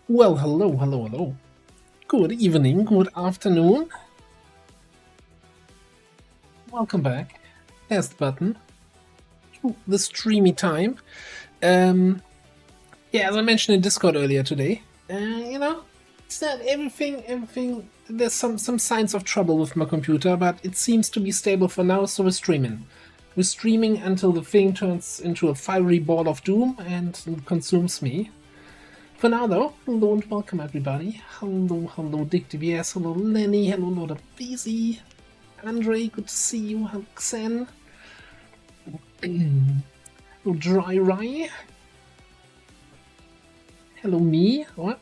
Well, hello. Good evening, good afternoon. Welcome back. There's the button. The streamy time. Yeah, as I mentioned in Discord earlier today, it's not everything. There's some signs of trouble with my computer, but it seems to be stable for now. So we're streaming. We're streaming until the thing turns into a fiery ball of doom and consumes me. For now, though, hello and welcome everybody. Hello, Dick DBS. Hello, Lenny. Hello, Lord of Busy. Andre, good to see you. Hello, Xen. Hello, Dry Rye. Hello, me. What?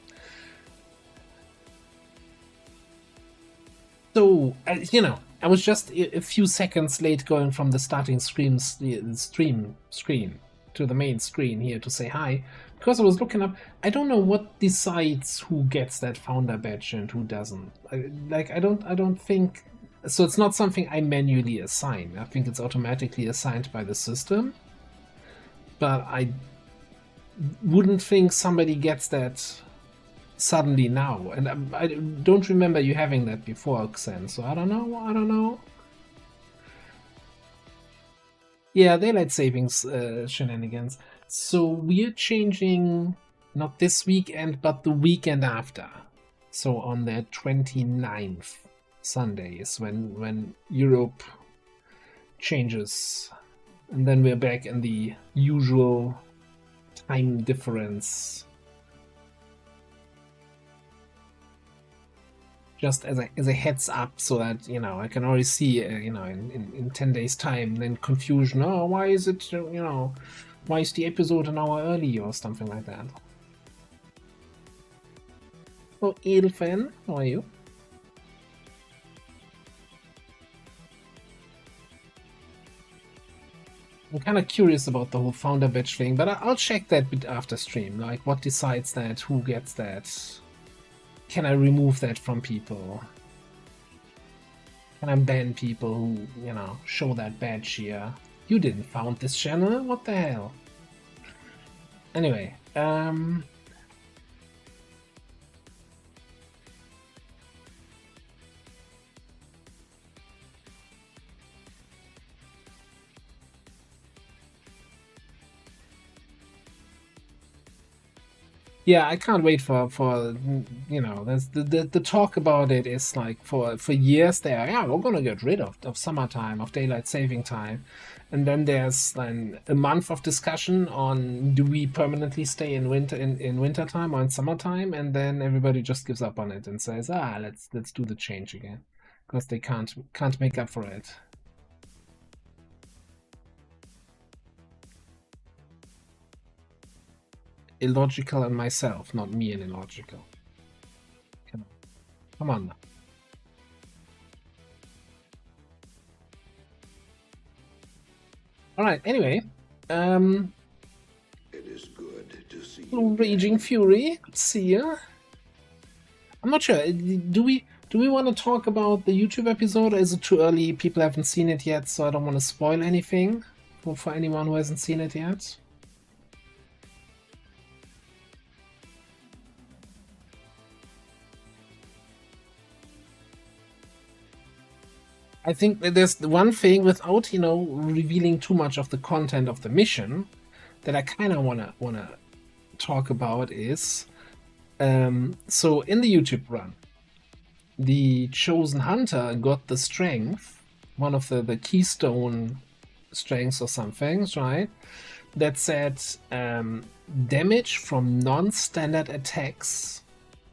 So, I was just a few seconds late going from the starting stream screen to the main screen here to say hi, because I was looking up. I don't know what decides who gets that founder badge and who doesn't. I don't think so. It's not something I manually assign. I think it's automatically assigned by the system. But I wouldn't think somebody gets that suddenly now, and I don't remember you having that before, Xen, so I don't know. Yeah, daylight savings shenanigans. So we're changing not this weekend, but the weekend after. So on the 29th Sunday is when Europe changes, and then we're back in the usual time difference. Just as a heads up, so that I can already see in 10 days time, then confusion. Oh, why is it why is the episode an hour early or something like that? Oh, Edelfan, how are you? I'm kind of curious about the whole founder badge thing, but I'll check that bit after stream. Like, what decides that? Who gets that? Can I remove that from people? Can I ban people who, show that badge here? You didn't found this channel? What the hell? Anyway, yeah, I can't wait for there's the talk about it is like for years there. Yeah, we're gonna get rid of summertime, of daylight saving time, and then there's then a month of discussion on do we permanently stay in winter time or in summertime, and then everybody just gives up on it and says, let's do the change again, because they can't make up for it. Illogical and myself, not me and illogical. Come on now. All right. Anyway, it is good to see you. Raging Fury, good to see you. I'm not sure. Do we want to talk about the YouTube episode, or is it too early? People haven't seen it yet, so I don't want to spoil anything for anyone who hasn't seen it yet. I think that there's one thing, without revealing too much of the content of the mission, that I kind of wanna talk about is so in the YouTube run, the Chosen Hunter got the strength, one of the keystone strengths or something, right? That said, damage from non-standard attacks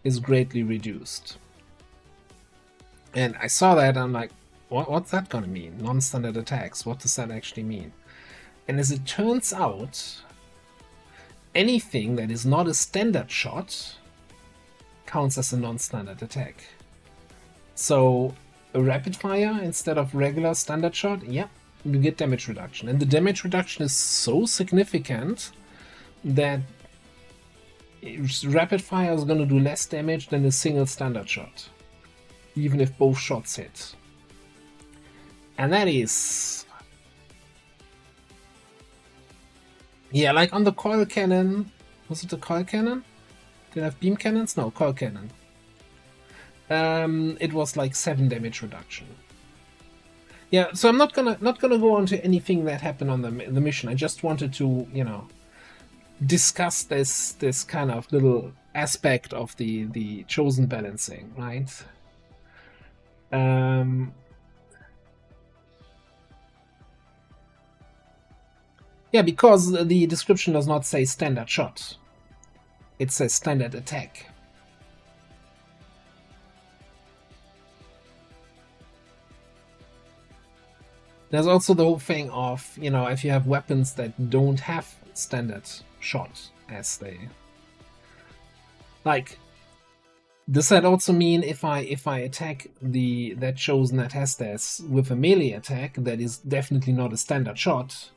is greatly reduced. And I saw that, and I'm like, what's that gonna mean? Non-standard attacks, what does that actually mean? And as it turns out, anything that is not a standard shot counts as a non-standard attack. So a rapid fire instead of regular standard shot, yeah, you get damage reduction. And the damage reduction is so significant that rapid fire is going to do less damage than a single standard shot, even if both shots hit. And that is, yeah, like on the coil cannon. Was it the coil cannon? Did I have beam cannons? No, coil cannon. It was like 7 damage reduction. Yeah, so I'm not gonna go on to anything that happened on the mission. I just wanted to, you know, discuss this kind of little aspect of the chosen balancing, right? Yeah, because the description does not say standard shot. It says standard attack. There's also the whole thing of, you know, if you have weapons that don't have standard shot, as they like. Does that also mean if I attack that chosen that has this with a melee attack that is definitely not a standard shot?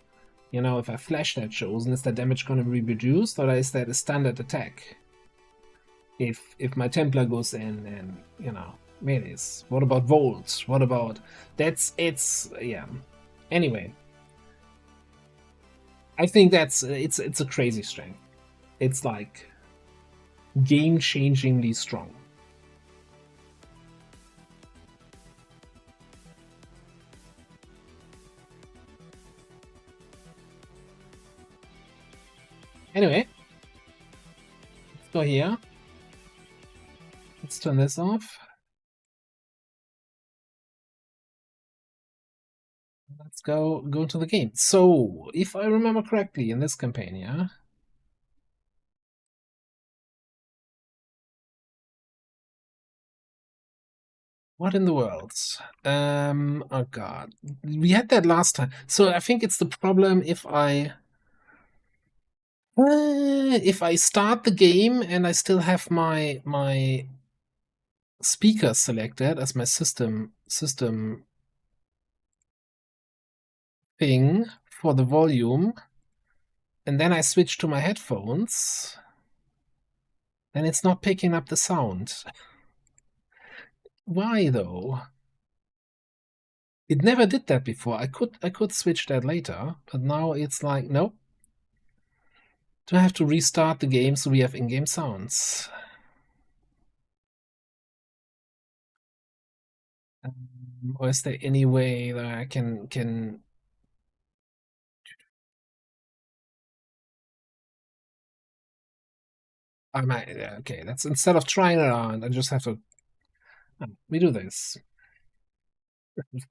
You know, if I flash that chosen, is that damage going to be reduced, or is that a standard attack? If my Templar goes in and, you know, melees. What about volts? What about it's yeah. Anyway, I think that's it's a crazy strength. It's like game-changingly strong. Anyway, let's go here. Let's turn this off. Let's go to the game. So, if I remember correctly, in this campaign, yeah. What in the world? Oh god. We had that last time. So I think it's the problem if I start the game and I still have my speaker selected as my system thing for the volume, and then I switch to my headphones, then it's not picking up the sound. Why though? It never did that before. I could switch that later, but now it's like, nope. Do I have to restart the game so we have in-game sounds? Or is there any way that I can I might, okay, that's instead of trying around, I just have to we do this.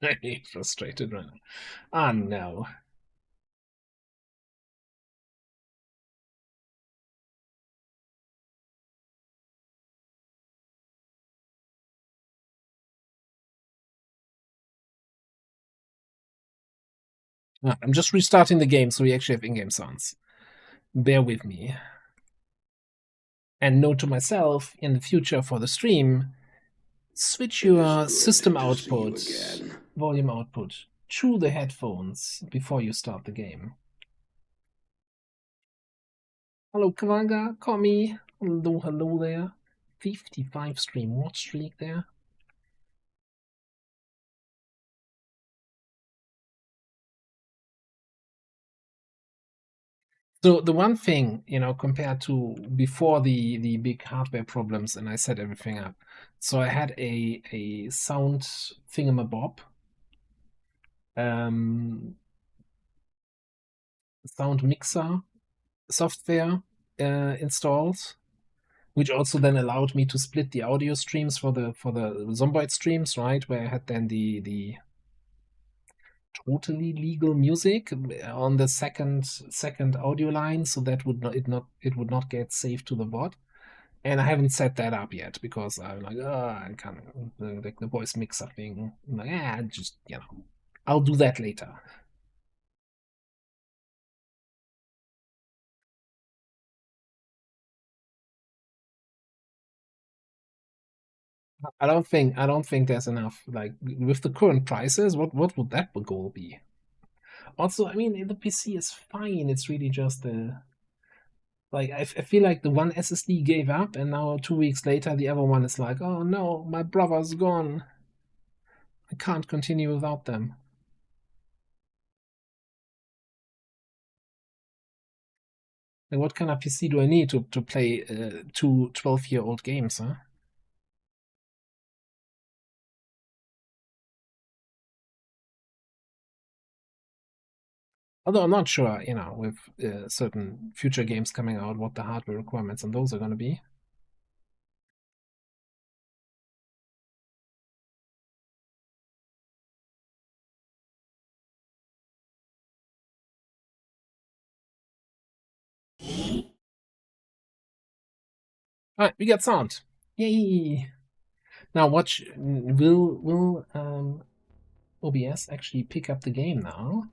Very frustrated right now. Ah no. I'm just restarting the game so we actually have in-game sounds. Bear with me. And note to myself in the future for the stream, switch your system output, volume output, to the headphones before you start the game. Hello, Kavanga, Komi. Hello there. 55 stream watch streak there. So the one thing, you know, compared to before the big hardware problems and I set everything up. So I had a sound thingamabob. Sound mixer software installed, which also then allowed me to split the audio streams for the Zomboid streams, right? Where I had then the totally legal music on the second audio line, so that it would not get saved to the bot. And I haven't set that up yet because I'm like, I can't the voice mixer thing. I'm like, just, you know, I'll do that later. I don't think there's enough. Like with the current prices, what would that goal be? Also, I mean, the PC is fine. It's really just the like I feel like the one SSD gave up, and now 2 weeks later, the other one is like, oh no, my brother's gone. I can't continue without them. Like, what kind of PC do I need to play 2 12-year-old games, huh? Although I'm not sure, with certain future games coming out, what the hardware requirements on those are going to be. All right, we got sound. Yay! Now, watch. Will OBS actually pick up the game now?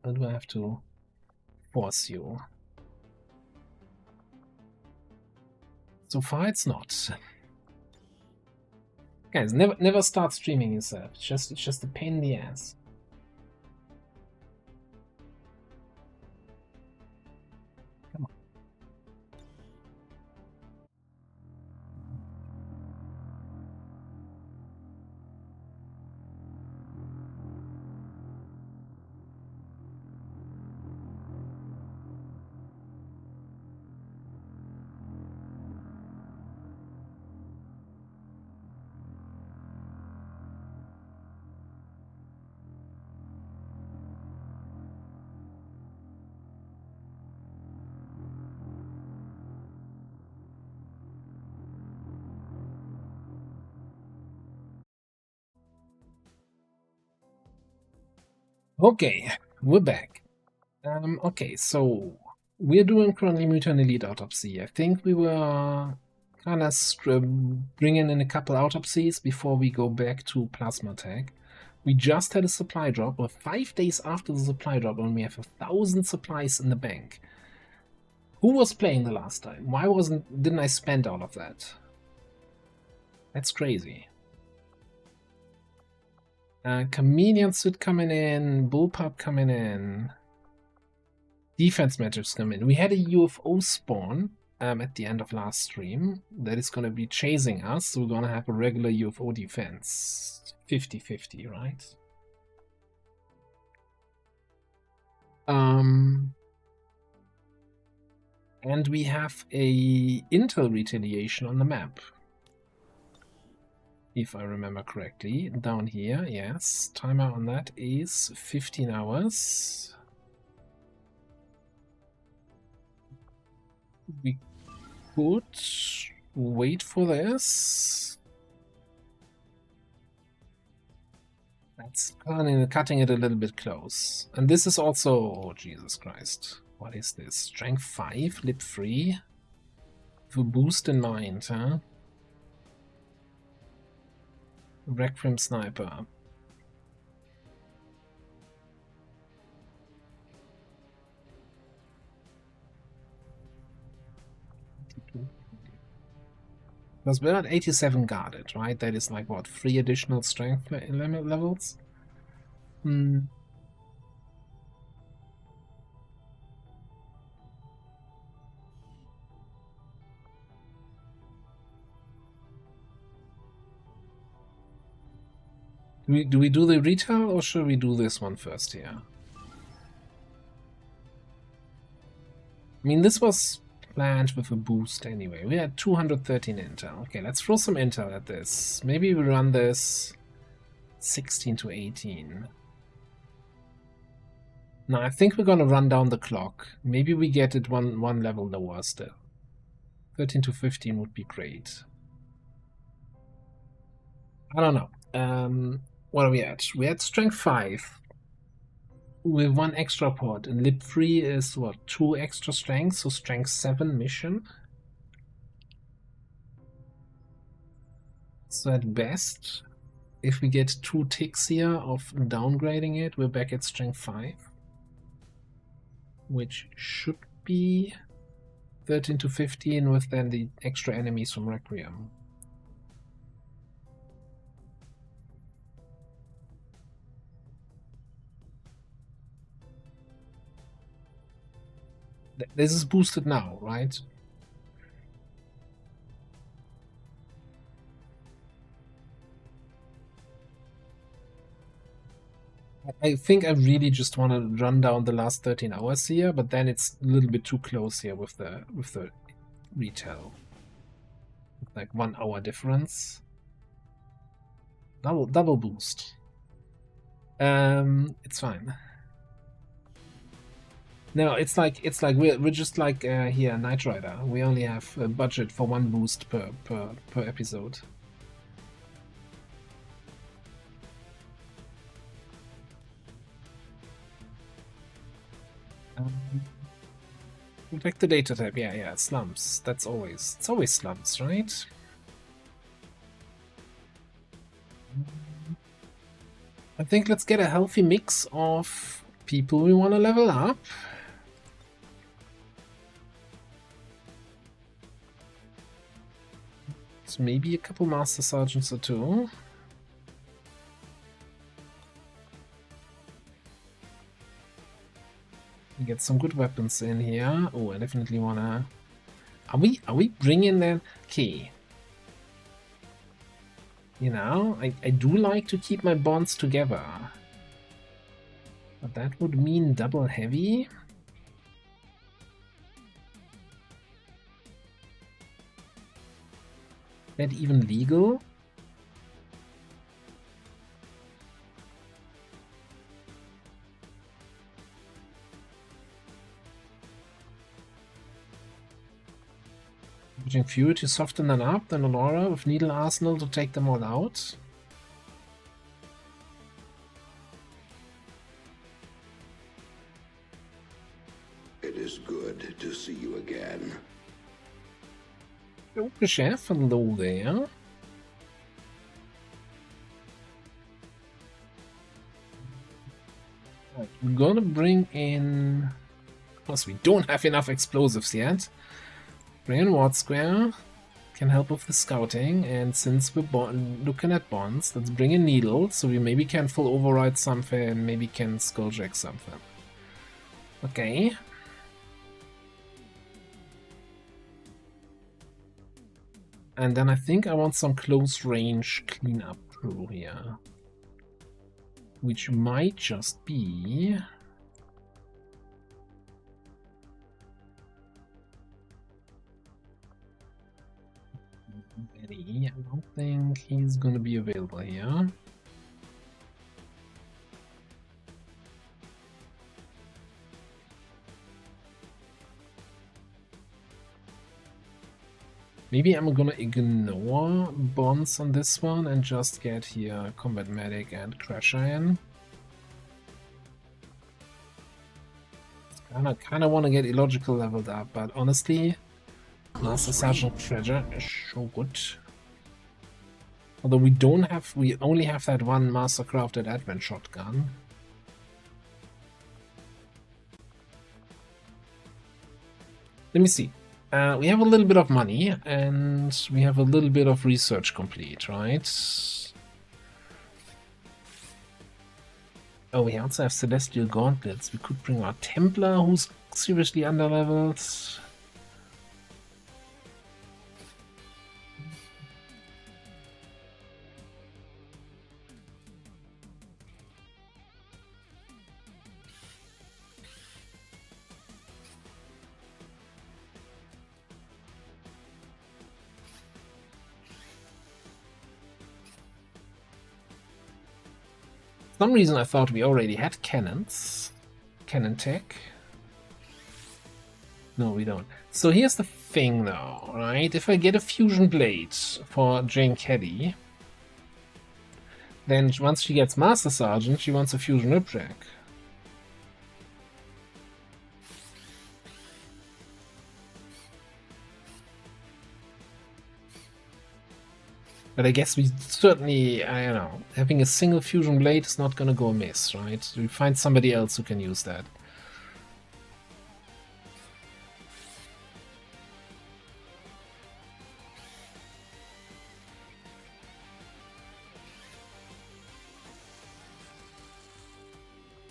Or do I have to force you? So far, it's not. Guys, never start streaming yourself. It's just a pain in the ass. Come on. Okay, we're back. Okay, so we're doing currently Mutant Elite Autopsy. I think we were kind of bringing in a couple autopsies before we go back to Plasma Tag. We just had a supply drop. We're 5 days after the supply drop, and we have 1,000 supplies in the bank. Who was playing the last time? Why didn't I spend all of that? That's crazy. Chameleon Suit coming in, Bullpup coming in. Defense matches come in. We had a UFO spawn at the end of last stream that is going to be chasing us, so we're going to have a regular UFO defense. 50-50, right? And we have a intel retaliation on the map. If I remember correctly. Down here, yes. Timer on that is 15 hours. We could wait for this. That's cutting it a little bit close. And this is also... Oh, Jesus Christ. What is this? Strength 5, lip free. With a boost in mind, huh? Requiem Sniper. Because we're at 87 guarded, right? That is like, what, 3 additional strength levels? Hmm. Do we do the retail, or should we do this one first here? I mean, this was planned with a boost anyway. We had 213 intel. Okay, let's throw some intel at this. Maybe we run this 16 to 18. Now, I think we're going to run down the clock. Maybe we get it one level lower still. 13 to 15 would be great. I don't know. What are we at? We're at strength 5 with 1 extra pod, and lip 3 is what, 2 extra strength, so strength 7 mission. So at best, if we get 2 ticks here of downgrading it, we're back at strength 5, which should be 13 to 15 with then the extra enemies from Requiem. This is boosted now, right? I think I really just want to run down the last 13 hours here, but then it's a little bit too close here with the retail. Like 1 hour difference. Double boost. It's fine. No, it's like we're just like here, Knight Rider. We only have a budget for 1 boost per episode. Protect the data type. Yeah, slumps. It's always slumps, right? I think let's get a healthy mix of people we want to level up. So maybe a couple Master Sergeants or 2. Get some good weapons in here. Oh, I definitely wanna. Are we bringing that? Okay. You know, I do like to keep my bonds together, but that would mean double heavy. That even legal? Using Fury to soften them up, then Aurora with Needle Arsenal to take them all out. It is good to see you again. The chef and low there. Right, we're gonna bring in. Of course, we don't have enough explosives yet. Bring in Ward Square. Can help with the scouting, and since we're looking at bonds, let's bring in Needle so we maybe can full override something, maybe can skulljack something. Okay. And then I think I want some close range cleanup crew here, which might just be. I don't think he's gonna be available here. Maybe I'm gonna ignore bonds on this one and just get here Combat Medic and Crash Iron. Kinda wanna get Illogical leveled up, but honestly, Master Sergeant Treasure is so good. Although we only have that one Master Crafted Advent shotgun. Let me see. We have a little bit of money, and we have a little bit of research complete, right? Oh, we also have Celestial Gauntlets. We could bring our Templar, who's seriously underleveled. For some reason I thought we already had cannons. Cannon tech. No, we don't. So here's the thing though, right? If I get a fusion blade for Jane Caddy, then once she gets Master Sergeant, she wants a fusion whipjack. But I guess we certainly, I don't know, having a single fusion blade is not gonna go amiss, right? We find somebody else who can use that.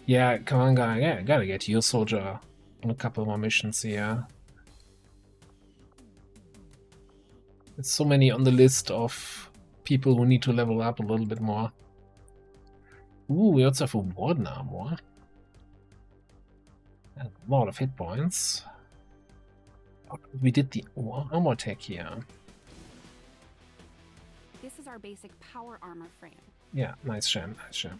Yeah, come on, guy. Yeah, gotta get your soldier on a couple more missions here. There's so many on the list of people who need to level up a little bit more. Ooh, we also have a Warden Armor. And a lot of hit points. We did the armor tech here. This is our basic power armor frame. Yeah, nice Shem, nice Shem.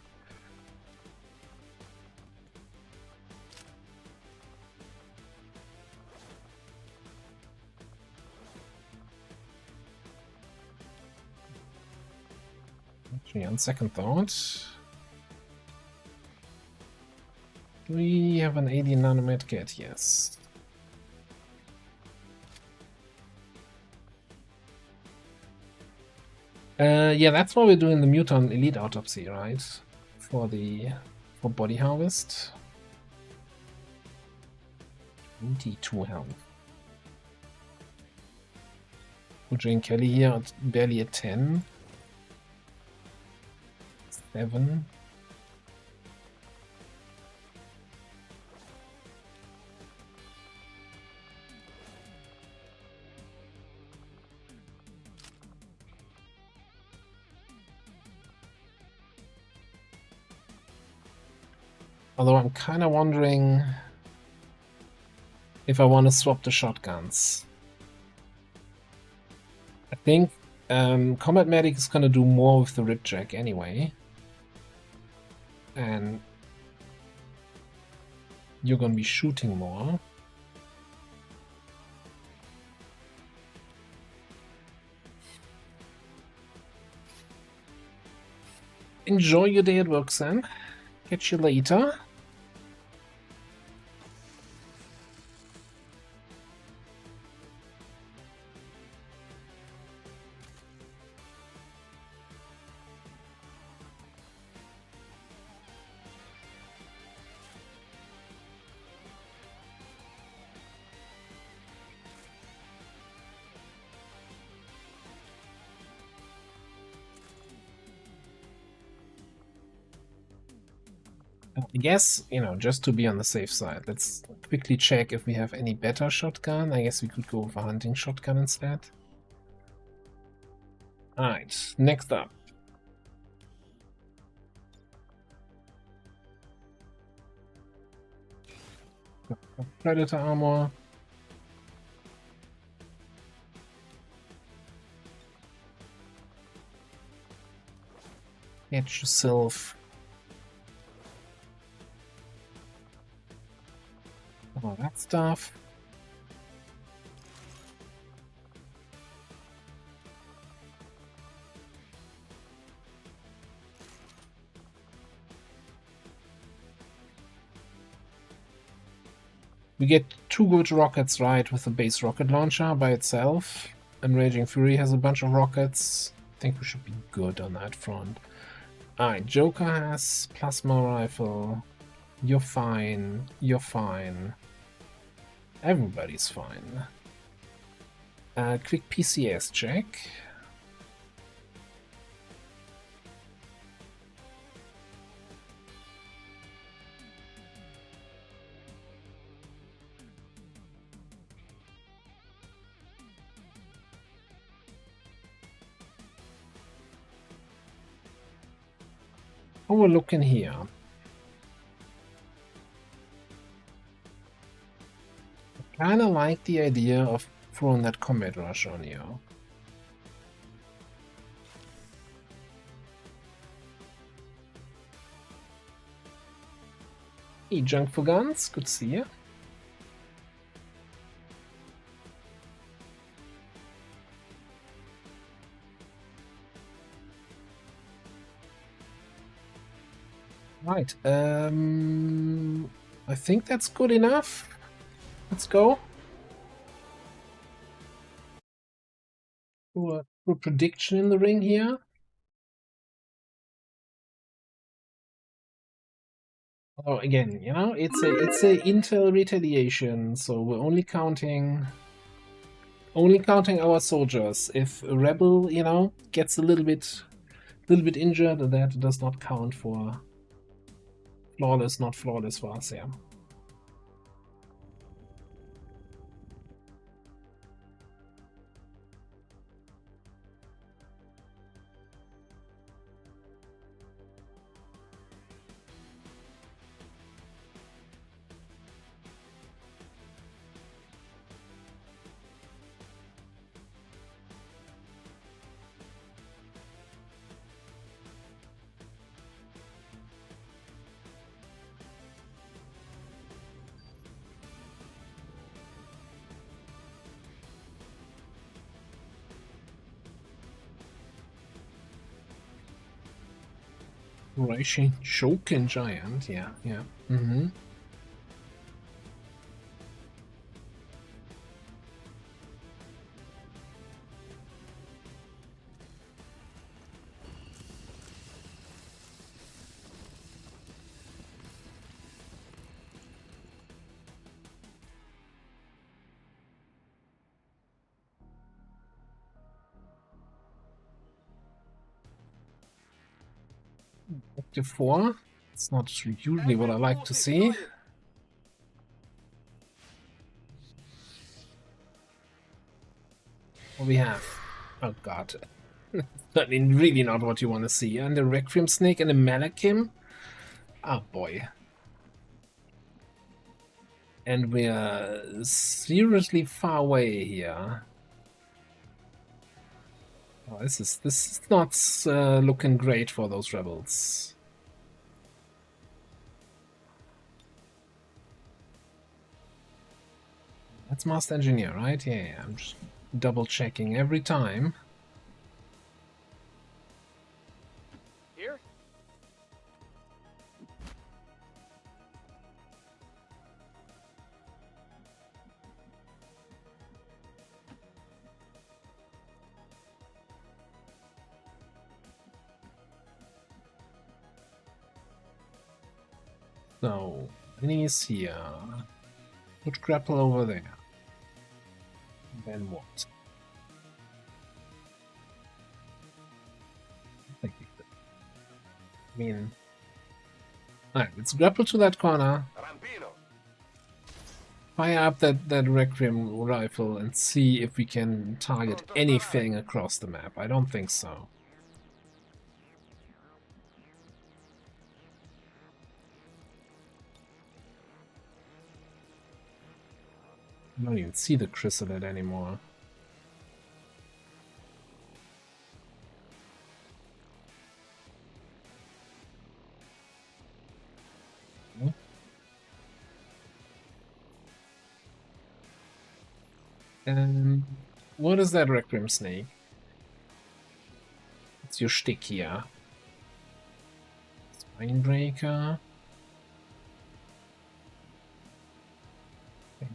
Actually, on second thought, do we have an 80 nanomet kit? Yes. Yeah, that's why we're doing the Mutant Elite Autopsy, right? For body harvest. 22 health. Jane Kelly here at barely at 10. 7. Although I'm kind of wondering if I want to swap the shotguns. I think Combat Medic is going to do more with the Ripjack anyway. And you're going to be shooting more. Enjoy your day at work, Sam. Catch you later. I guess, just to be on the safe side, let's quickly check if we have any better shotgun. I guess we could go with a hunting shotgun instead. Alright, next up. Predator armor. Get yourself all that stuff. We get 2 good rockets, right, with the base rocket launcher by itself. And Raging Fury has a bunch of rockets. I think we should be good on that front. Alright, Joker has plasma rifle. You're fine. You're fine. Everybody's fine. Quick PCS check. How we're looking here. I kind of like the idea of throwing that combat rush on you. Hey, Junk for Guns, good to see you. Right, I think that's good enough. Let's go. Do a prediction in the ring here. Oh, again, it's a intel retaliation, so we're only counting our soldiers. If a rebel, gets a little bit injured, that does not count for flawless, not flawless for us, yeah. Raishi Shoken Giant, yeah, yeah. Mm-hmm. Active 4. It's not usually what I like to see. What we have? Oh god. Certainly really not what you want to see. And the Requiem Snake and the Malakim? Oh boy. And we're seriously far away here. Oh, this is not looking great for those rebels. That's Master Engineer, right? Yeah, I'm just double checking every time. Here? So, enemies here. Put grapple over there. Then what? I mean, alright, let's grapple to that corner. Rampino. Fire up that Requiem rifle and see if we can target anything across the map. I don't think so. I don't even see the chrysalid anymore. What is that Requiem Snake? It's your shtick here. Spinebreaker. Okay.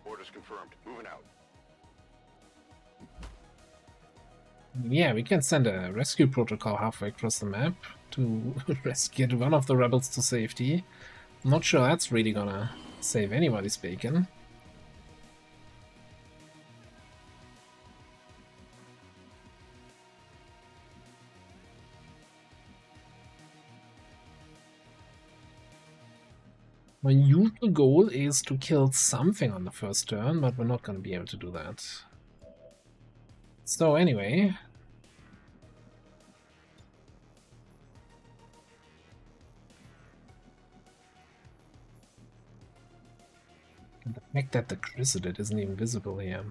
Orders confirmed. Moving out. Yeah, we can send a rescue protocol halfway across the map to rescue one of the rebels to safety. I'm not sure that's really gonna save anybody's bacon. My usual goal is to kill something on the first turn, but we're not gonna be able to do that. So anyway, the fact that the chrysalid isn't even visible here.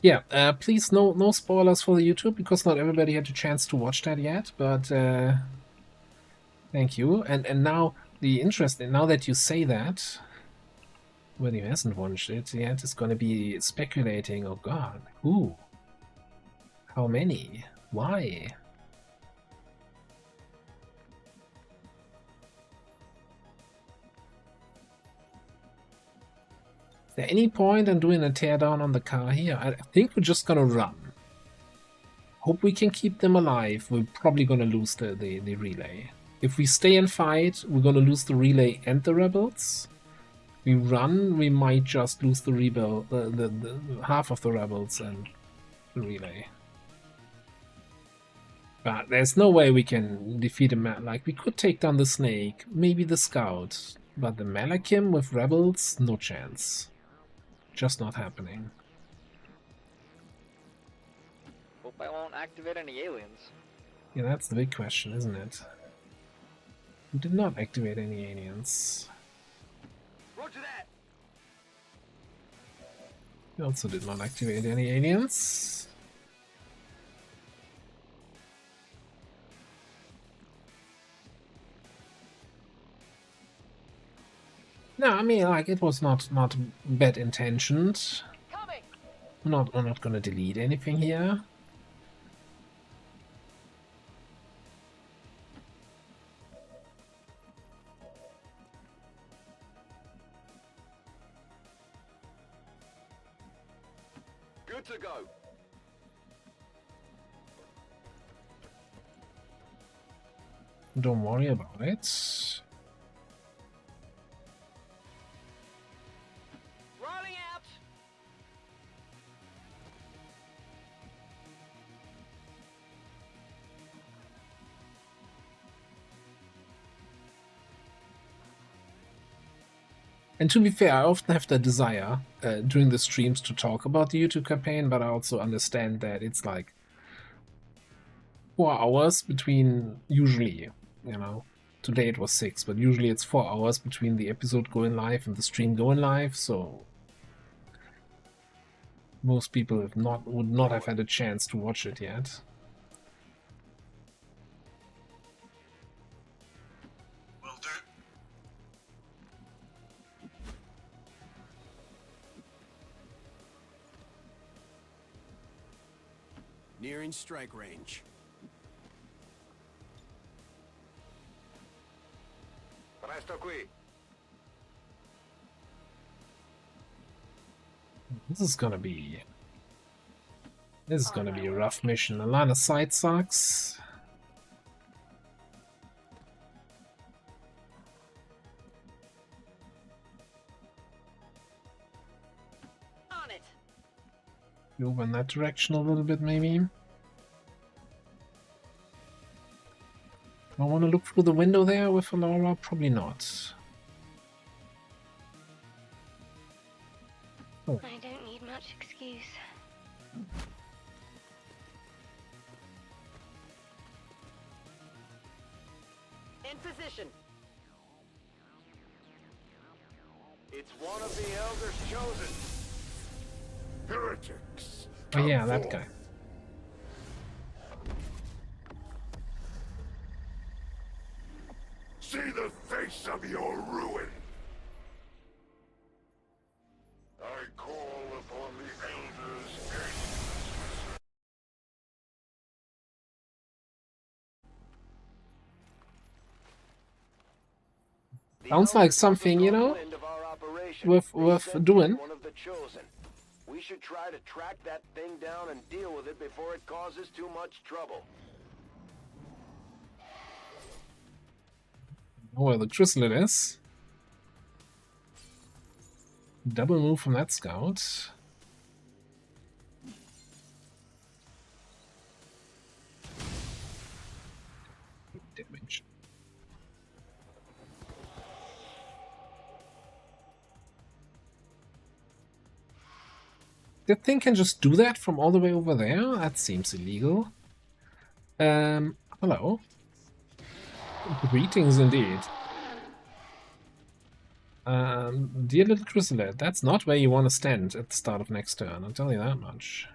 Yeah, please no spoilers for the YouTube because not everybody had a chance to watch that yet, but thank you. And now the interesting now that you say that, well, he hasn't watched it yet, is gonna be speculating, oh god, who? How many? Why? Is there any point in doing a teardown on the car here? I think we're just gonna run. Hope we can keep them alive. We're probably gonna lose the relay. If we stay and fight, we're gonna lose the relay and the rebels. We run, we might just lose the the half of the rebels and the relay. But there's no way we can defeat a like we could take down the snake, maybe the scout, but the Malakim with rebels, no chance. Just not happening. Hope I won't activate any aliens. Yeah, that's the big question, isn't it? We did not activate any aliens. Roger that. We also did not activate any aliens. No, I mean, like, it was not bad intentioned. Coming. We're not gonna delete anything here. Good to go. Don't worry about it. Rolling out. And to be fair, I often have the desire during the streams to talk about the YouTube campaign, but I also understand that it's like 4 hours between, usually, you know, today it was 6, but usually it's 4 hours between the episode going live and the stream going live, so most people would not have had a chance to watch it yet. Will do. Nearing strike range. Presto qui. This is gonna be a rough mission. A line of sight sucks. On it. Move in that direction a little bit, maybe. I want to look through the window there with Alora? Probably not. Oh. I don't need much excuse. In position. It's one of the elders chosen. Heretics. Oh yeah, that guy. See the face of your ruin. I call upon the elders' aid. The Sounds like elders something, you took know, wind of our operation. worth They sent doing. in one of the chosen. We should try to track that thing down and deal with it before it causes too much trouble. Oh, where the chrysalid is. Double move from that scout. Damage. That thing can just do that from all the way over there? That seems illegal. Hello. Greetings indeed. Dear little chrysalid, that's not where you want to stand at the start of next turn, I'll tell you that much.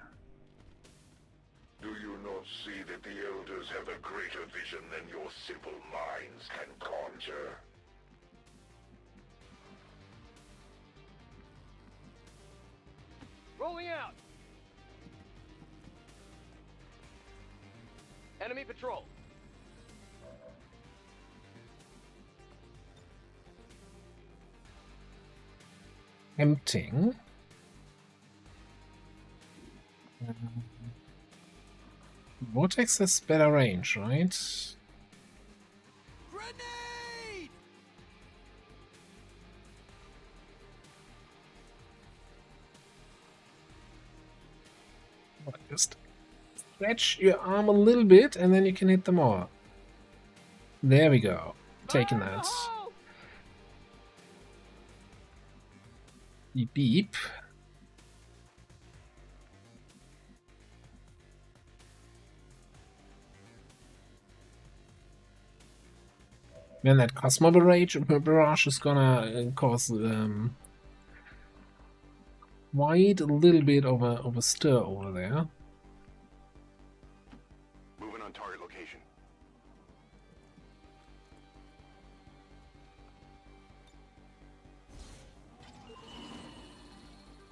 Do you not see that the elders have a greater vision than your simple minds can conjure? Rolling out. Enemy patrol. Emptying. Vortex has better range, right? Grenade! Just stretch your arm a little bit and then you can hit them all. There we go. Taking that. Beep beep. Man, that Cosmo Barrage is gonna cause quite a little bit of a stir over there. Moving on target location.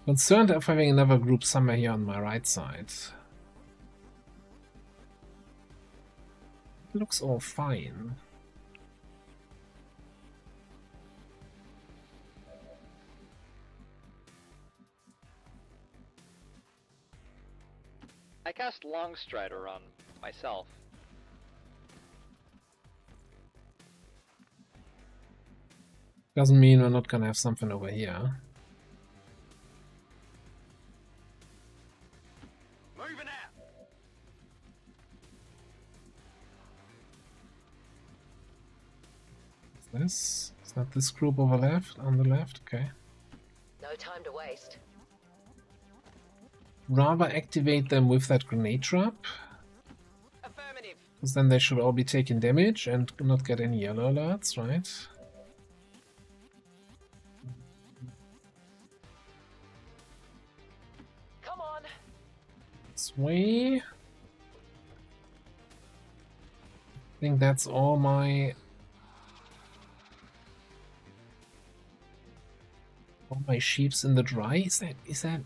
Concerned of having another group somewhere here on my right side. It looks all fine. I cast Long Strider on myself. Doesn't mean we're not gonna have something over here. Moving out. This? Is that this group over left? On the left? Okay. No time to waste. Rather activate them with that grenade trap. Affirmative. Because then they should all be taking damage and not get any yellow alerts, right? Come on. This way. I think that's all my sheeps in the dry. Is that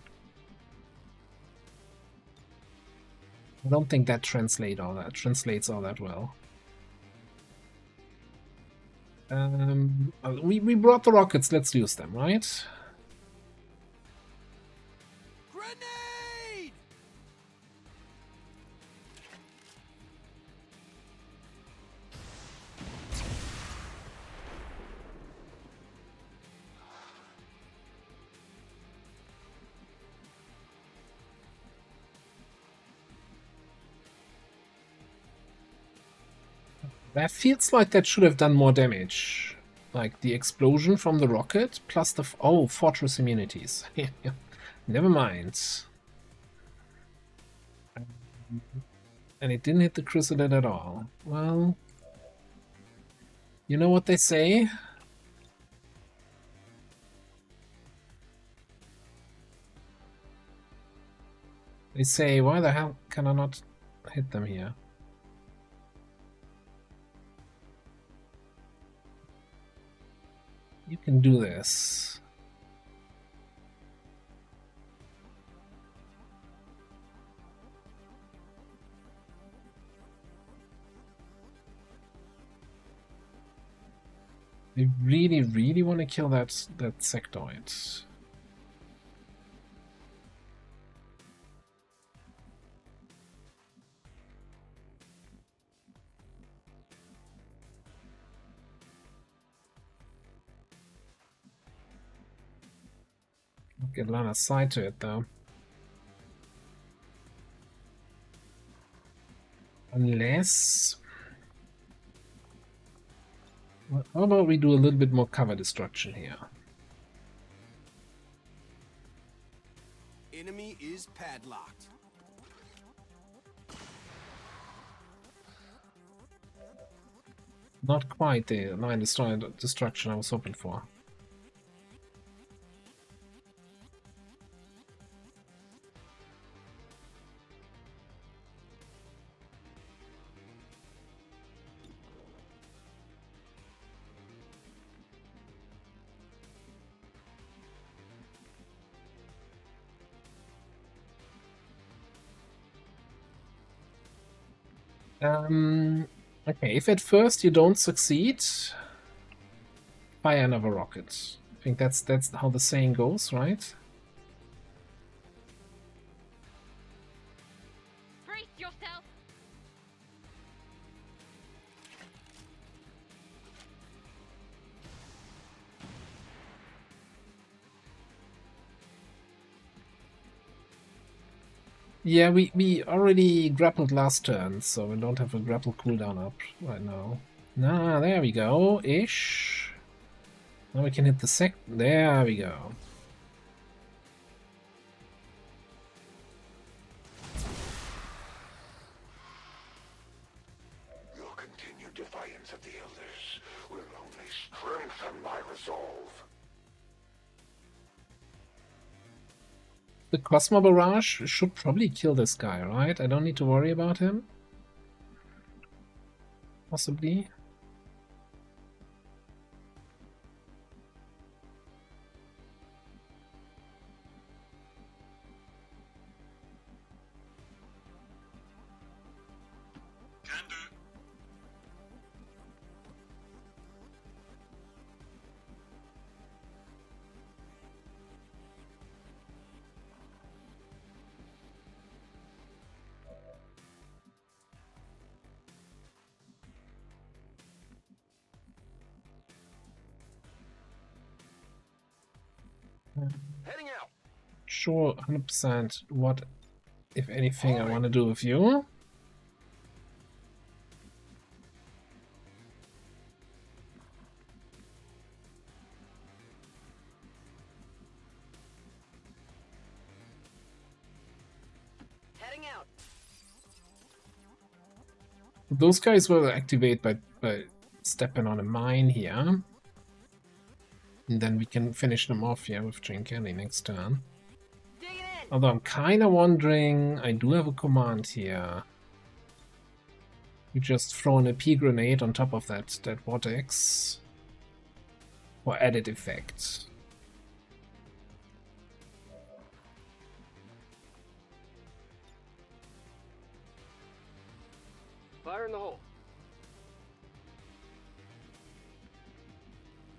I don't think that translates all that well. We brought the rockets, let's use them, right? Grenade! That feels like that should have done more damage. Like the explosion from the rocket plus the fortress immunities. Never mind. And it didn't hit the chrysalid at all. Well, you know what they say? They say, why the hell can I not hit them here? You can do this. They really, really want to kill that sectoid. Get line of sight to it though. Unless... Well, how about we do a little bit more cover destruction here? Enemy is padlocked. Not quite the line destruction I was hoping for. Okay, if at first you don't succeed, fire another rocket. I think that's how the saying goes, right? Brace yourself. Yeah, we already grappled last turn, so we don't have a grapple cooldown up right now. Nah, there we go, ish. Now we can hit the there we go. Your continued defiance of the Elders will The Cosmo Barrage should probably kill this guy, right? I don't need to worry about him. Possibly. Heading out. Sure, 100% what, if anything, I want to do with you. Heading out. Those guys will activate by stepping on a mine here. And then we can finish them off here with Chain Candy next turn. Digging in. Although I'm kind of wondering, I do have a command here. You just throw in a P grenade on top of that vortex for added effect. Fire in the hole.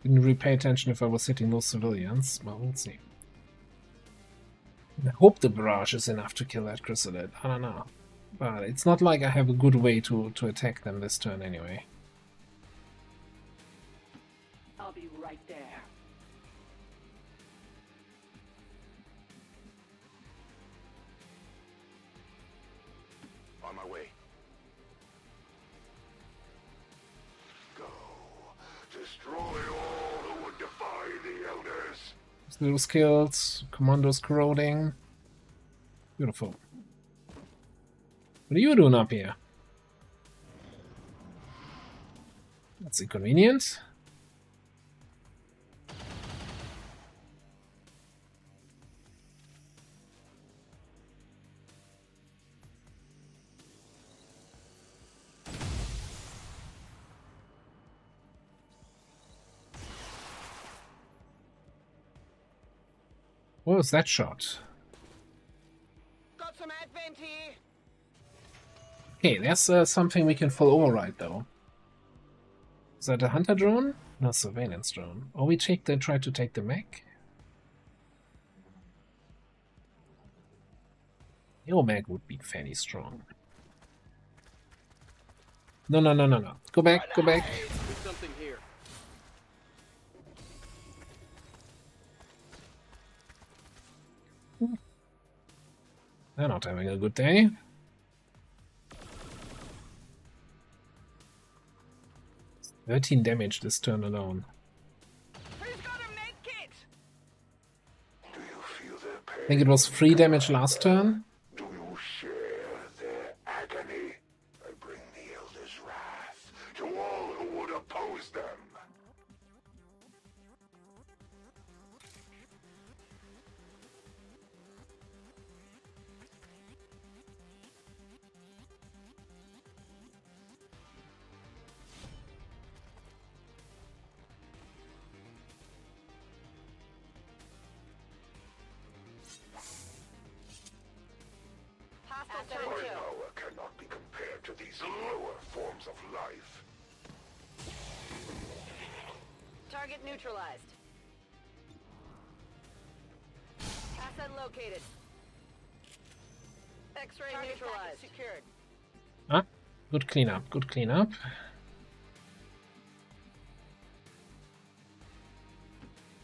Didn't really pay attention if I was hitting those civilians. Well, we'll see. I hope the barrage is enough to kill that chrysalid. I don't know. But it's not like I have a good way to attack them this turn anyway. I'll be right there. On my way. Go. Destroy all who would defy the elders. Little skills, commandos corroding. Beautiful. What are you doing up here? That's inconvenient. What was that shot? Got some advent here. Okay, there's something we can full override though. Is that a hunter drone? No, surveillance drone. Or we try to take the mech? Your mech would be fairly strong. No. Go back, go back. There's something here. They're not having a good day. $13 damage this turn alone. Who's got a med kit? Do you feel their pain? I think it was 3 damage last turn. Do you share their agony? I bring the elders' wrath to all who would oppose them. Hostile My turn two. power cannot be compared to these lower forms of life. Target neutralized. Asset located. X-ray neutralized. Secured. Ah, good cleanup, good cleanup.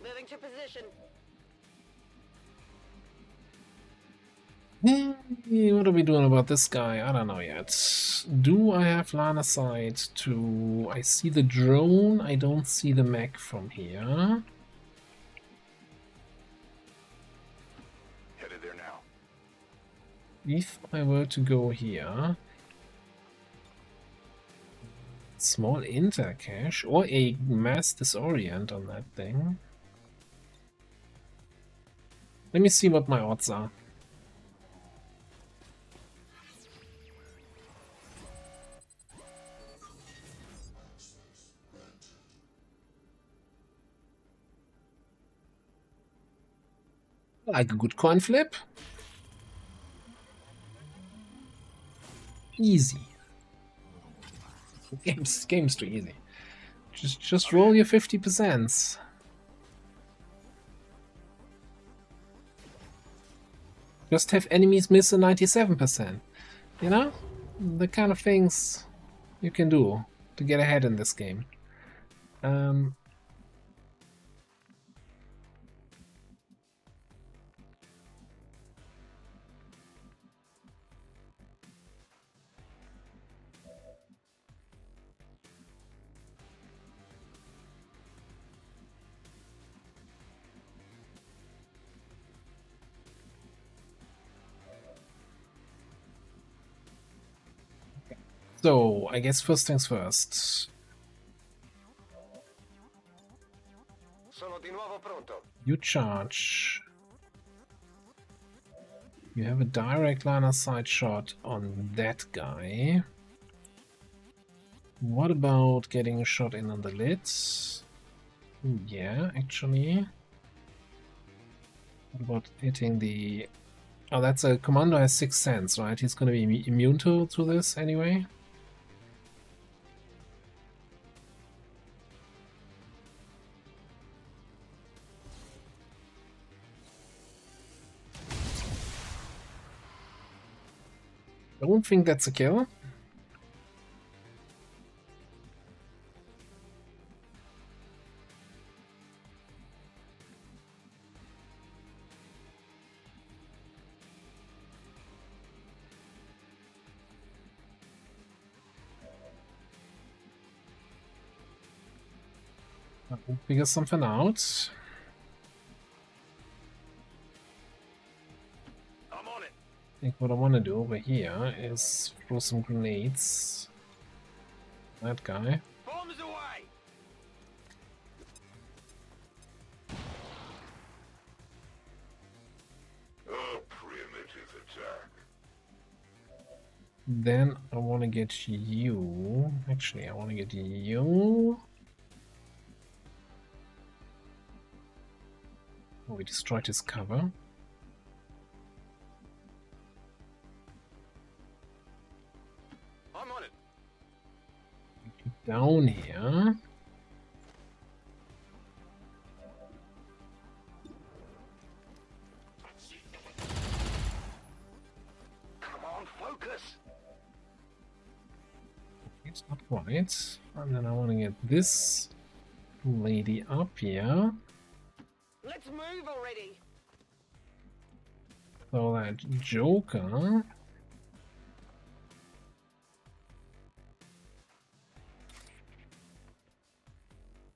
Moving to position. What are we doing about this guy? I don't know yet. Do I have line of sight to... I see the drone, I don't see the mech from here. Headed there now. If I were to go here... Small intercache or a mass disorient on that thing. Let me see what my odds are. Like a good coin flip. Easy. Game's too easy. Just roll your 50%. Just have enemies miss a 97%. You know? The kind of things you can do to get ahead in this game. So, I guess first things first. Sono di nuovo pronto. You charge. You have a direct line of sight shot on that guy. What about getting a shot in on the lids? Yeah, actually. What about hitting the... Oh, that's a commando has 6th sense, right? He's gonna be immune to this anyway. I don't think that's a kill. I'll figure something out. I'm on it. I think what I want to do over here is throw some grenades. That guy. Bombs away. A primitive attack. Then I want to get you. Actually, I want to get you. Oh, we destroyed his cover. I'm on it. Down here. Come on, focus. It's not quite. And then I want to get this lady up here. Let's move already. So that Joker.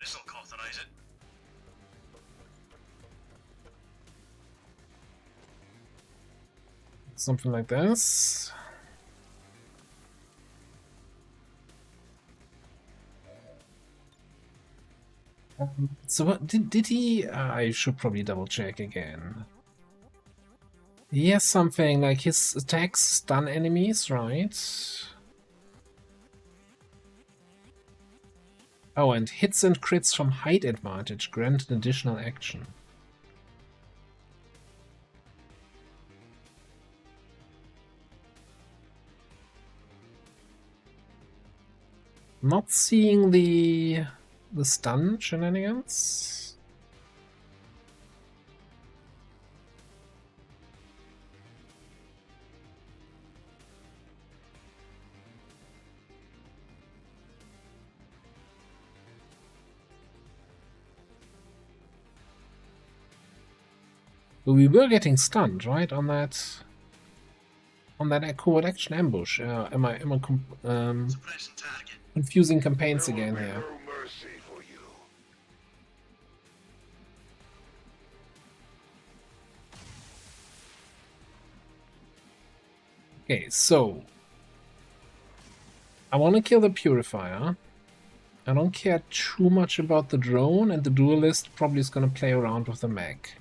This'll cauterize it. Something like this. So what did he? I should probably double check again. He has something like his attacks stun enemies, right? Oh, and hits and crits from height advantage grant an additional action. Not seeing the stun shenanigans. But we were getting stunned, right, on that covert action ambush. Am I Suppressing target. confusing campaigns There will again be here? no mercy for you. Okay, so I want to kill the Purifier. I don't care too much about the drone, and the Duelist probably is going to play around with the mech.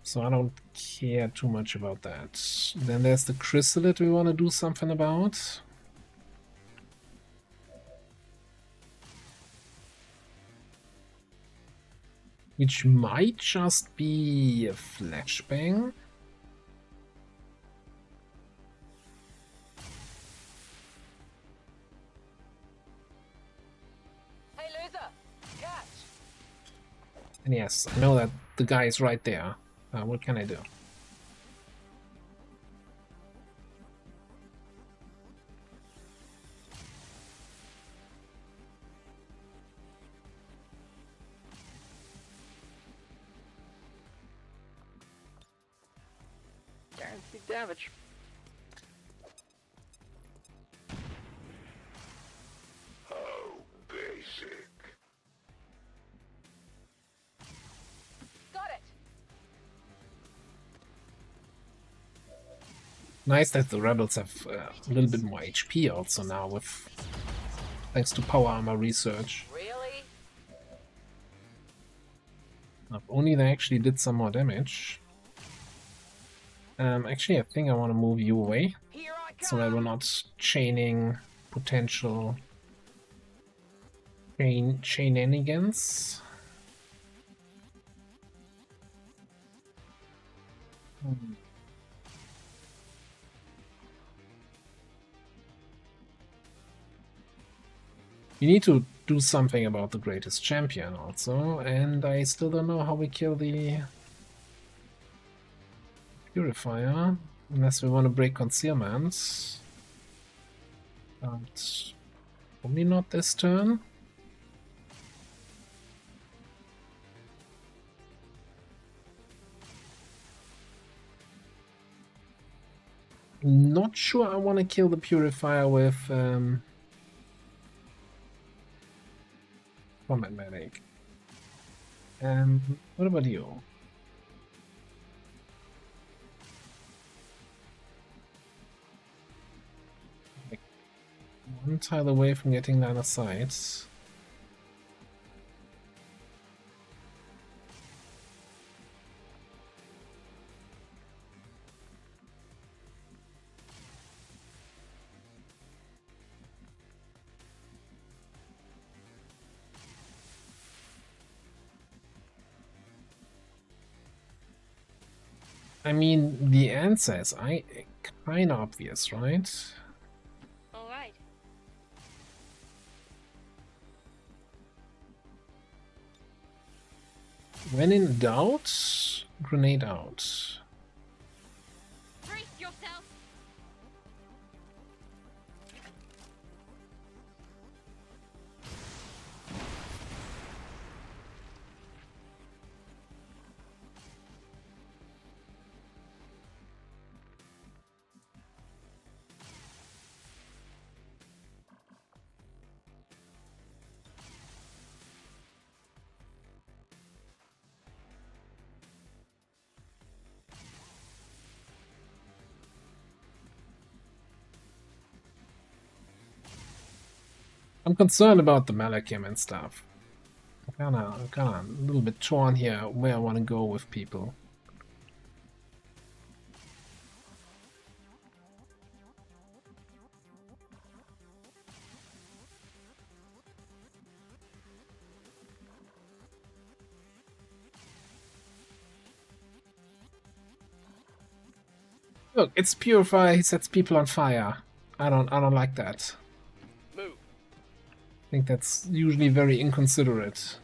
So I don't care too much about that. Then there's the Chrysalid we want to do something about. which might just be a flashbang. Hey, loser! Catch! And yes, I know that the guy is right there. What can I do? Guaranteed damage. How basic. Got it! Nice that the rebels have a little bit more HP also now, with thanks to power armor research. Really? If only they actually did some more damage. Actually, I think I want to move you away, Here I come! so that we're not chaining potential shenanigans. We need to do something about the greatest champion also, and I still don't know how we kill the purifier, unless we want to break concealment. But probably not this turn. Not sure I want to kill the purifier with combat medic. What about you? Like, one tile away from getting line of sight. I mean, the answer is kind of obvious, right? All right. When in doubt, grenade out. Brace yourself! I'm concerned about the Malachim and stuff. I'm kinda a little bit torn here where I want to go with people. Look, it's Purify, he sets people on fire. I don't like that. Move. I think that's usually very inconsiderate.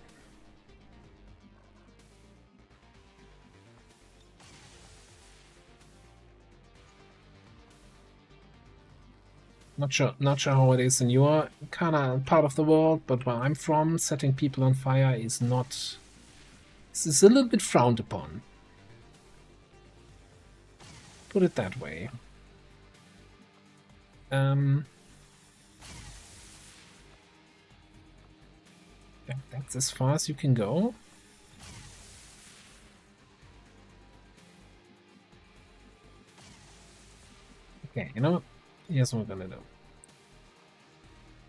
Not sure how it is in your kinda part of the world, but where I'm from, setting people on fire is not. This is a little bit frowned upon. Put it that way. That's as far as you can go. Okay, you know what? Here's what we're gonna do.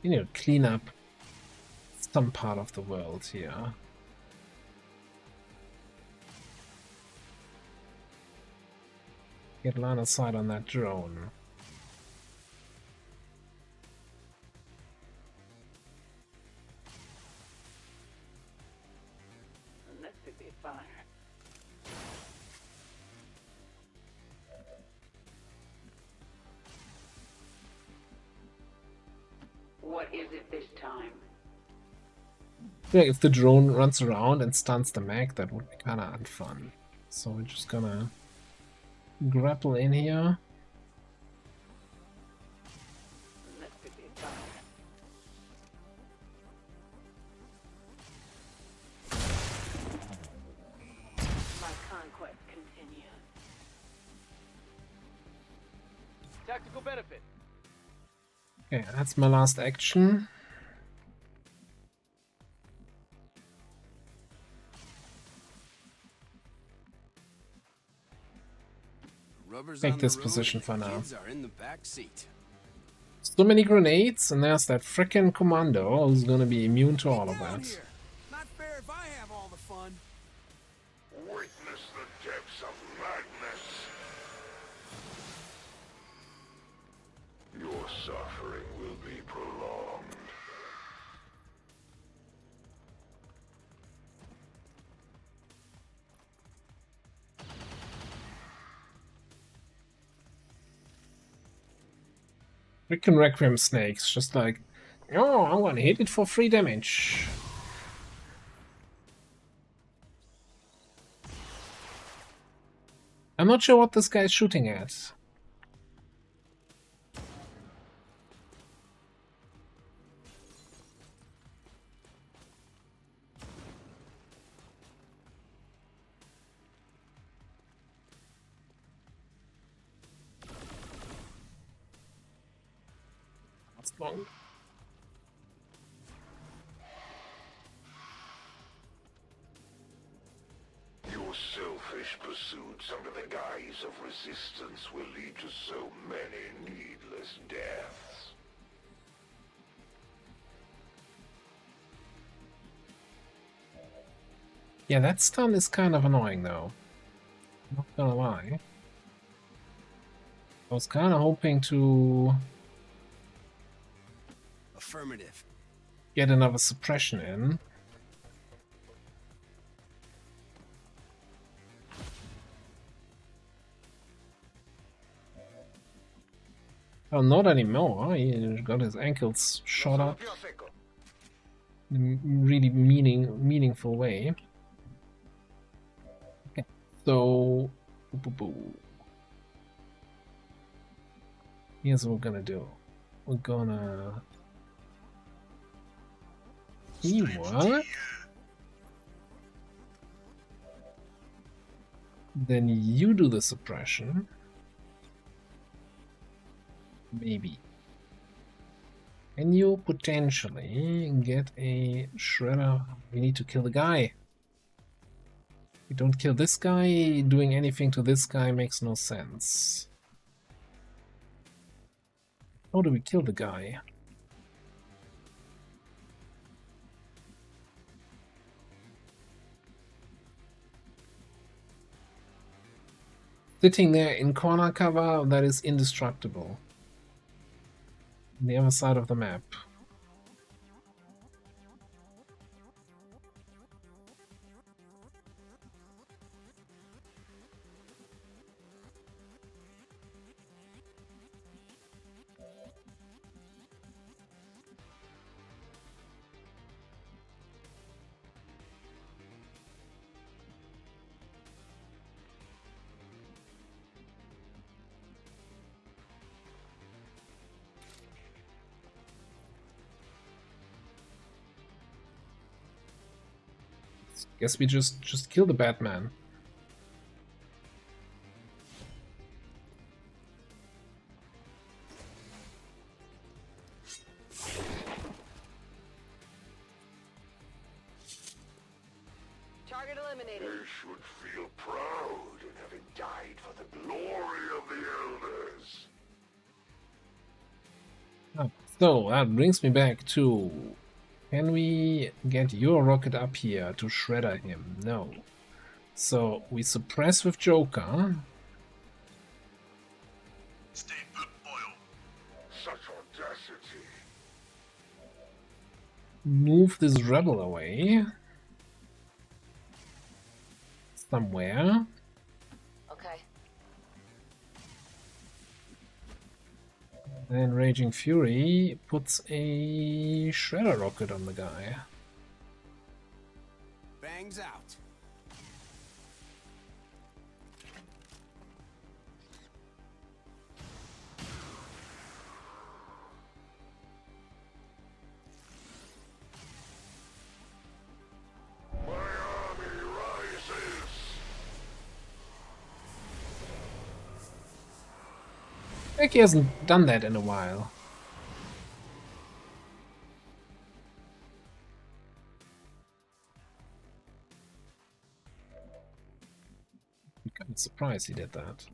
You need to clean up some part of the world here. Get line of sight on that drone. is it this time? Yeah, if the drone runs around and stuns the mech, that would be kind of unfun. So we're just gonna grapple in here. Let it be done. My conquest continues. Tactical benefit. Okay, that's my last action. Take this position for now. Kids are in the back seat. So many grenades, and there's that frickin' commando who's gonna be immune to all of that. Not fair if I have all the fun. Witness the depths of madness. Your suffering will be prolonged. Frickin' Requiem snakes, just like, oh, I wanna hit it for 3 damage. I'm not sure what this guy's shooting at. That's long. Your selfish pursuits under the guise of resistance will lead to so many needless deaths. Yeah, that stun is kind of annoying though. Not gonna lie. I was kind of hoping to Affirmative. get another suppression in. Well, not anymore. He got his ankles shot up in a really meaningful way. Okay, so here's what we're gonna do. We're gonna what? Then you do the suppression. Maybe. And you potentially get a shredder. We need to kill the guy. We don't kill this guy, doing anything to this guy makes no sense. How do we kill the guy? Sitting there in corner cover, that is indestructible. On the other side of the map. Guess we just kill the Batman. Target eliminated. They should feel proud in having died for the glory of the Elders. So that brings me back to, can we get your rocket up here to shredder him? No. So we suppress with Joker. Stay put, oil. Such audacity. Move this rebel away. Somewhere. Okay. And Raging Fury puts a Shredder Rocket on the guy. Bangs out. My army rises! Like he hasn't done that in a while. I'm kind of surprised he did that.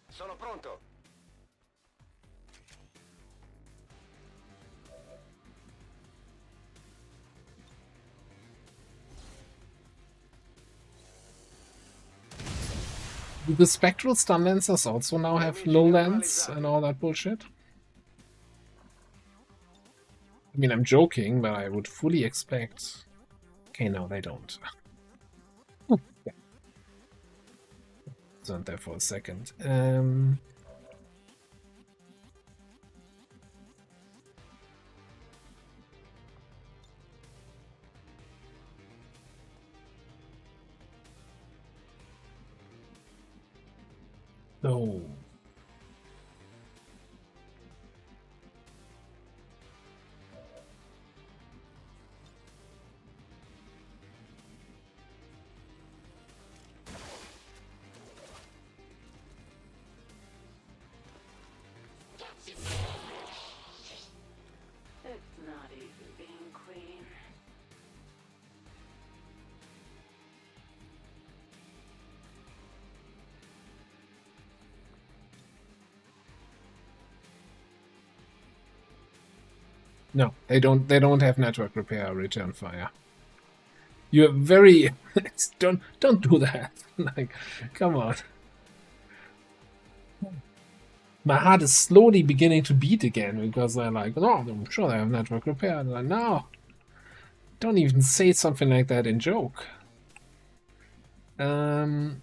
Sono pronto. Do the Spectral Stun Lancers also now have low lens and all that bullshit? I mean, I'm joking, but I would fully expect... Okay, no, they don't. Yeah. Wasn't there for a second. No. It's not easy being queen. No, they don't. They don't have network repair or return fire. You're very don't do that. Like, come on. My heart is slowly beginning to beat again because they're like, no, I'm sure they have network repair. And I'm like, no, don't even say something like that in joke. But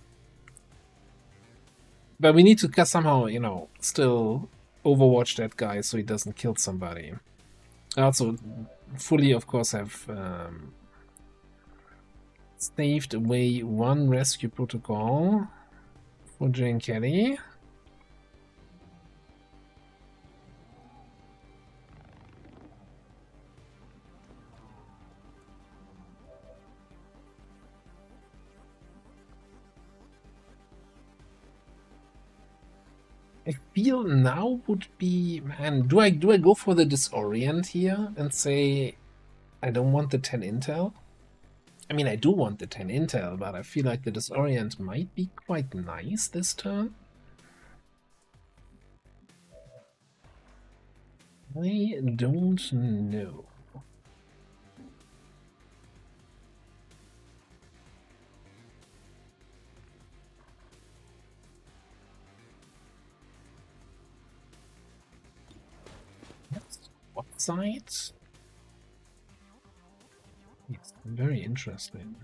we need to somehow, you know, still overwatch that guy so he doesn't kill somebody. I also fully, of course, have saved away one rescue protocol for Jane Kelly. I feel now would be, man, do I go for the disorient here and say I don't want the 10 intel? I mean, I do want the 10 intel, but I feel like the disorient might be quite nice this turn. I don't know. What side? It's very interesting.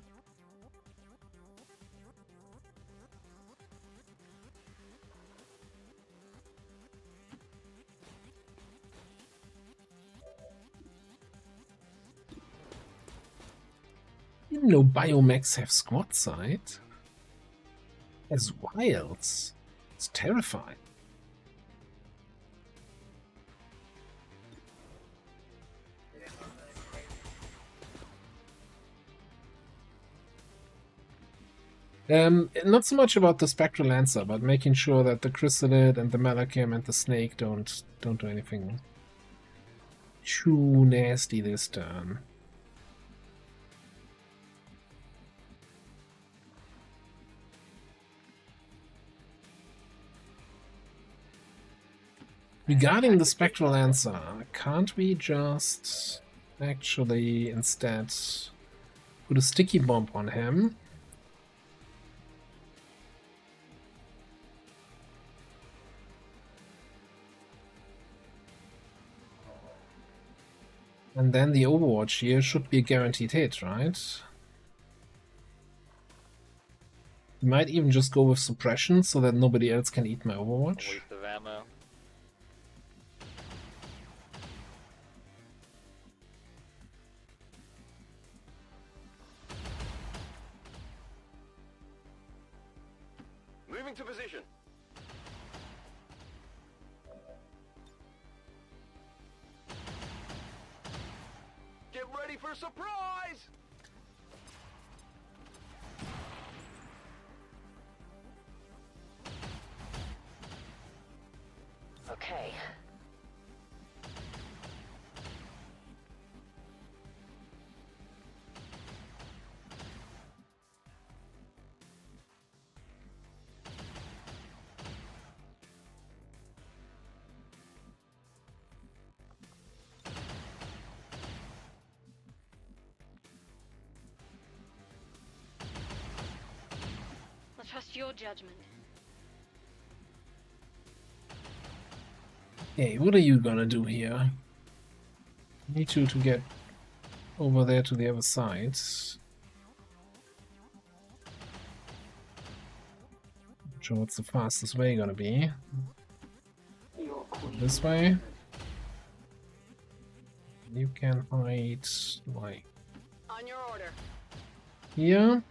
Didn't know Biomex have squad sight. As wilds. It's terrifying. Not so much about the Spectral Lancer, but making sure that the Chrysalid and the Malachim and the Snake don't do anything too nasty this turn. Regarding the Spectral Lancer, can't we just actually instead put a sticky bomb on him? And then the Overwatch here should be a guaranteed hit, right? We might even just go with suppression so that nobody else can eat my A Overwatch. waste of ammo. Moving to position. Get ready for surprise! Okay. I trust your judgment. Hey, what are you gonna do here? Need you to get over there to the other side. Not sure what's the fastest way gonna be. This way. You can hide like On your order. here.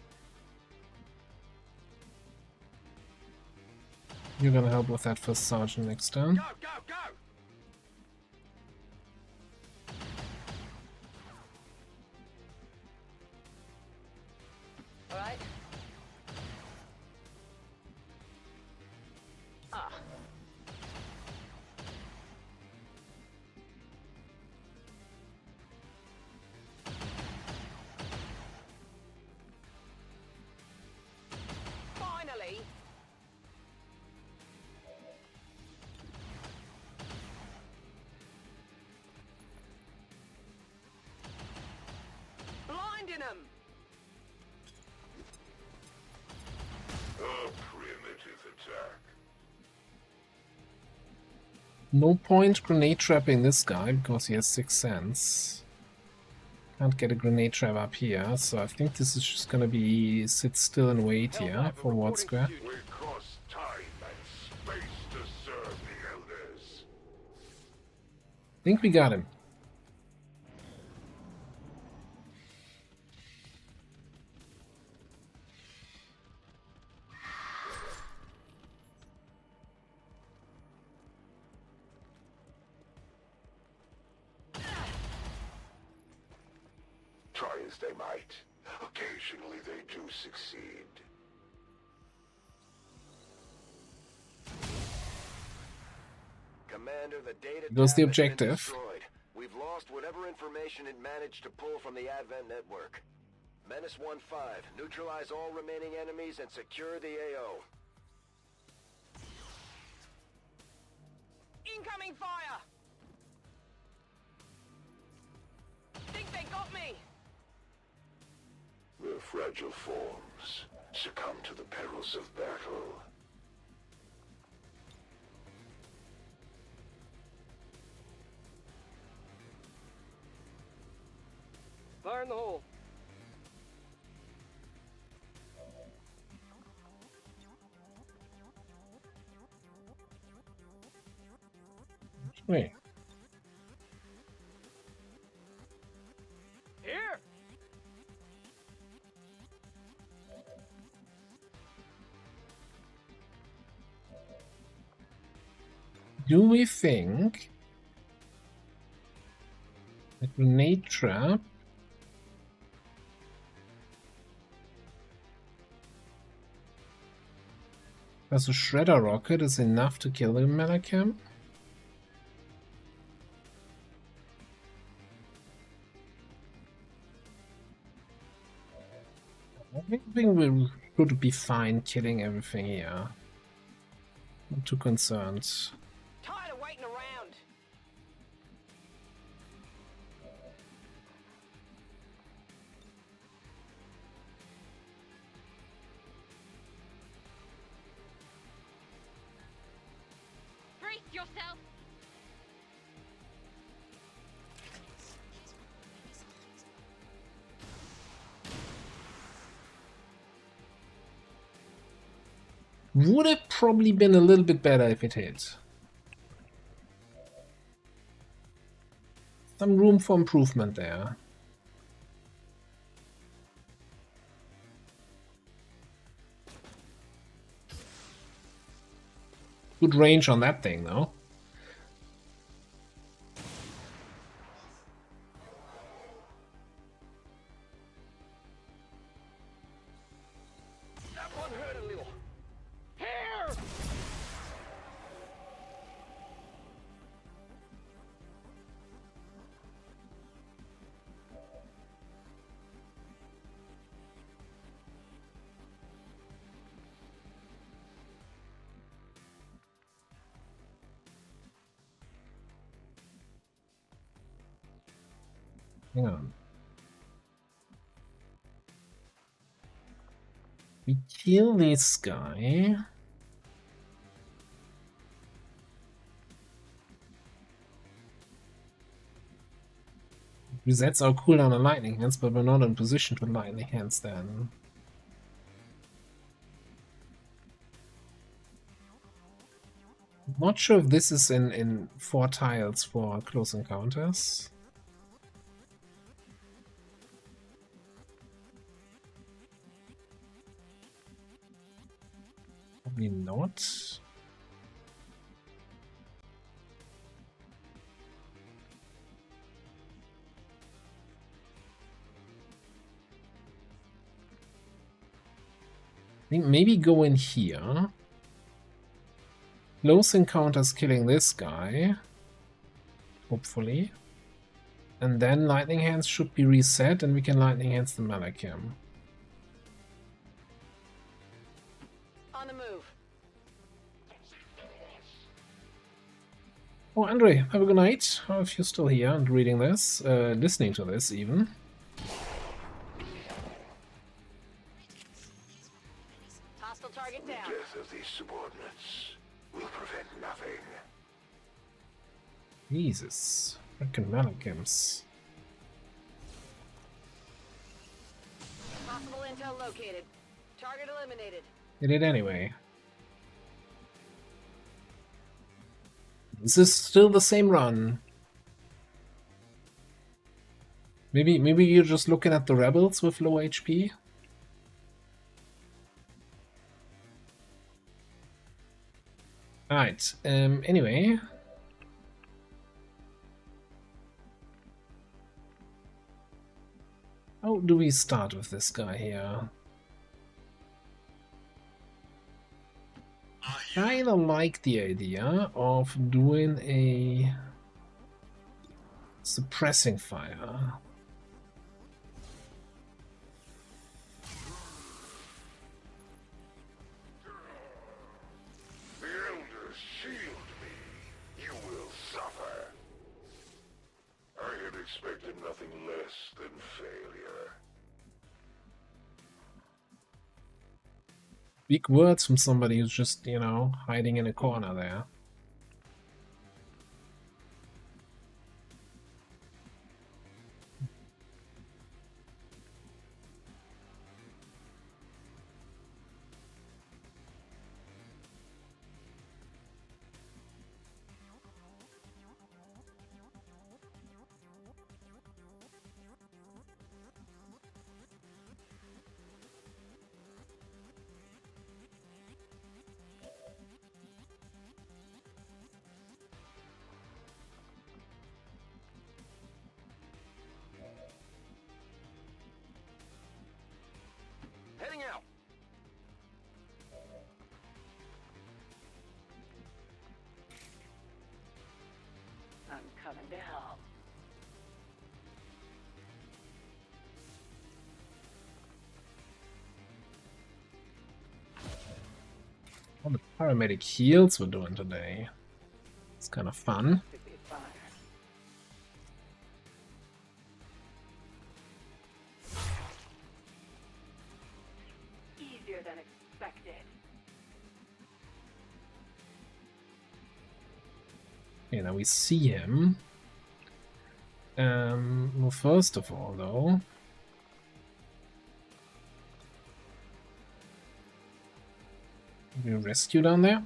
You're gonna help with that first sergeant next turn. Go, go, go! All right. Ah. Finally. Blinding him. A primitive attack. No point grenade trapping this guy because he has 6 cents. Can't get a grenade trap up here, so I think this is just gonna be sit still and wait here for Ward Square. We cross time and space to serve the elders. Think we got him. Try as they might, occasionally they do succeed. Commander, the data Goes the tab has been objective. destroyed. We've lost whatever information it managed to pull from the Advent network. Menace 1-5, neutralize all remaining enemies and secure the AO. Incoming fire. Think they got me. Their fragile forms succumb to the perils of battle. Fire in the hole. Wait. Here! Do we think a grenade trap plus a shredder rocket is enough to kill the Malacham? I think we should be fine killing everything here. Not too concerned. Tired of waiting around. Brace yourself! Would have probably been a little bit better if it hit. Some room for improvement there. Good range on that thing, though. That one hurt a little. Here! Hang on. We kill this guy. Resets our cooldown on lightning hands, but we're not in position to lightning hands then. Not sure if this is in 4 tiles for close encounters. Probably not. I think maybe go in here. Close encounters killing this guy. Hopefully. And then lightning hands should be reset and we can lightning hands the Malachim. On the move. Oh, Andre, have a good night. How if you're still here and reading this, listening to this even. Hostile target down. The death of these subordinates will prevent nothing. Jesus. Frickin' Malachims. Possible intel located. Target eliminated. Did it anyway. This is still the same run. Maybe you're just looking at the rebels with low HP? Alright, anyway. How do we start with this guy here? I kinda like the idea of doing a suppressing fire. The elders shield me. You will suffer. I had expected nothing less than failure. Big words from somebody who's just, you know, hiding in a corner there. Heading out. I'm coming to help. All the paramedic heals we're doing today. It's kind of fun. Could be fire. Easier than expected. Okay, now we see him. Well, first of all, though, We rescue down there.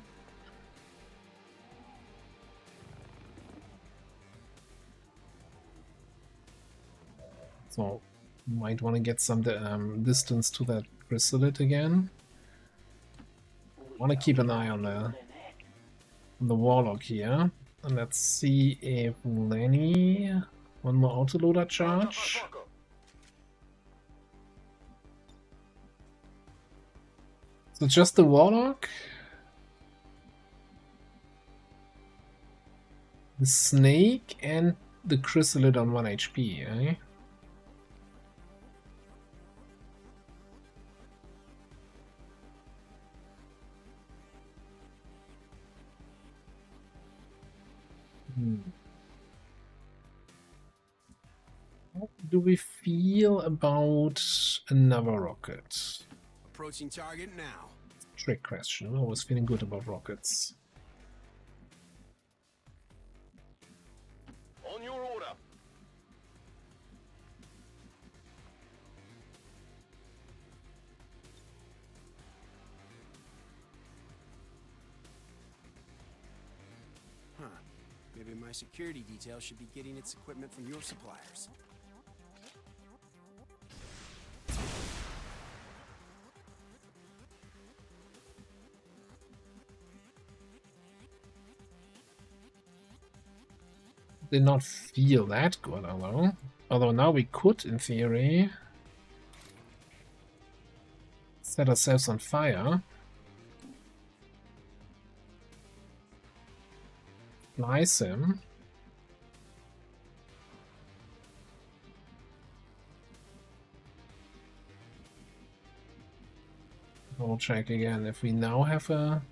So might want to get some distance to that chrysalid again. Want to keep an eye on the warlock here. And let's see if Lenny... One more autoloader charge. So just the warlock? The snake and the chrysalid on 1 HP, eh? How do we feel about another rocket? Approaching target now. Trick question. I'm always feeling good about rockets. On your order. Huh. Maybe my security detail should be getting its equipment from your suppliers. Did not feel that good, although now we could, in theory, set ourselves on fire. Slice him. I'll check again if we now have a...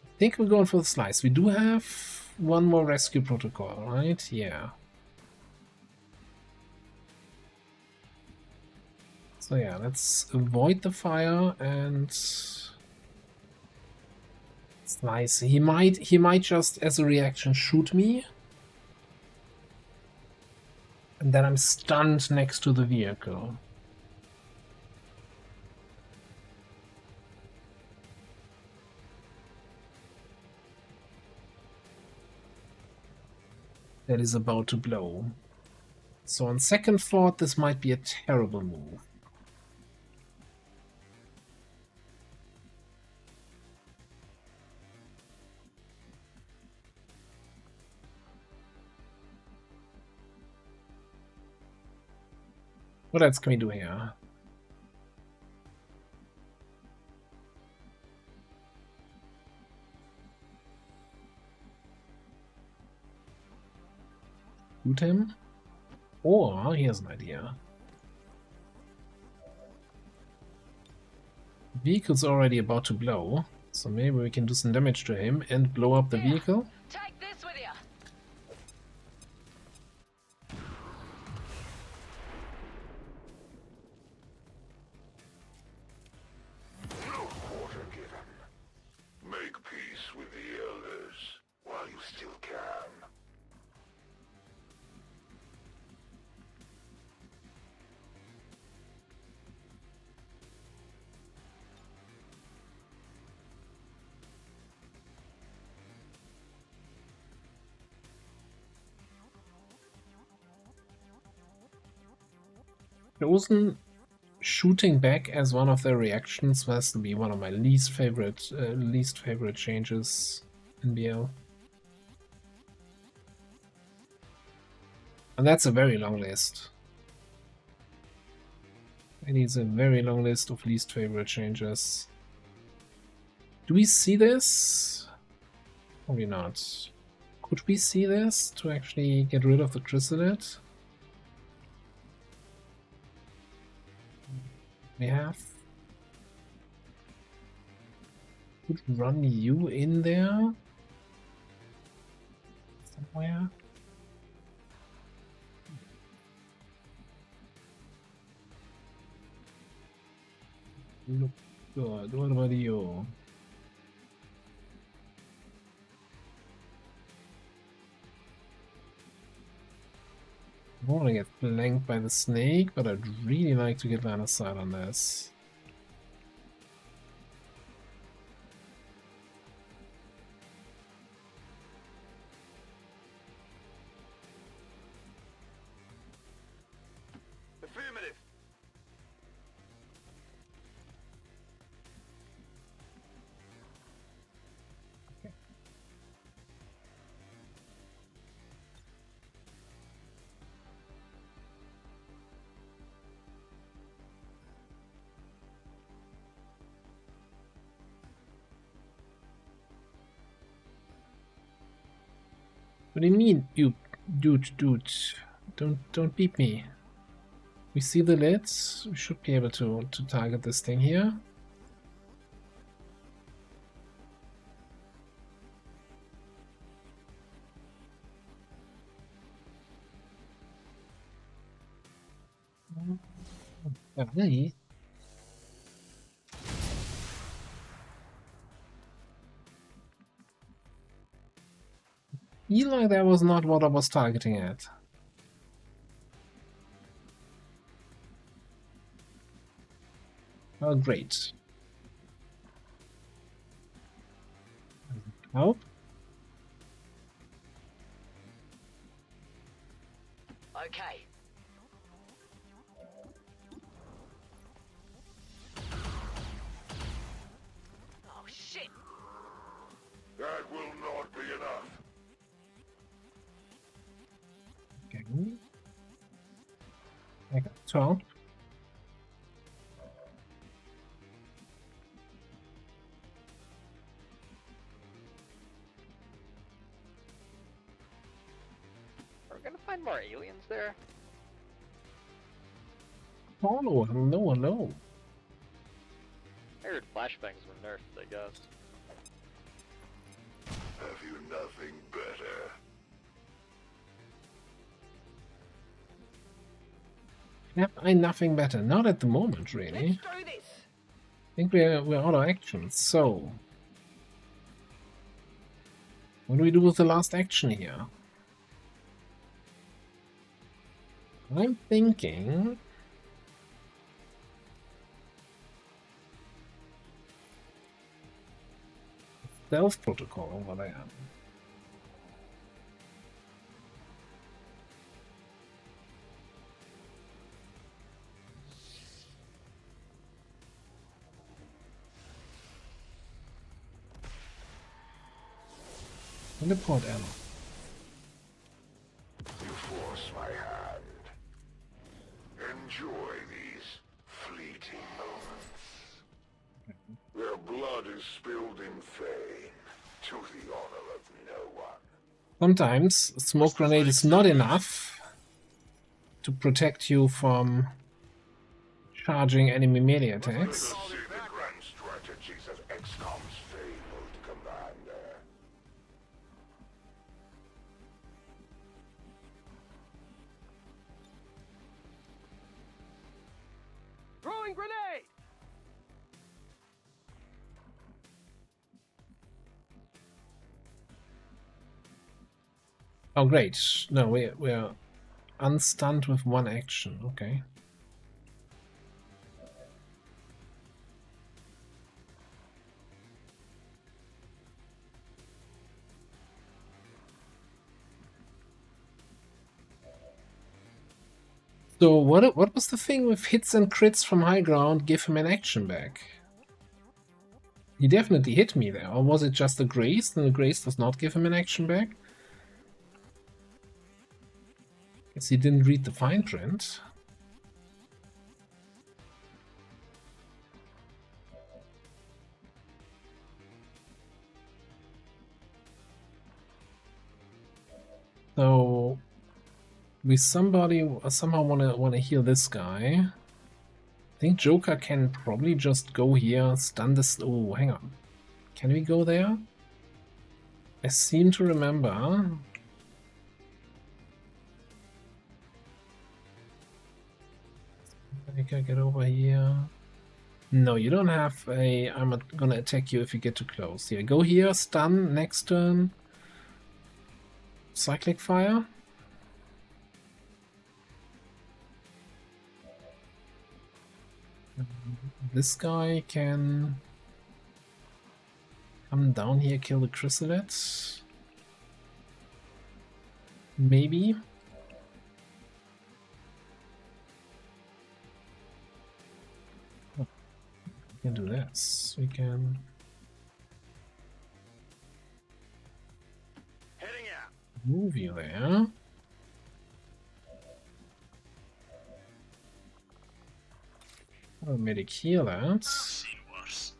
I think we're going for the slice. We do have one more rescue protocol, right? Yeah. So yeah, let's avoid the fire and slice. He might just, as a reaction, shoot me. And then I'm stunned next to the vehicle. That is about to blow. So on second thought, this might be a terrible move. What else can we do here? Shoot him? Or, here's an idea. Vehicle's already about to blow, so maybe we can do some damage to him and blow up the vehicle. Take this with you. No quarter given. Make peace with the elders while you still can. Chosen shooting back as one of their reactions has to be one of my least favorite changes in BL. And that's a very long list. It is a very long list of least favorite changes. Do we see this? Probably not. Could we see this to actually get rid of the chrysalid? We have. Could run you in there somewhere. Look good. What about you? I want to get flanked by the snake, but I'd really like to get line of sight on this. What do you mean, you dude? Don't beat me. We see the lids. We should be able to target this thing here. Hey. Eli, that was not what I was targeting at. Oh, great. Help? Okay. Oh, shit. That will not be enough. Okay. I got 12. Are we gonna find more aliens there? Oh, hello. I heard flashbangs were nerfed, I guess. Have you nothing better? Have I nothing better? Not at the moment, really. Let's do this. I think we're out of action. So, what do we do with the last action here? I'm thinking stealth protocol over there. Teleport ammo. You force my hand. Enjoy these fleeting moments. Their blood is spilled in vain, to the honor of no one. Sometimes a smoke grenade is not enough to protect you from charging enemy melee attacks. See the grand strategies of XCOM's fabled commander. Throwing grenade! Oh great, no, we're unstunned with one action, okay. So what was the thing with hits and crits from high ground give him an action back? He definitely hit me there, or was it just a grace, and the grace does not give him an action back? Guess he didn't read the fine print. So we somehow wanna heal this guy. I think Joker can probably just go here, stun this. Oh, hang on. Can we go there? I seem to remember. I can get over here. No, you don't have a. I'm not gonna attack you if you get too close. Here, go here, stun, next turn. Cyclic fire. This guy can come down here, kill the chrysalids. Maybe. Oh, we can do this. We can Heading out. move you there. Oh, medic heal that. Seen worse.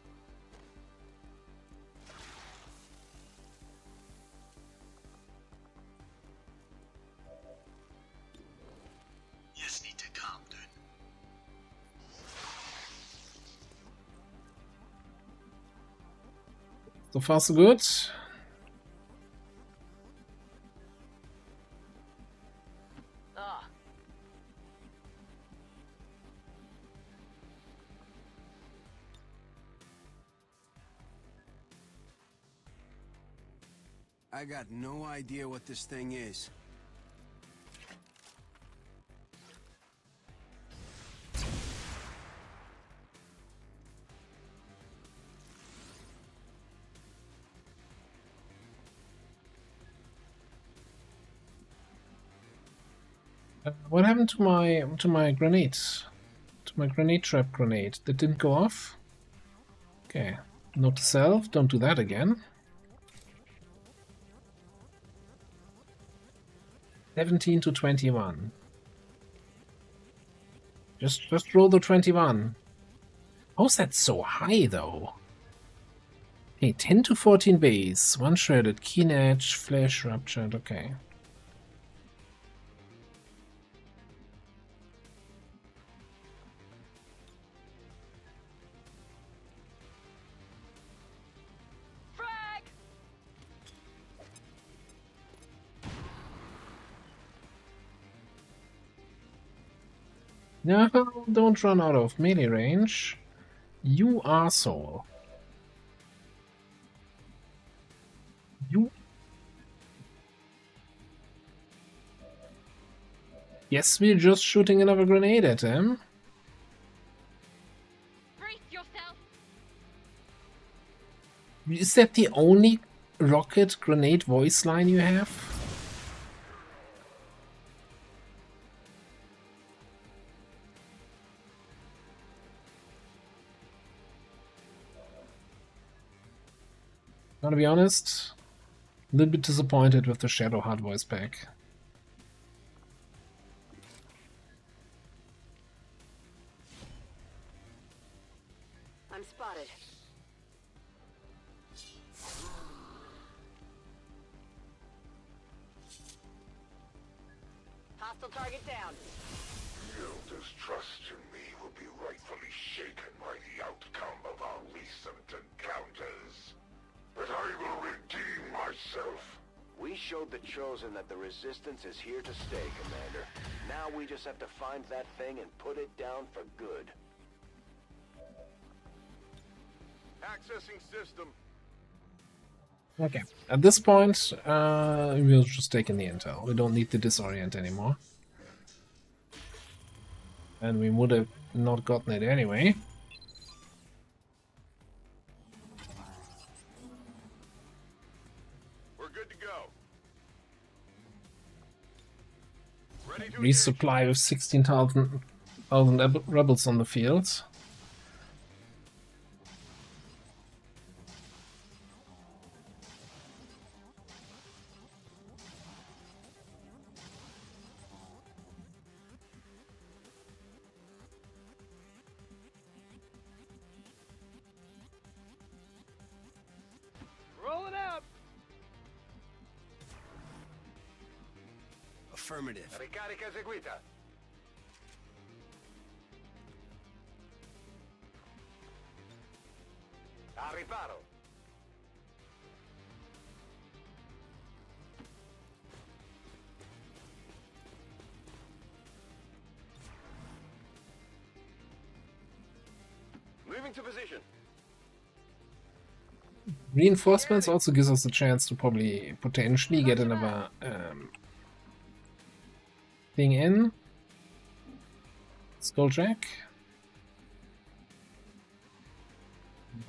So far, so good. Ah. I got no idea what this thing is. What happened to my grenade? To my grenade trap grenade? That didn't go off? Okay. Note to self, don't do that again. 17 to 21. Just roll the 21. How's that so high though? Okay, 10 to 14 base, one shredded, keen edge, flash ruptured, okay. Frag! No, don't run out of melee range. You arsehole. You... Yes, we're just shooting another grenade at him. Brace yourself. Is that the only rocket grenade voice line you have? Gotta be honest, a little bit disappointed with the Shadowheart voice pack. I'm spotted. Hostile target down. Your distrust in me will be rightfully shaken by the outcome of our recent encounters. But I will redeem myself. We showed the Chosen that the Resistance is here to stay, Commander. Now we just have to find that thing and put it down for good. Accessing system. Okay, at this point, we're just taking the intel. We don't need the disorient anymore. And we would have not gotten it anyway. We're good to go. Ready to Resupply with 16,000 rebels on the field. Rolling out. Affirmative. Ricarica eseguita. A riparo. Moving to position. Reinforcements also gives us a chance to probably potentially get another thing in. Skulljack.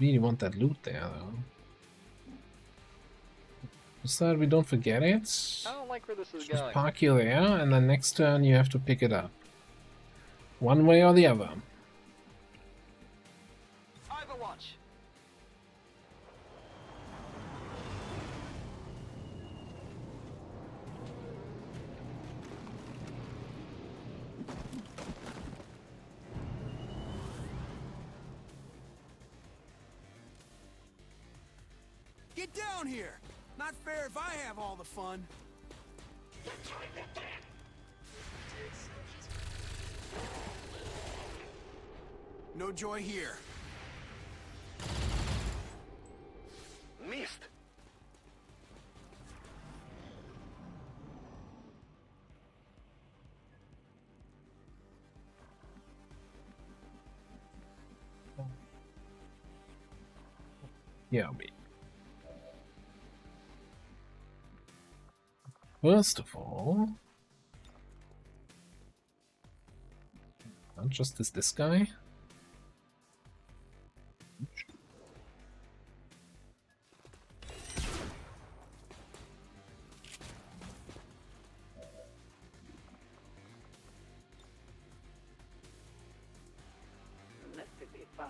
Really want that loot there though. So that we don't forget it. I don't like where this is Just going. park you there, and then next turn you have to pick it up. One way or the other. Overwatch. Get down here! Not fair if I have all the fun. No joy here. Mi Yeah, me. First of all, not just this guy. This could be fun.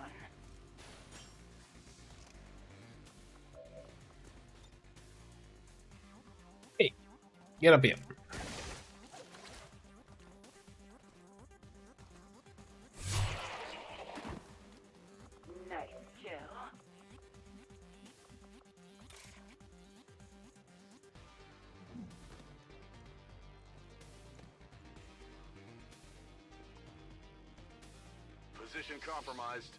Hey, get up here. Nice kill. Position compromised.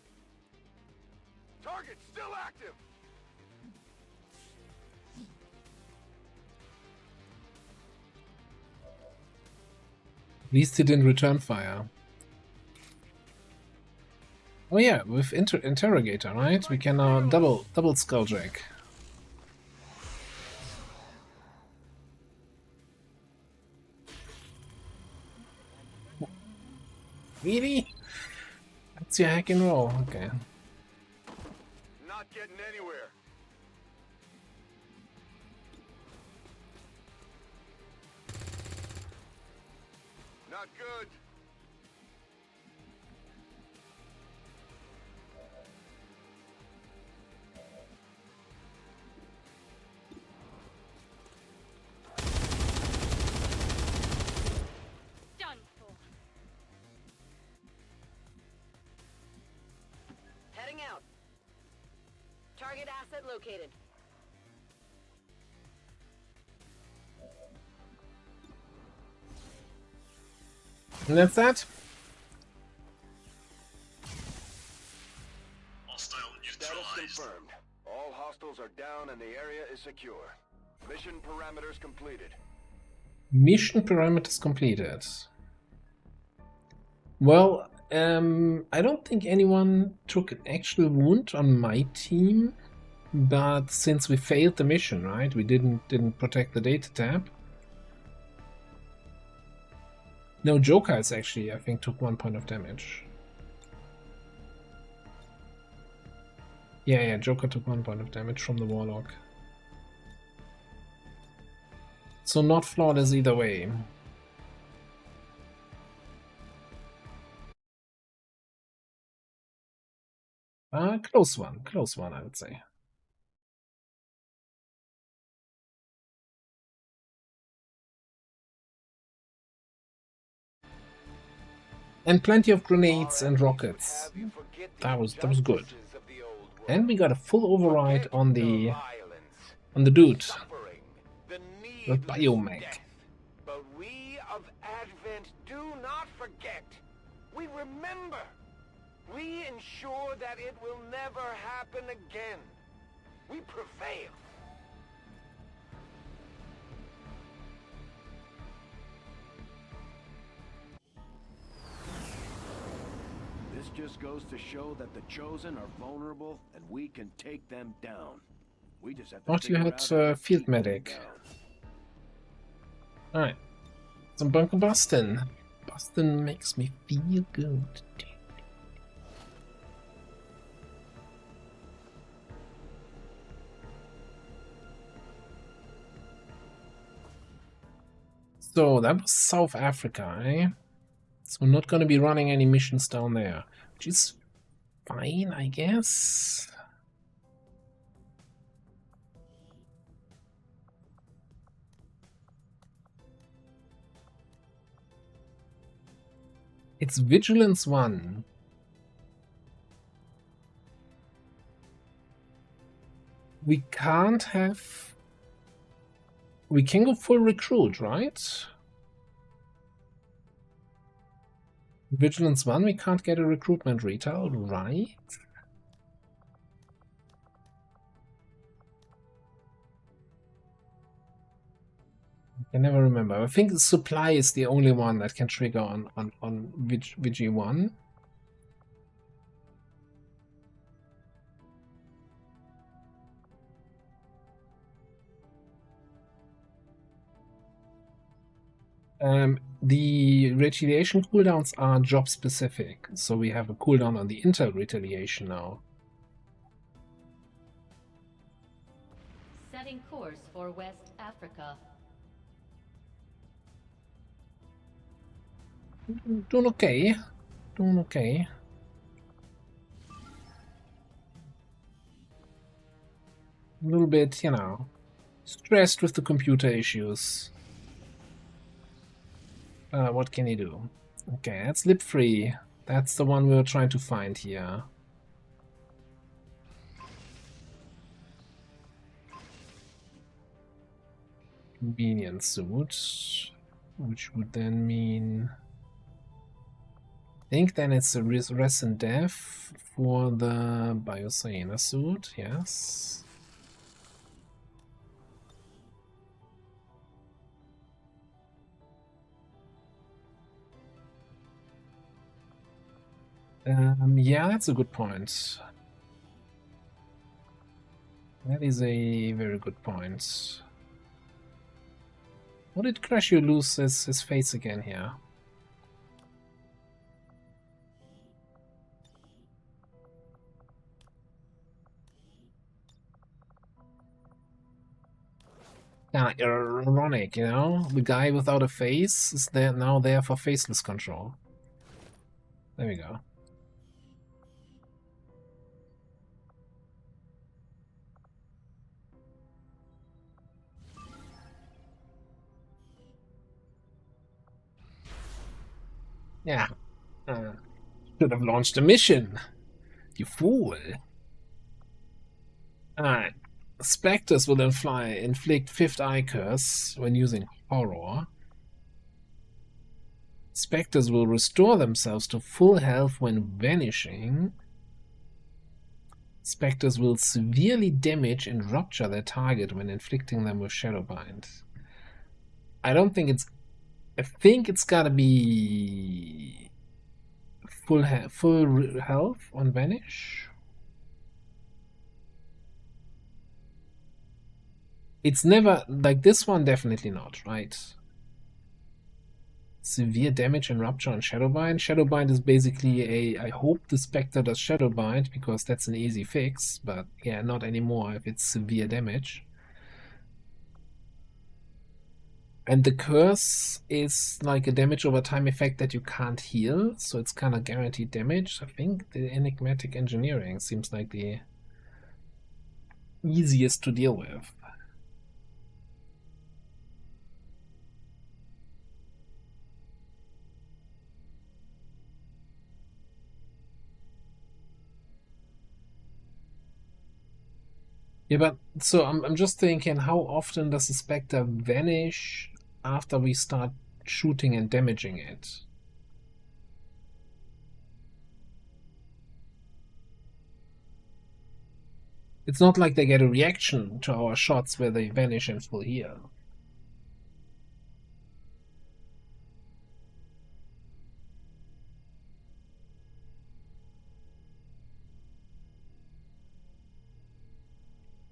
Target still active! At least he didn't return fire. Oh yeah, with interrogator, right? We can double skulljack. Really? That's your hack and roll. Okay. Not getting anywhere. Not good. Done for. Heading out. Target asset located. And that's that. Hostile Status neutralized. confirmed. All hostiles are down and the area is secure. Mission parameters completed. Mission parameters completed. Well, I don't think anyone took an actual wound on my team, but since we failed the mission, right? We didn't protect the data tab. No, Joker is actually, I think, took 1 point of damage. Yeah, Joker took 1 point of damage from the Warlock. So not flawless either way. Close one, I would say. And plenty of grenades and rockets. That was good. And we got a full override on the dude, the biomech. But we of Advent do not forget. We remember. We ensure that it will never happen again. We prevail. This just goes to show that the Chosen are vulnerable and we can take them down. We just have to Thought you figure had out how to field keep them medic. down. Alright. Some bunker bustin'. Bustin' makes me feel good. So that was South Africa, eh? So we're not gonna be running any missions down there. Which is fine, I guess. It's Vigilance 1. We can't have... We can go full recruit, right? Vigilance 1, we can't get a recruitment retail, right? I never remember. I think the supply is the only one that can trigger on VG1. The retaliation cooldowns are job specific, so we have a cooldown on the intel retaliation now. Setting course for West Africa. Doing okay. Doing okay. A little bit, you know, stressed with the computer issues. What can you do? Okay, that's lip free. That's the one we were trying to find here. Convenience suit, which would then mean... I think then it's a res and def for the Biocyana suit, yes. Yeah, that's a good point. That is a very good point. What did Crashio lose his face again here? Kind of ironic, you know? The guy without a face is now there for faceless control. There we go. Yeah. Should have launched a mission. You fool. Alright. Spectres will inflict Fifth Eye Curse when using Horror. Spectres will restore themselves to full health when vanishing. Spectres will severely damage and rupture their target when inflicting them with Shadowbind. I don't think it's... I think it's gotta be... full health on Vanish. It's never... like this one, definitely not, right? Severe damage and rupture on Shadowbind. Shadowbind is basically a... I hope the Spectre does Shadowbind, because that's an easy fix, but yeah, not anymore if it's severe damage. And the curse is like a damage over time effect that you can't heal, so it's kind of guaranteed damage. I think the enigmatic engineering seems like the easiest to deal with. Yeah, but so I'm just thinking, how often does the Spectre vanish after we start shooting and damaging it? It's not like they get a reaction to our shots where they vanish and full heal.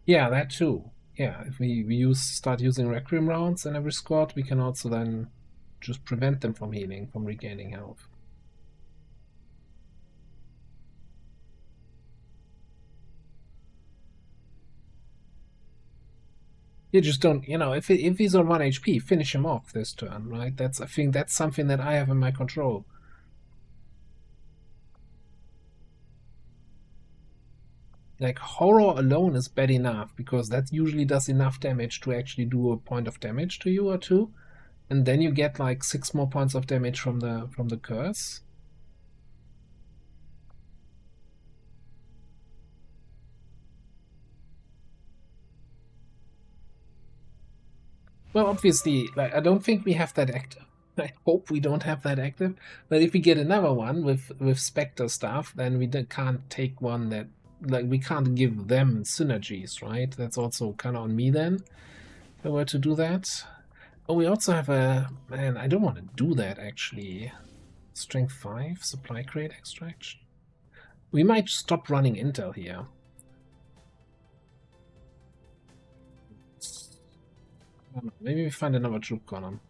Yeah, that too. Yeah, if we start using Requiem rounds in every squad, we can also then just prevent them from healing, from regaining health. You just don't, you know, if he's on 1 HP, finish him off this turn, right? I think that's something that I have in my control. Like, Horror alone is bad enough, because that usually does enough damage to actually do a point of damage to you or two. And then you get like 6 more points of damage from the curse. Well, obviously, like, I don't think we have that active. I hope we don't have that active. But if we get another one with Spectre stuff, then we can't take one that, like, we can't give them synergies, right? That's also kind of on me then, if I were to do that. Oh, we also have a... man, I don't want to do that, actually. Strength 5, supply crate extraction. We might stop running intel here. I don't know, maybe we find another troop column.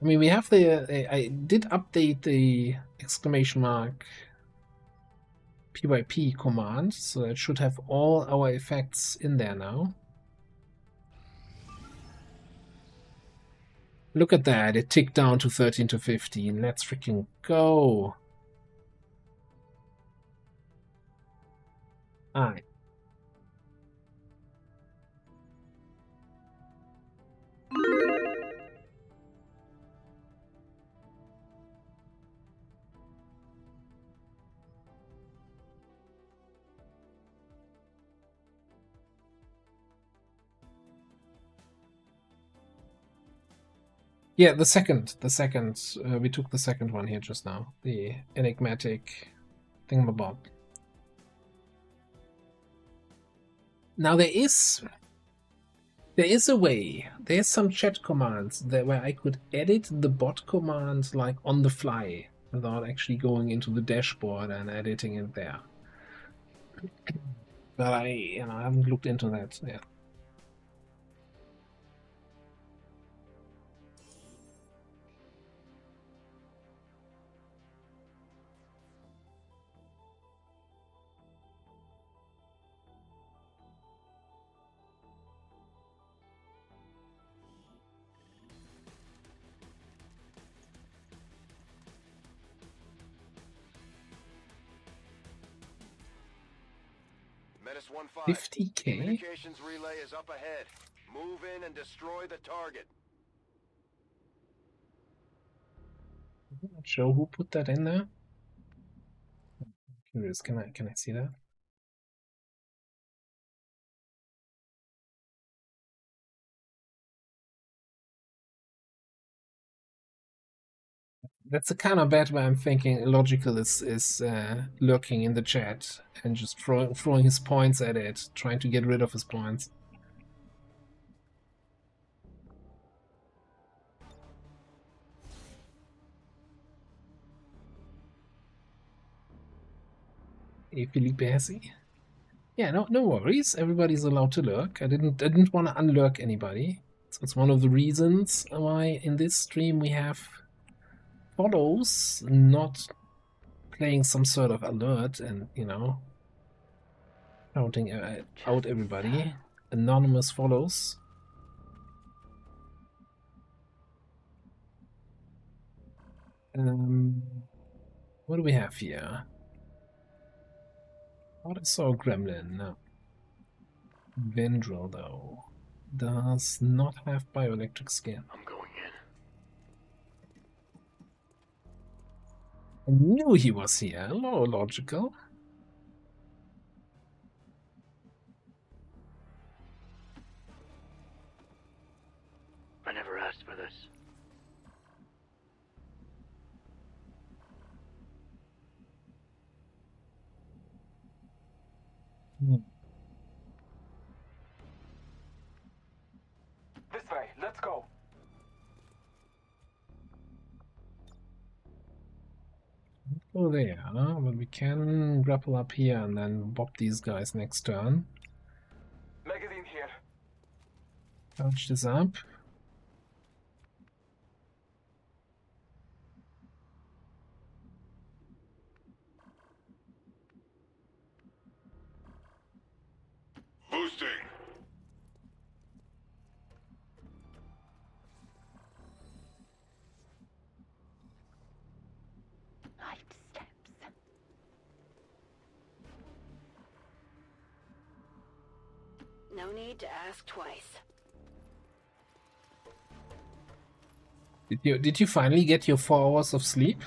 I mean, we have the. I did update the exclamation mark PYP command, so it should have all our effects in there now. Look at that, it ticked down to 13 to 15. Let's freaking go. Alright. Yeah, the second, we took the second one here just now, the enigmatic thingamabob. Now there is a way, there's some chat commands where I could edit the bot command like on the fly without actually going into the dashboard and editing it there. But I haven't looked into that yet. 50K? Communications relay is up ahead. Move in and destroy the target. I'm not sure who put that in there. I'm curious, can I see that? That's the kind of bet where I'm thinking Logical is lurking in the chat and just throwing his points at it, trying to get rid of his points. Hey, Felipe Hesse. Yeah, no worries. Everybody's allowed to lurk. I didn't want to unlurk anybody. So it's one of the reasons why in this stream we have follows, not playing some sort of alert and, counting out everybody. Anonymous follows. What do we have here? What I saw Gremlin. No. Vendril, though, does not have bioelectric skin. I'm going in. I knew he was here. Hello, Logical. I never asked for this. This way, let's go. Oh, there, but we can grapple up here and then bop these guys next turn. Magazine here. Charge this up. Boosting. Life steps. No need to ask twice. Did you finally get your 4 hours of sleep?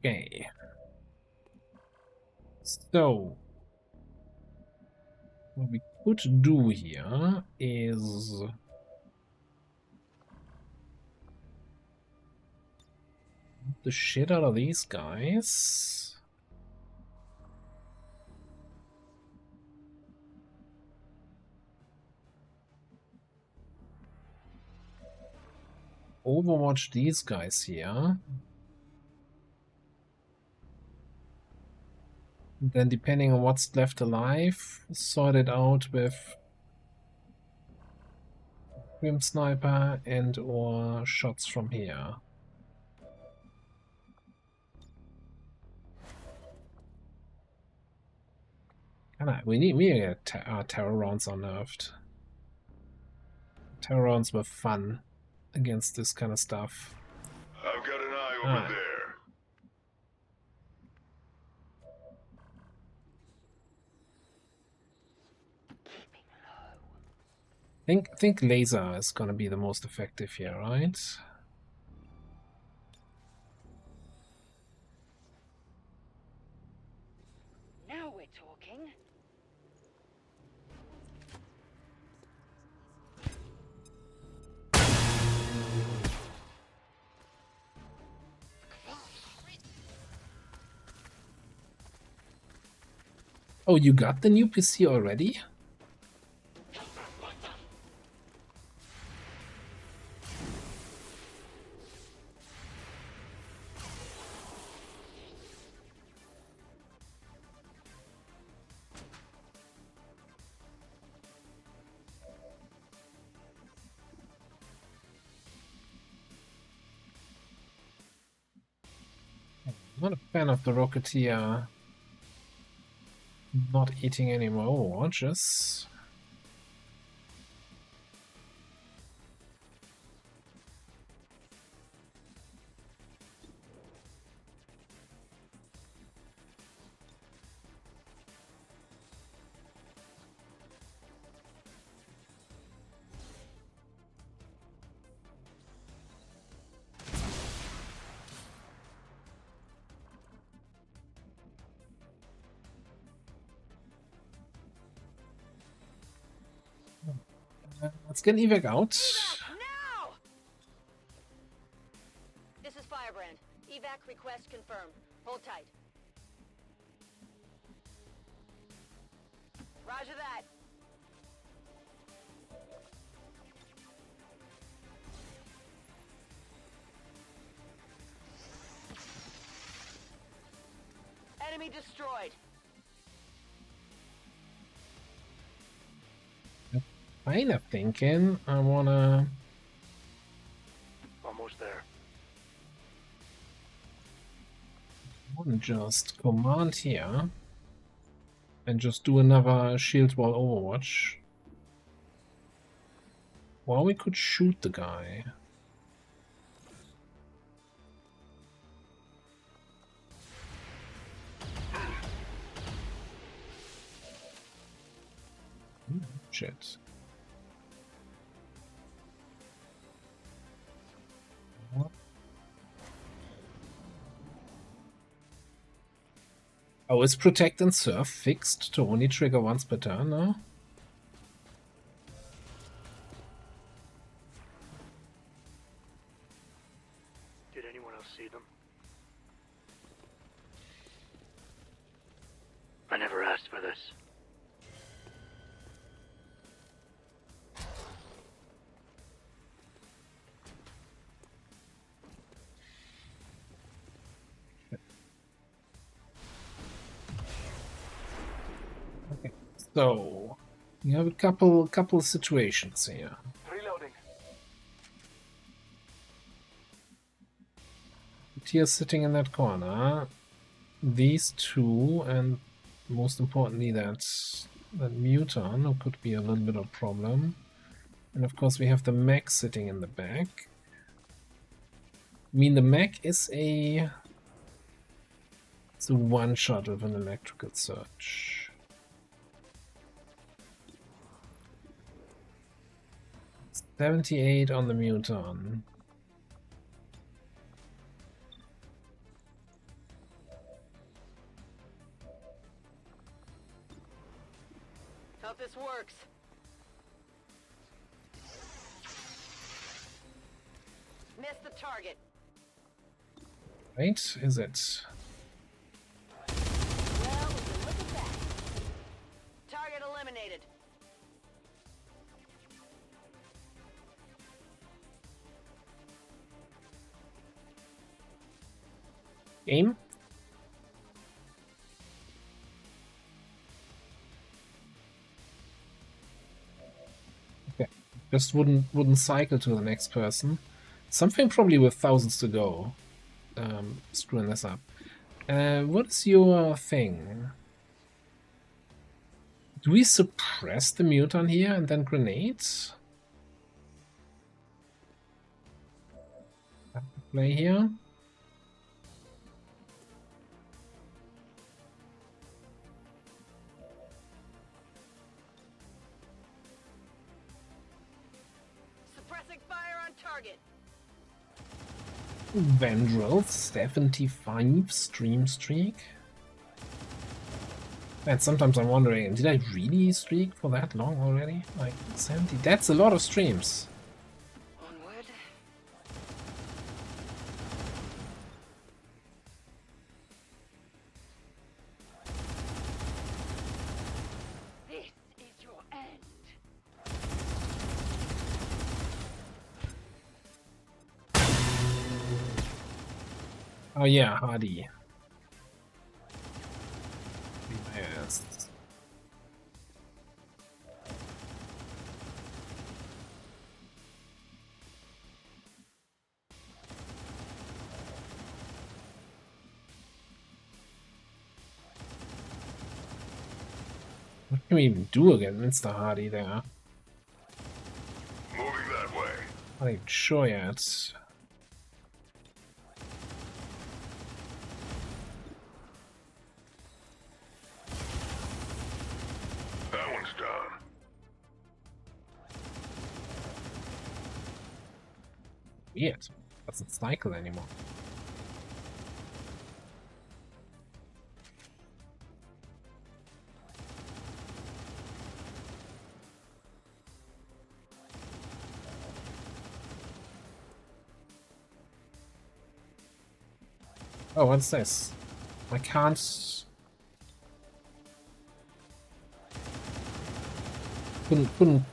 Okay. So, what we could do here is The shit out of these guys. Overwatch these guys here. Then depending on what's left alive, sort it out with Grim Sniper and or shots from here. We need to get our terror rounds unnerved. Terror rounds were fun against this kind of stuff. I've got an eye over there. Think laser is gonna be the most effective here, right? Now we're talking. Oh, you got the new PC already? Not a fan of the Rocketeer not eating any more Overwatches. Let's get evac out. Now! This is Firebrand. Evac request confirmed. Hold tight. Roger that. Enemy destroyed. Kinda thinking I wanna Almost there. just command here and just do another shield wall Overwatch. Well, we could shoot the guy. Shit. Oh, is Protect and Surf fixed to only trigger once per turn now? Did anyone else see them? I never asked for this. Okay, so we have a couple situations here. Reloading. Tears sitting in that corner. These two, and most importantly that Muton, who could be a little bit of a problem. And of course we have the mech sitting in the back. I mean, the mech is a one-shot with an electrical surge. $78 on the Muton. Hope this works. Missed the target. Right? Is it? Well, look at that. Target eliminated. Game? Okay. Just wouldn't cycle to the next person. Something probably with thousands to go. Screwing this up. What is your thing? Do we suppress the mutant here and then grenades? Play here. Suppressing fire on target. Vendrel 75 stream streak. And sometimes I'm wondering, did I really streak for that long already? Like 70? That's a lot of streams. Onward. This is your end. Oh yeah, Hardy. Yes. What can we even do against Mr. Hardy there? Moving that way. Not even sure yet. That one's done. Weird. Doesn't cycle anymore. Oh, what's this? I can't... Couldn't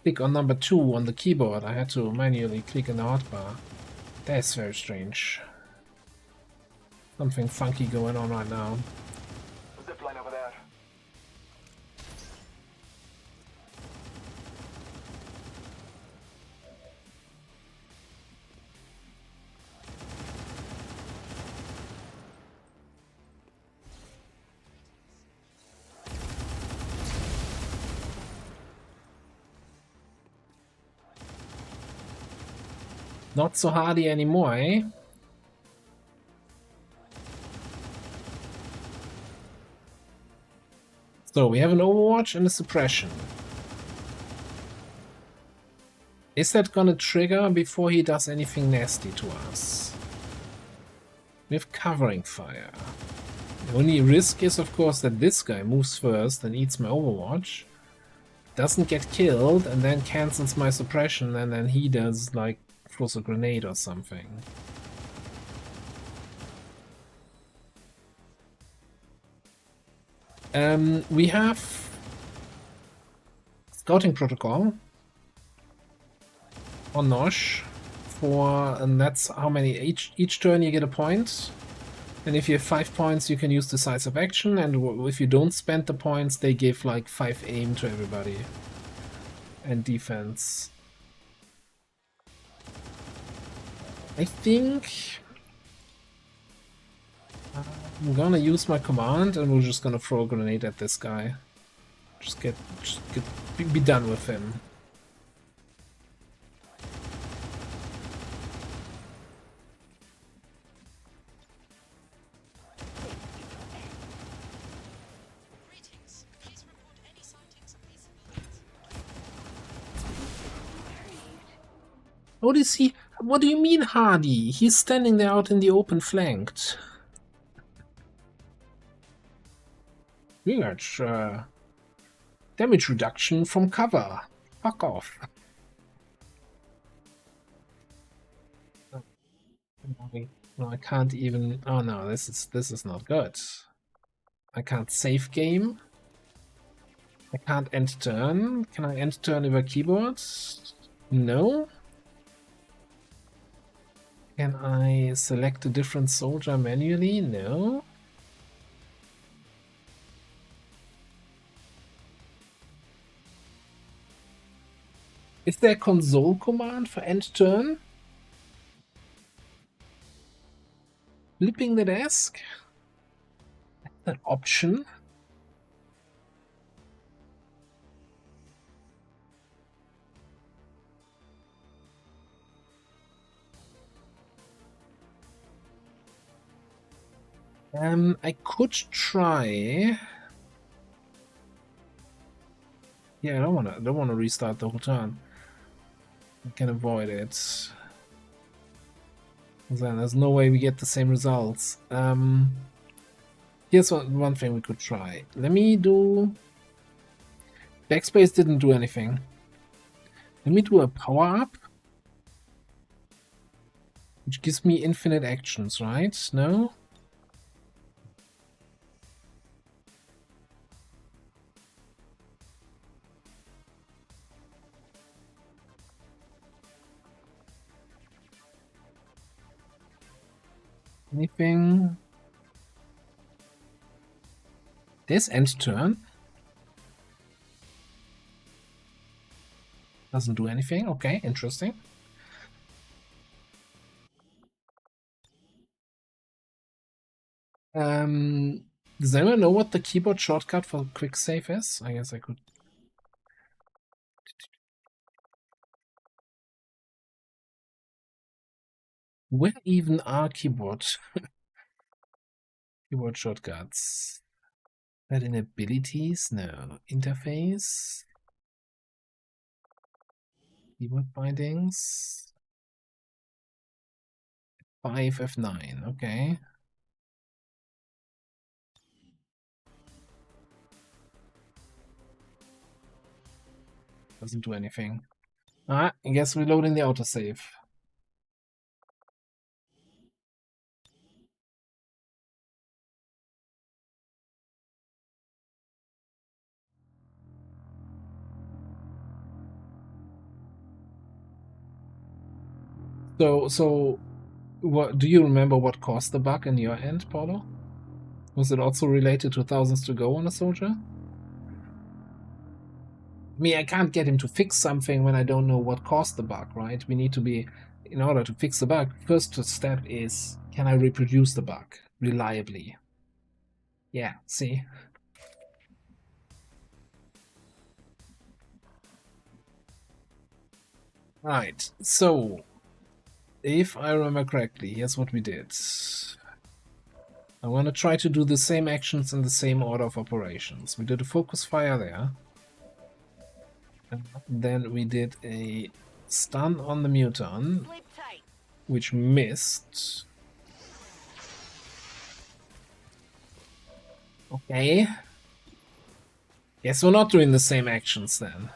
click on number 2 on the keyboard. I had to manually click in the hotbar. That's very strange. Something funky going on right now. Zipline over there. Not so hardy anymore, eh? So we have an Overwatch and a suppression. Is that gonna trigger before he does anything nasty to us? We have covering fire. The only risk is, of course, that this guy moves first and eats my Overwatch, doesn't get killed, and then cancels my suppression, and then he does, like, throws a grenade or something. We have scouting protocol on Nosh and that's how many each turn you get a point, and if you have 5 points you can use decisive action, and if you don't spend the points they give like 5 aim to everybody and defense. I think I'm gonna use my command and we're just gonna throw a grenade at this guy. Be done with him. What is he? What do you mean, Hardy? He's standing there out in the open flanked. Damage, damage reduction from cover. Fuck off. No, I can't even. Oh no, this is not good. I can't save game. I can't end turn. Can I end turn over keyboard? No. Can I select a different soldier manually? No. Is there a console command for end turn? Flipping the desk? That's an option. I could try. Yeah, I don't wanna restart the whole turn. I can avoid it. Then there's no way we get the same results. Here's one thing we could try. Let me do. Backspace didn't do anything. Let me do a power up, which gives me infinite actions, right? No? Anything? This end turn doesn't do anything. Okay, interesting. Does anyone know what the keyboard shortcut for quick save is? I guess I could. Where even are keyboard shortcuts? That in abilities? No. Interface? Keyboard bindings? 5 F9, okay. Doesn't do anything. I guess reloading the autosave. So what do you remember what caused the bug in your end, Paulo? Was it also related to thousands to go on a soldier? I mean, I can't get him to fix something when I don't know what caused the bug, right? We need to be, in order to fix the bug, first step is, can I reproduce the bug reliably? Yeah, see? Right, so, if I remember correctly, here's what we did. I want to try to do the same actions in the same order of operations. We did a focus fire there. And then we did a stun on the muton, which missed. Okay. Guess we're not doing the same actions then.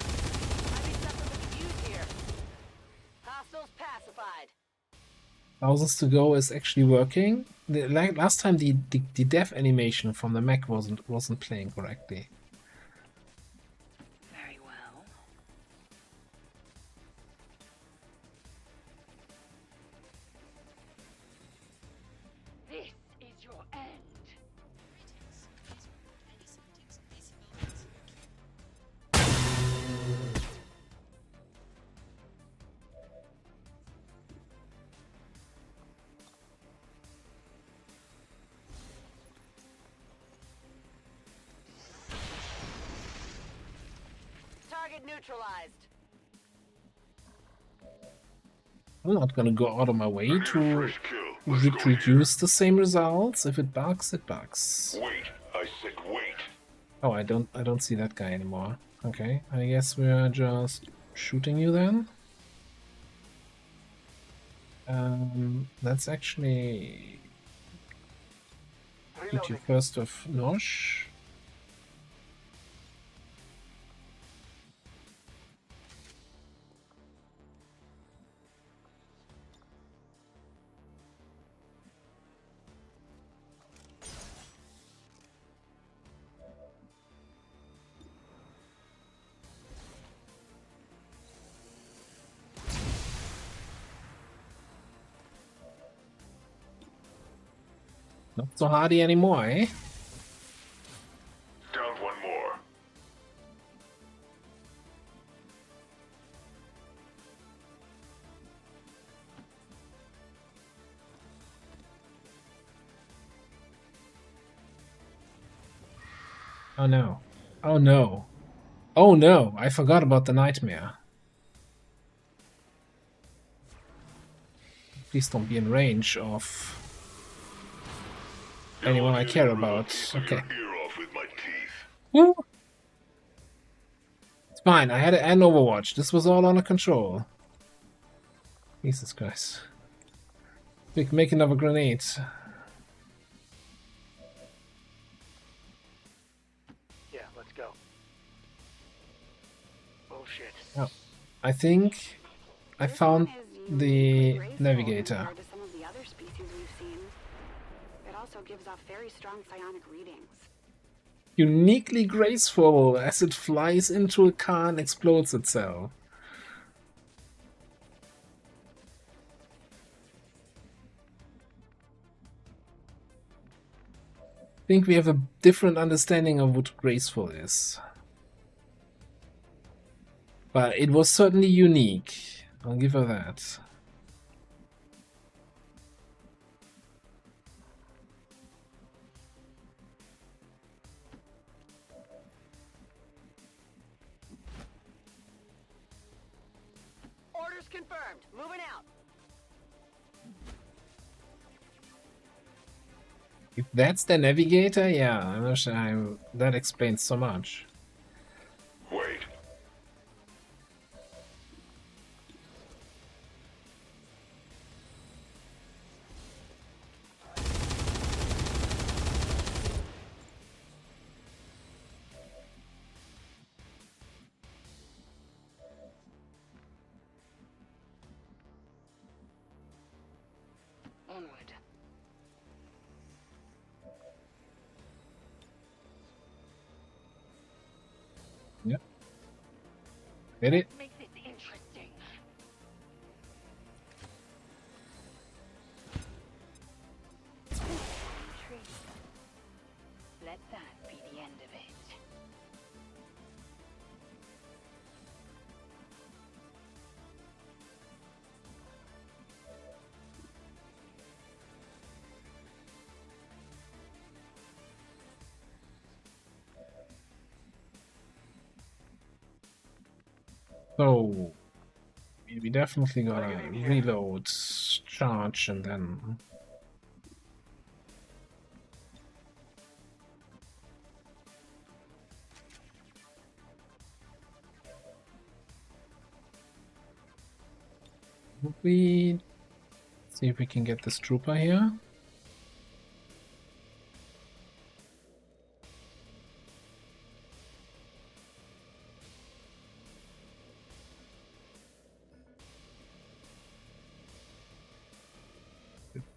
Thousands to go is actually working. Last time the death animation from the mech wasn't playing correctly. Very well. This is your end. Target neutralized. I'm not gonna go out of my way to Fresh kill. Let's go here. reproduce the same results. If it bugs, it bugs. Wait, I said wait. Oh, I don't see that guy anymore. Okay, I guess we're just shooting you then. Let's actually shoot you first with Nosh. Not so hardy anymore, eh? Down one more. Oh no. Oh no. Oh no, I forgot about the nightmare. Please don't be in range of anyone I care about. Okay. Ear off with my teeth. Woo! It's fine, I had to end Overwatch. This was all under control. Jesus Christ. We can make another grenade. Yeah, let's go. Bullshit. Oh, I think I This found one is the uniquely graceful navigator. compared to some of the other species we've seen. It also gives off very strong psionic readings. Uniquely graceful as it flies into a car and explodes itself. I think we have a different understanding of what graceful is. But it was certainly unique. I'll give her that. Orders confirmed. Moving out. If that's the navigator, yeah, I'm not sure that explains so much. Wait. Onward. Yeah. Did it? Make this interesting. Intrigue. Let that be the end of it. So we definitely gotta reload, charge, and then we see if we can get this trooper here.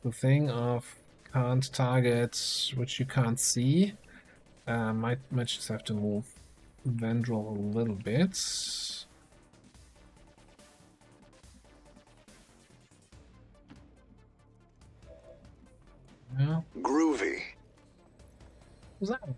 The thing of can't target which you can't see. Might just have to move Vendril a little bit. Yeah. Groovy. What's that?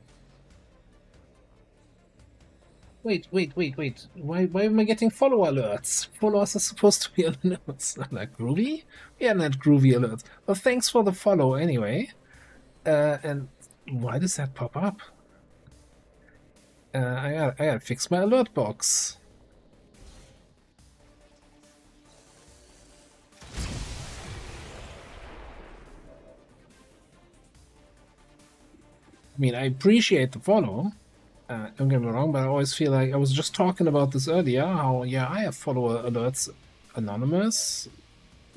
Wait. Why am I getting follow alerts? Followers are supposed to be alerts. Like groovy? Yeah, not groovy alerts. Well, thanks for the follow anyway. And why does that pop up? I gotta fix my alert box. I mean, I appreciate the follow. Don't get me wrong, but I always feel like I was just talking about this earlier. How I have follower alerts, anonymous,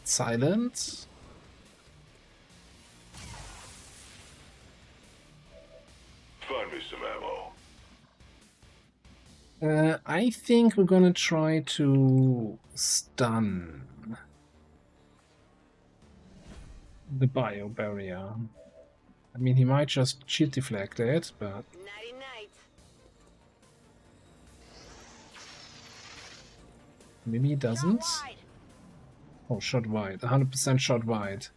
silent. Find me some ammo. I think we're gonna try to stun the bio barrier. I mean, he might just shield deflect it, but Nighty night. maybe he doesn't. Shot wide. Oh, shot wide. 100% shot wide.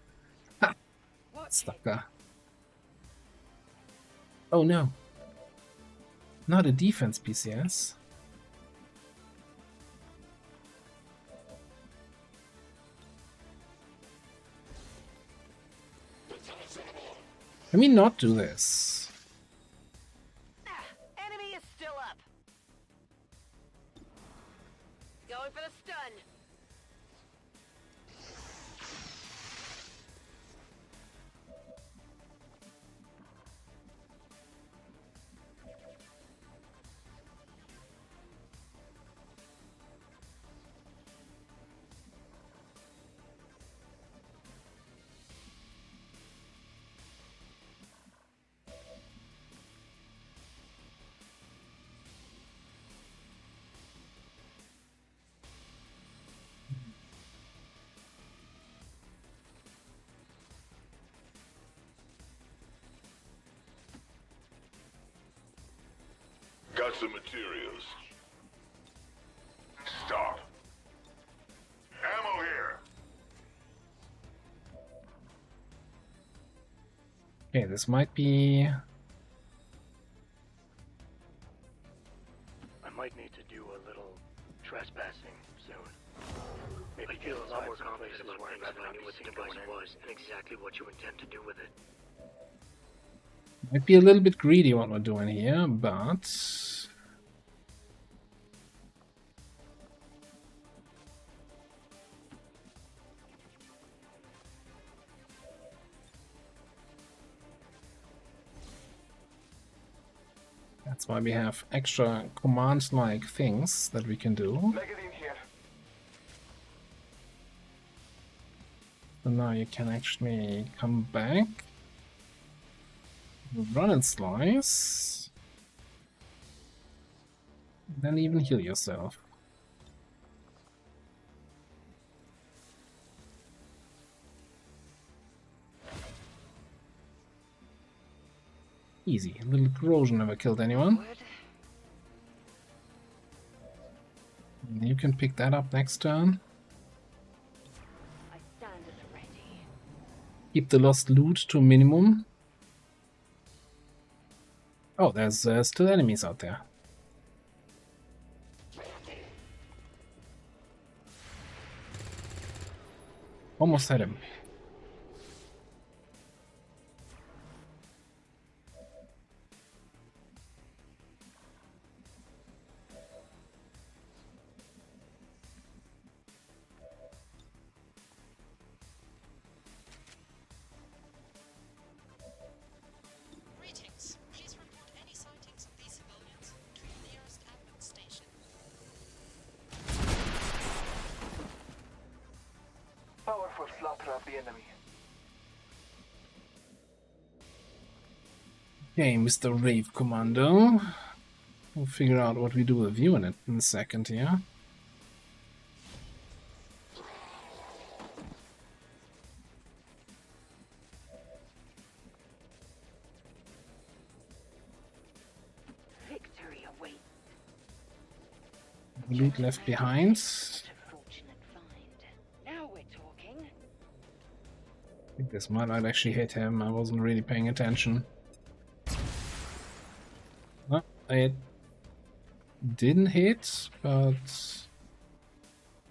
Ha! Watch it. Sucker. Oh no. Not a defense PCS. Let me not do this. Enemy is still up. Going for the stun. Got some materials. Stop. Ammo here. Okay, this might be... I might need to do a little trespassing soon. Maybe I feel a lot more confident about things if I knew what the device was and exactly what you intend to do with it. Might be a little bit greedy what we're doing here, but... That's why we have extra command-like things that we can do. Magazine here. So now you can actually come back, run and slice, then even heal yourself. Easy. A little corrosion never killed anyone. You can pick that up next turn. I stand at the ready. Keep the lost loot to a minimum. Oh, there's still enemies out there. Almost had him. Greetings. Please report any sightings of these civilians to your nearest admin station. Powerful slaughter of the enemy. Okay, Mr. Rave Commando. We'll figure out what we do with you in a second here. Victory awaits. Loot left behind. A fortunate find. Now we're talking. I think this might not actually hit him. I wasn't really paying attention. No, it didn't hit, but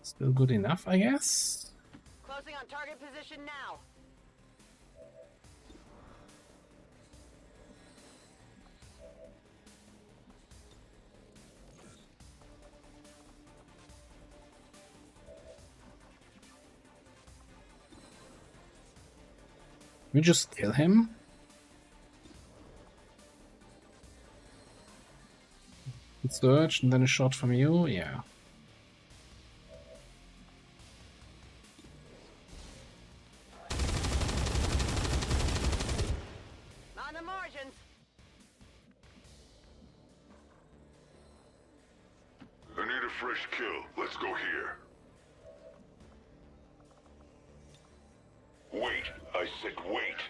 still good enough, I guess. Closing on target position now. We just kill him. It's search and then a shot from you, yeah. On the margins. I need a fresh kill. Let's go here. Wait. I said wait.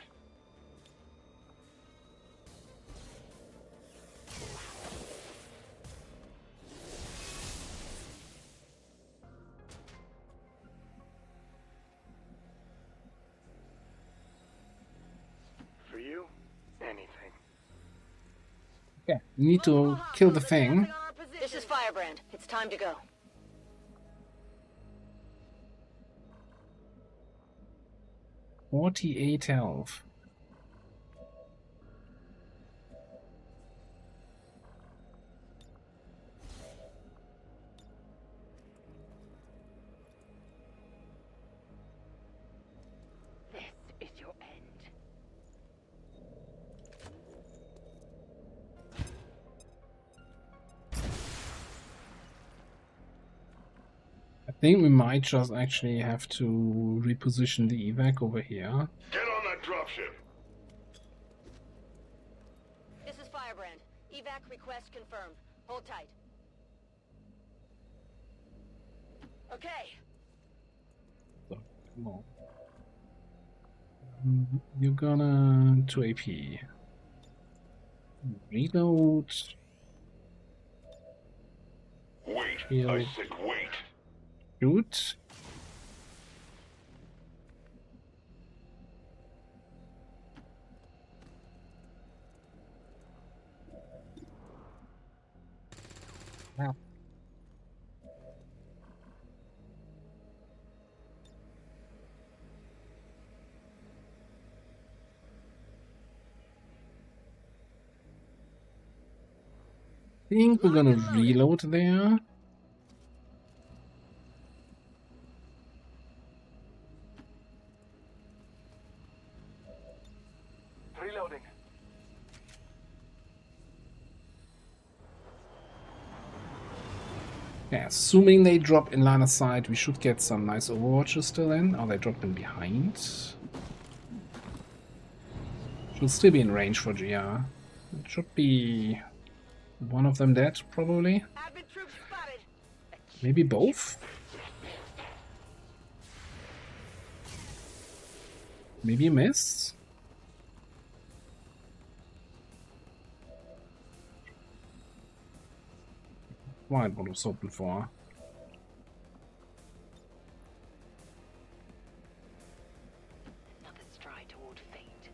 For you, anything. Need to kill the thing. This is Firebrand. It's time to go. $48 health. This is your end. I think we might just actually have to reposition the evac over here. Get on that dropship. This is Firebrand. Evac request confirmed. Hold tight. Okay. So, come on. You're gonna 2 AP. Reload. Wait. Heal. I said wait. Shoot. Wow. Think we're gonna reload there. Reloading. Yeah, assuming they drop in line of sight, we should get some nice overwatches still in. Oh, they dropped in behind. Should still be in range for GR. It should be one of them dead, probably. Advent troops spotted. Maybe both? Maybe a miss? Wide what was open for. Another stride toward fate.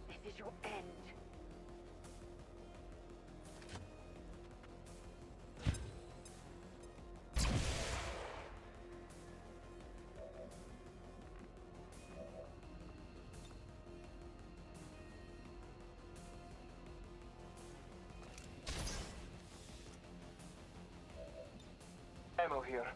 This is your end. Ammo here.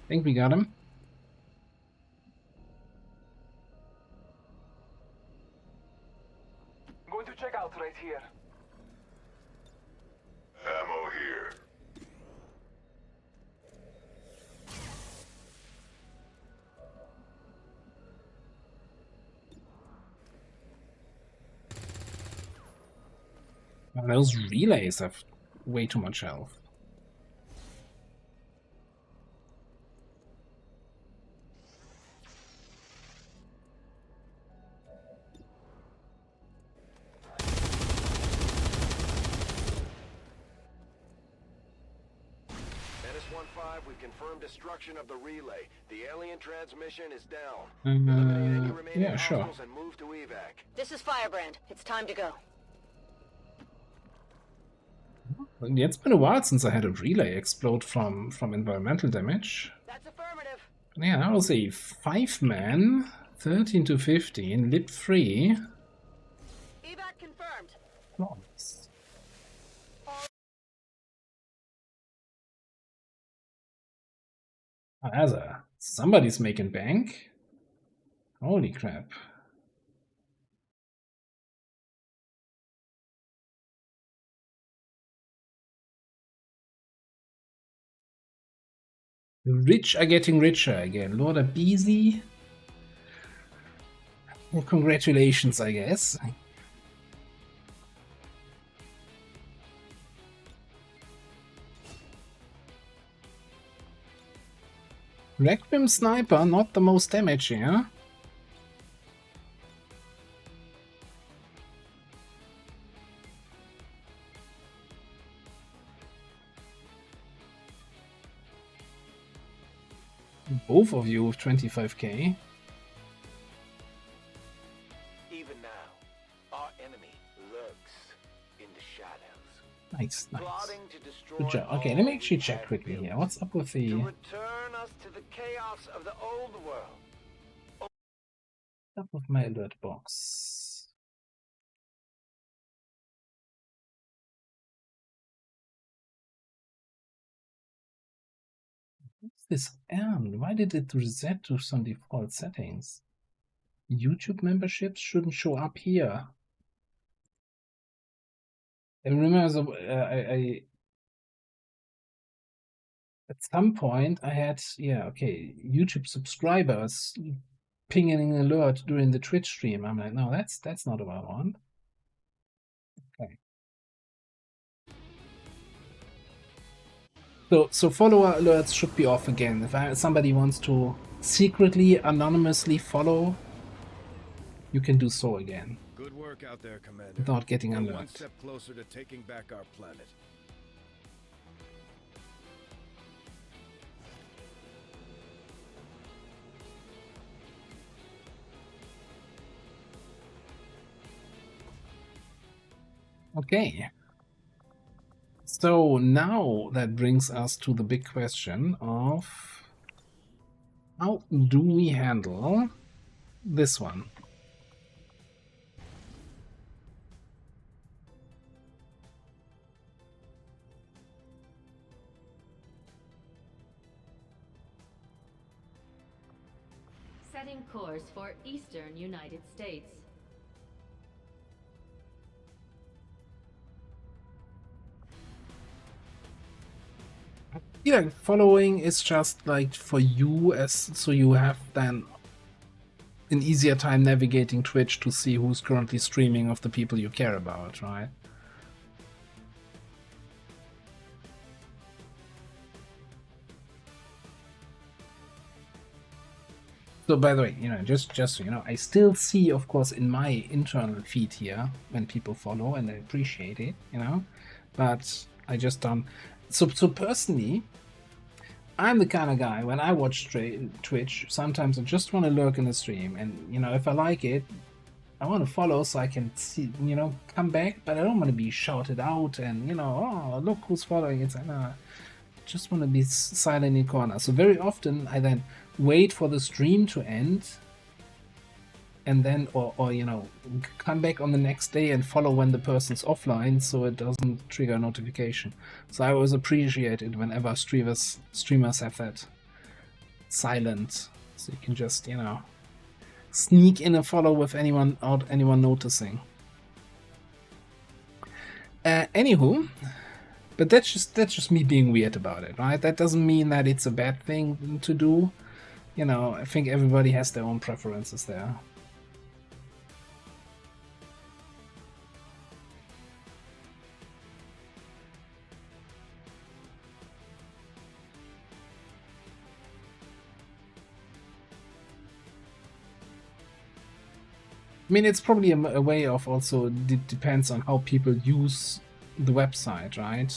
Think we got him. Going to check out right here. Ammo here. Well, those relays have way too much health. NS-15, we've confirmed destruction of the relay. The alien transmission is down. Eliminate any remaining Yeah, sure. hostiles and move to evac. This is Firebrand. It's time to go. It's been a while since I had a relay explode from environmental damage. That's affirmative. Yeah, that was a 5-man, 13 to 15, lip 3. Evac confirmed. Nice. Somebody's making bank. Holy crap. The rich are getting richer again. Lord Abizi. Well, congratulations, I guess. Requiem Sniper, not the most damaging, huh? both of you with 25k. Even now, our enemy lurks in the shadows. Nice, nice. Plotting to destroy Good job. Okay, let me all actually we check have quickly built, here. What's up with to the return us to the chaos of the old world. up with my alert box? What's this end? Why did it reset to some default settings? YouTube memberships shouldn't show up here. I remember I at some point I had, yeah, okay, YouTube subscribers pinging an alert during the Twitch stream. I'm like, no, that's not what I want. Okay. So follower alerts should be off again. If somebody wants to secretly, anonymously follow, you can do so again. Good work out there, Commander. Without getting We're alert. one step closer to taking back our planet. Okay. So now that brings us to the big question of how do we handle this one? Setting course for Eastern United States. Yeah, following is just like for you, as so you have then an easier time navigating Twitch to see who's currently streaming of the people you care about, right? So by the way, just so you know, I still see, of course, in my internal feed here when people follow, and I appreciate it, but I just don't. So personally, I'm the kind of guy, when I watch Twitch, sometimes I just want to lurk in the stream, and if I like it, I want to follow so I can see, come back, but I don't want to be shouted out and oh, look who's following. It's like, no, just want to be silent in the corner. So very often I then wait for the stream to end, and then or come back on the next day and follow when the person's offline, so it doesn't trigger a notification. So I always appreciate it whenever streamers have that silent, so you can just sneak in a follow with anyone noticing. Anywho, but that's just me being weird about it, right? That doesn't mean that it's a bad thing to do. I think everybody has their own preferences there. I mean, it's probably a way of also, it depends on how people use the website, right?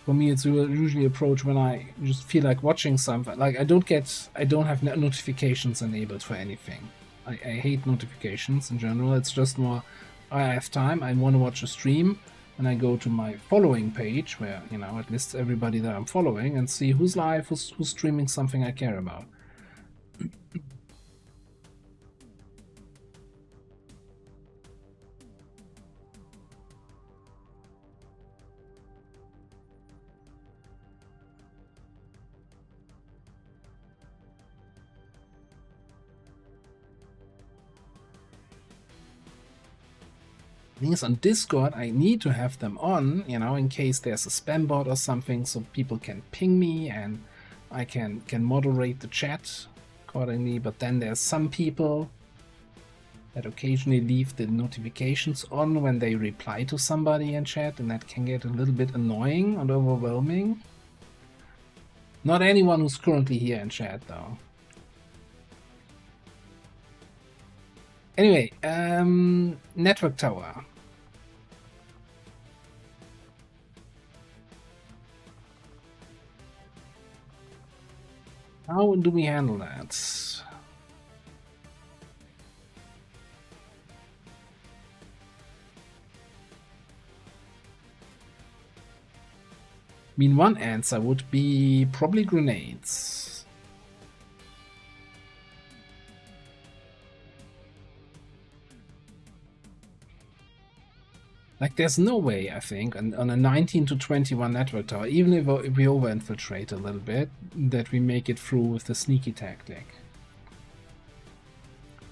For me, it's usually approach when I just feel like watching something. Like I don't have notifications enabled for anything. I hate notifications in general. It's just more, I have time, I want to watch a stream, and I go to my following page where, it lists everybody that I'm following and see who's live, who's streaming something I care about. Things on Discord, I need to have them on, in case there's a spam bot or something, so people can ping me and I can moderate the chat accordingly. But then there's some people that occasionally leave the notifications on when they reply to somebody in chat, and that can get a little bit annoying and overwhelming. Not anyone who's currently here in chat, though. Anyway, network tower. How do we handle that? I mean, one answer would be probably grenades. Like, there's no way, I think, on a 19 to 21 network tower, even if we over-infiltrate a little bit, that we make it through with the sneaky tactic.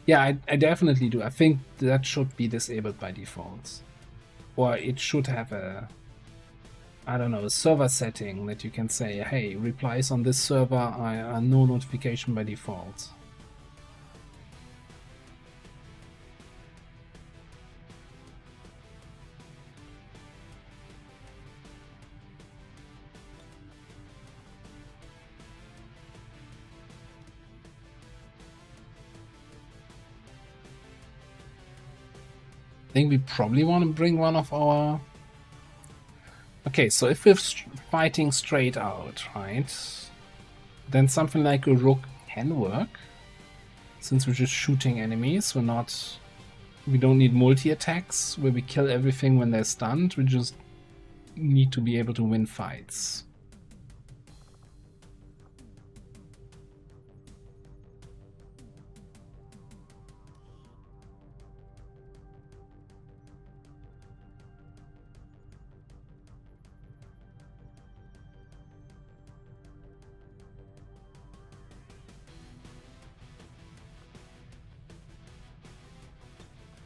Yeah, I definitely do. I think that should be disabled by default. Or it should have a, I don't know, a server setting that you can say, hey, replies on this server are no notification by default. I think we probably want to bring one of our... Okay, so if we're fighting straight out, right, then something like a rook can work. Since we're just shooting enemies, we don't need multi-attacks where we kill everything when they're stunned. We just need to be able to win fights.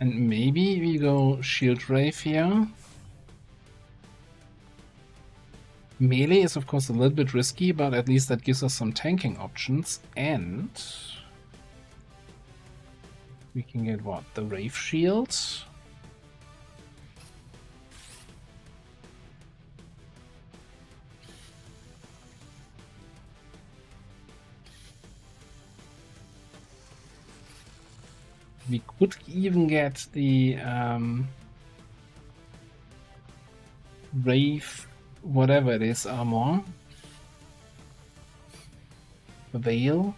And maybe we go Shield Wraith here. Melee is of course a little bit risky, but at least that gives us some tanking options. And we can get what? The Wraith Shield. We could even get the Wraith, whatever it is, armor. Veil.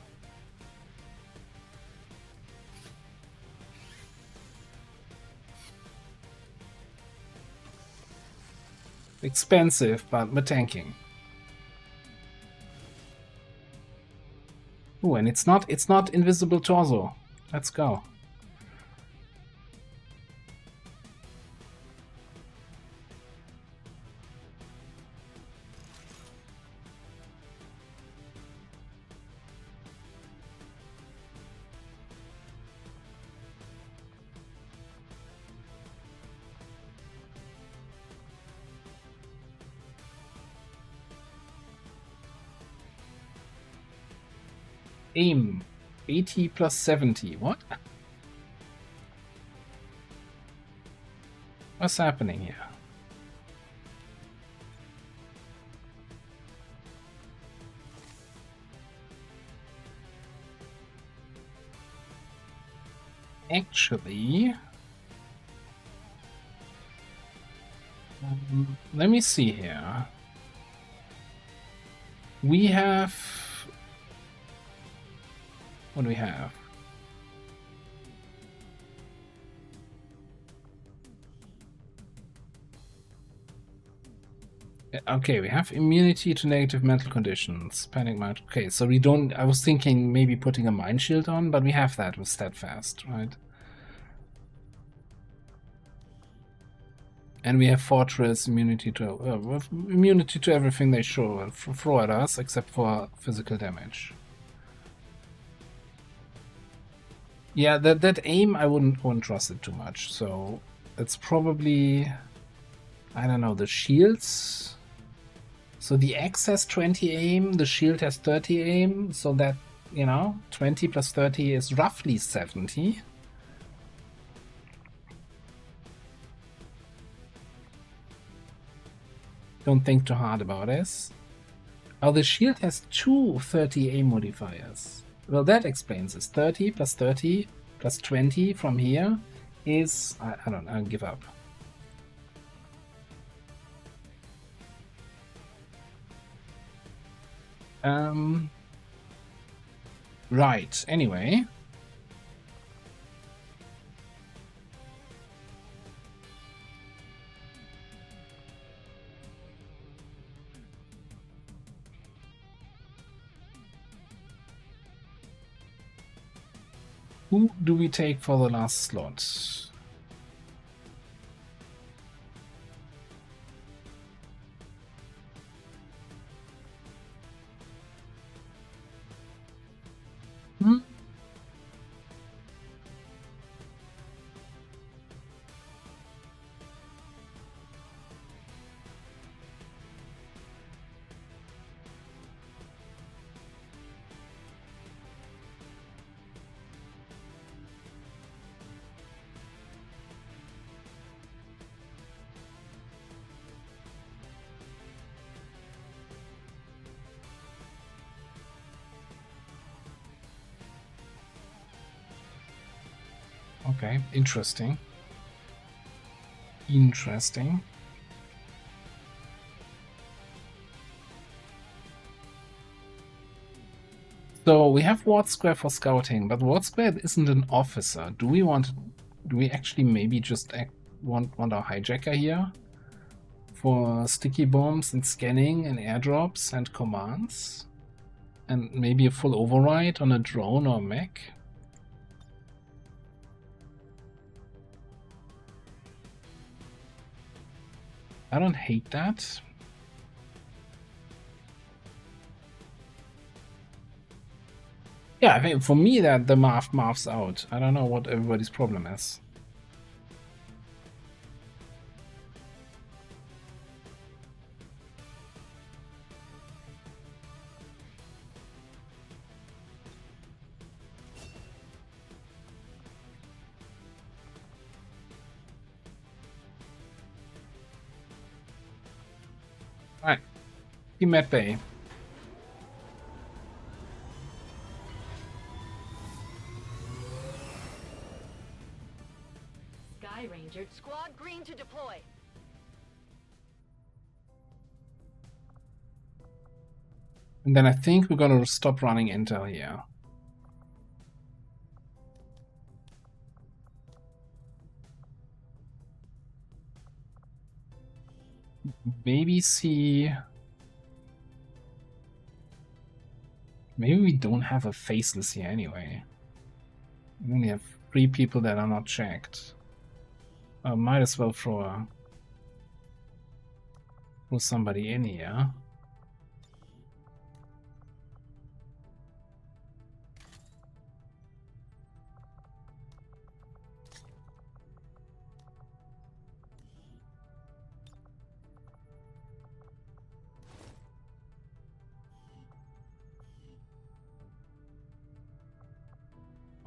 Expensive, but we're tanking. Oh, and it's not invisible torso. Let's go. Aim 80 plus 70. What? What's happening here? Actually, let me see here. We have... What do we have? Okay, we have immunity to negative mental conditions. Panic mind. Okay, so we don't... I was thinking maybe putting a mind shield on, but we have that with steadfast, right? And we have fortress immunity to everything they throw at us, except for physical damage. Yeah, that aim, I wouldn't trust it too much. So it's probably, I don't know, the shields. So the X has 20 aim, the shield has 30 aim, so that, you know, 20 plus 30 is roughly 70. Don't think too hard about this. Oh, the shield has two 30 aim modifiers. Well, that explains this. 30 plus 20 from here is... I don't know, I'll give up. Right, anyway. Who do we take for the last slot? Hmm? Okay, interesting. Interesting. So we have Ward Square for scouting, but Ward Square isn't an officer. Do we actually maybe just want our hijacker here? For sticky bombs and scanning and airdrops and commands? And maybe a full override on a drone or mech? I don't hate that. Yeah, I think for me that the Marv's out. I don't know what everybody's problem is. Alright. Team Med Bay. Sky Ranger. Squad green to deploy. And then I think we're gonna stop running intel here. Maybe see... Maybe we don't have a faceless here anyway. We only have 3 people that are not checked. Might as well throw somebody in here.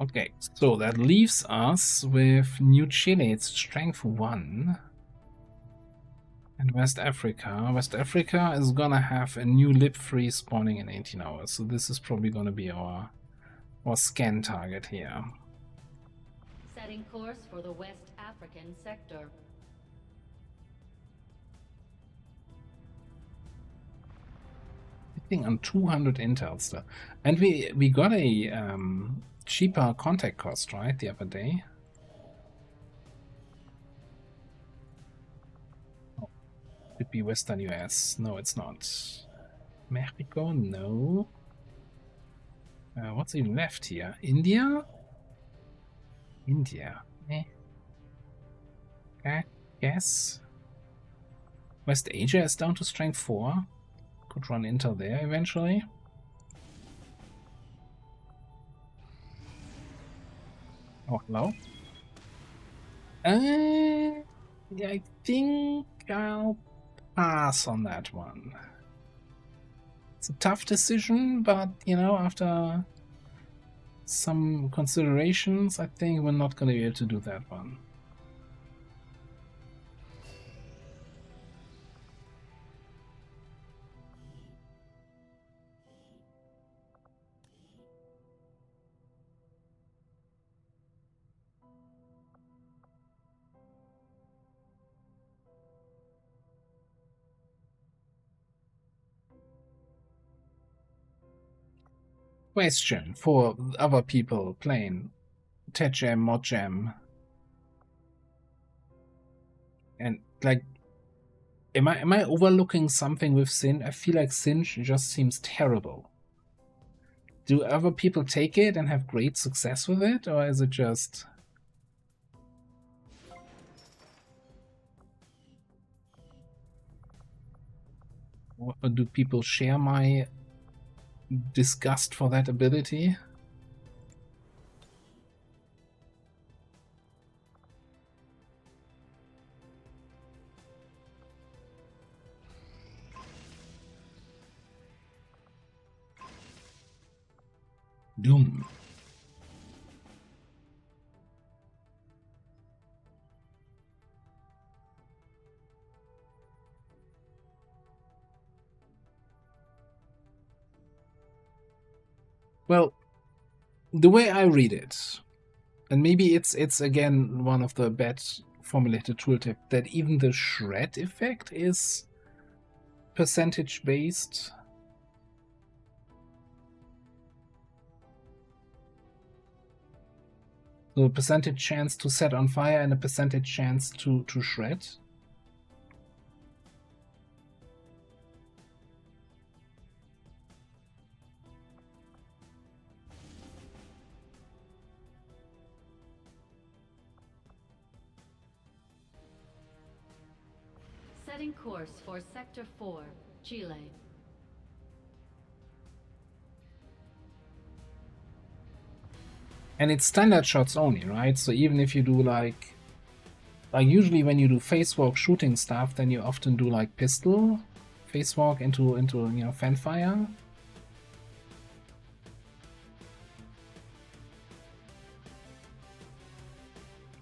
Okay, so that leaves us with New Chile. It's strength 1. And West Africa. West Africa is gonna have a new lip free spawning in 18 hours. So this is probably gonna be our scan target here. Setting course for the West African sector. Hitting on 200 intel still. And we got a cheaper contact cost, right, the other day? Oh, could be Western US. No, it's not. Mexico? No. What's even left here? India? India. Eh. Okay, yes. West Asia is down to strength 4. Could run intel there eventually. Oh, hello. Yeah, I think I'll pass on that one. It's a tough decision, but, you know, after some considerations, I think we're not going to be able to do that one. Question for other people playing Ted Jam, Mod Jam. And like, am I overlooking something with Sin? I feel like Sin just seems terrible. Do other people take it and have great success with it, or is it just... Or do people share my disgust for that ability? Doom. Well, the way I read it, and maybe it's again one of the bad formulated tooltip, that even the shred effect is percentage based. So a percentage chance to set on fire and a percentage chance to shred. Setting course for Sector 4, Chile. And it's standard shots only, right? So even if you do like usually when you do face walk shooting stuff, then you often do like pistol face walk into you know, fan fire.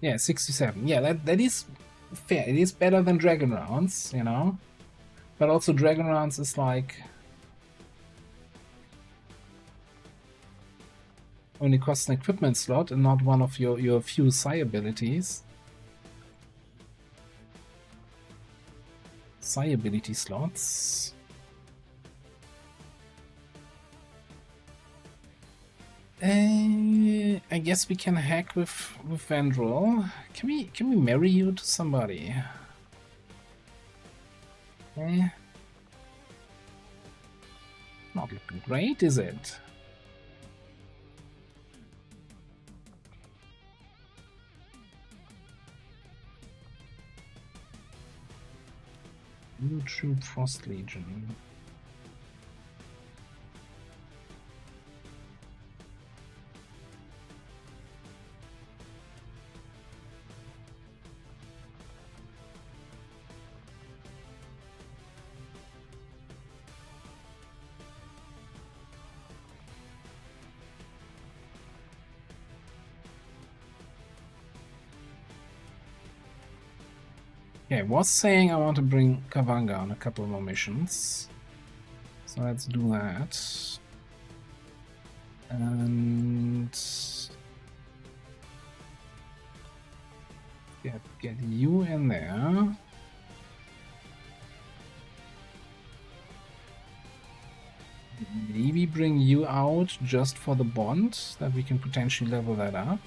Yeah, 67. Yeah, that is fair. It is better than Dragon Rounds, you know. But also Dragon Rounds is like only costs an equipment slot and not one of your few psi abilities. Psi ability slots. I guess we can hack with Vandrel. Can we marry you to somebody? Not looking great, is it? New troop Frost Legion. Okay, I was saying I want to bring Kavanga on a couple more missions. So let's do that. And get you in there. Maybe bring you out just for the bond, that we can potentially level that up.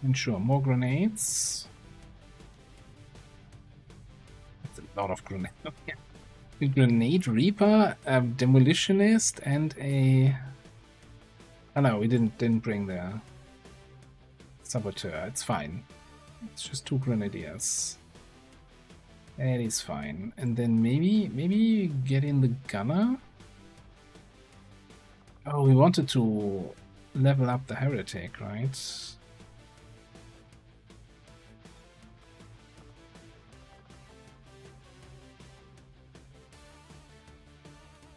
And sure, more grenades. That's a lot of grenades. A Grenade Reaper, a Demolitionist, and a... Oh no, we didn't bring the Saboteur. It's fine. It's just 2 Grenadiers. That is fine. And then maybe get in the Gunner? Oh, we wanted to level up the Heretic, right?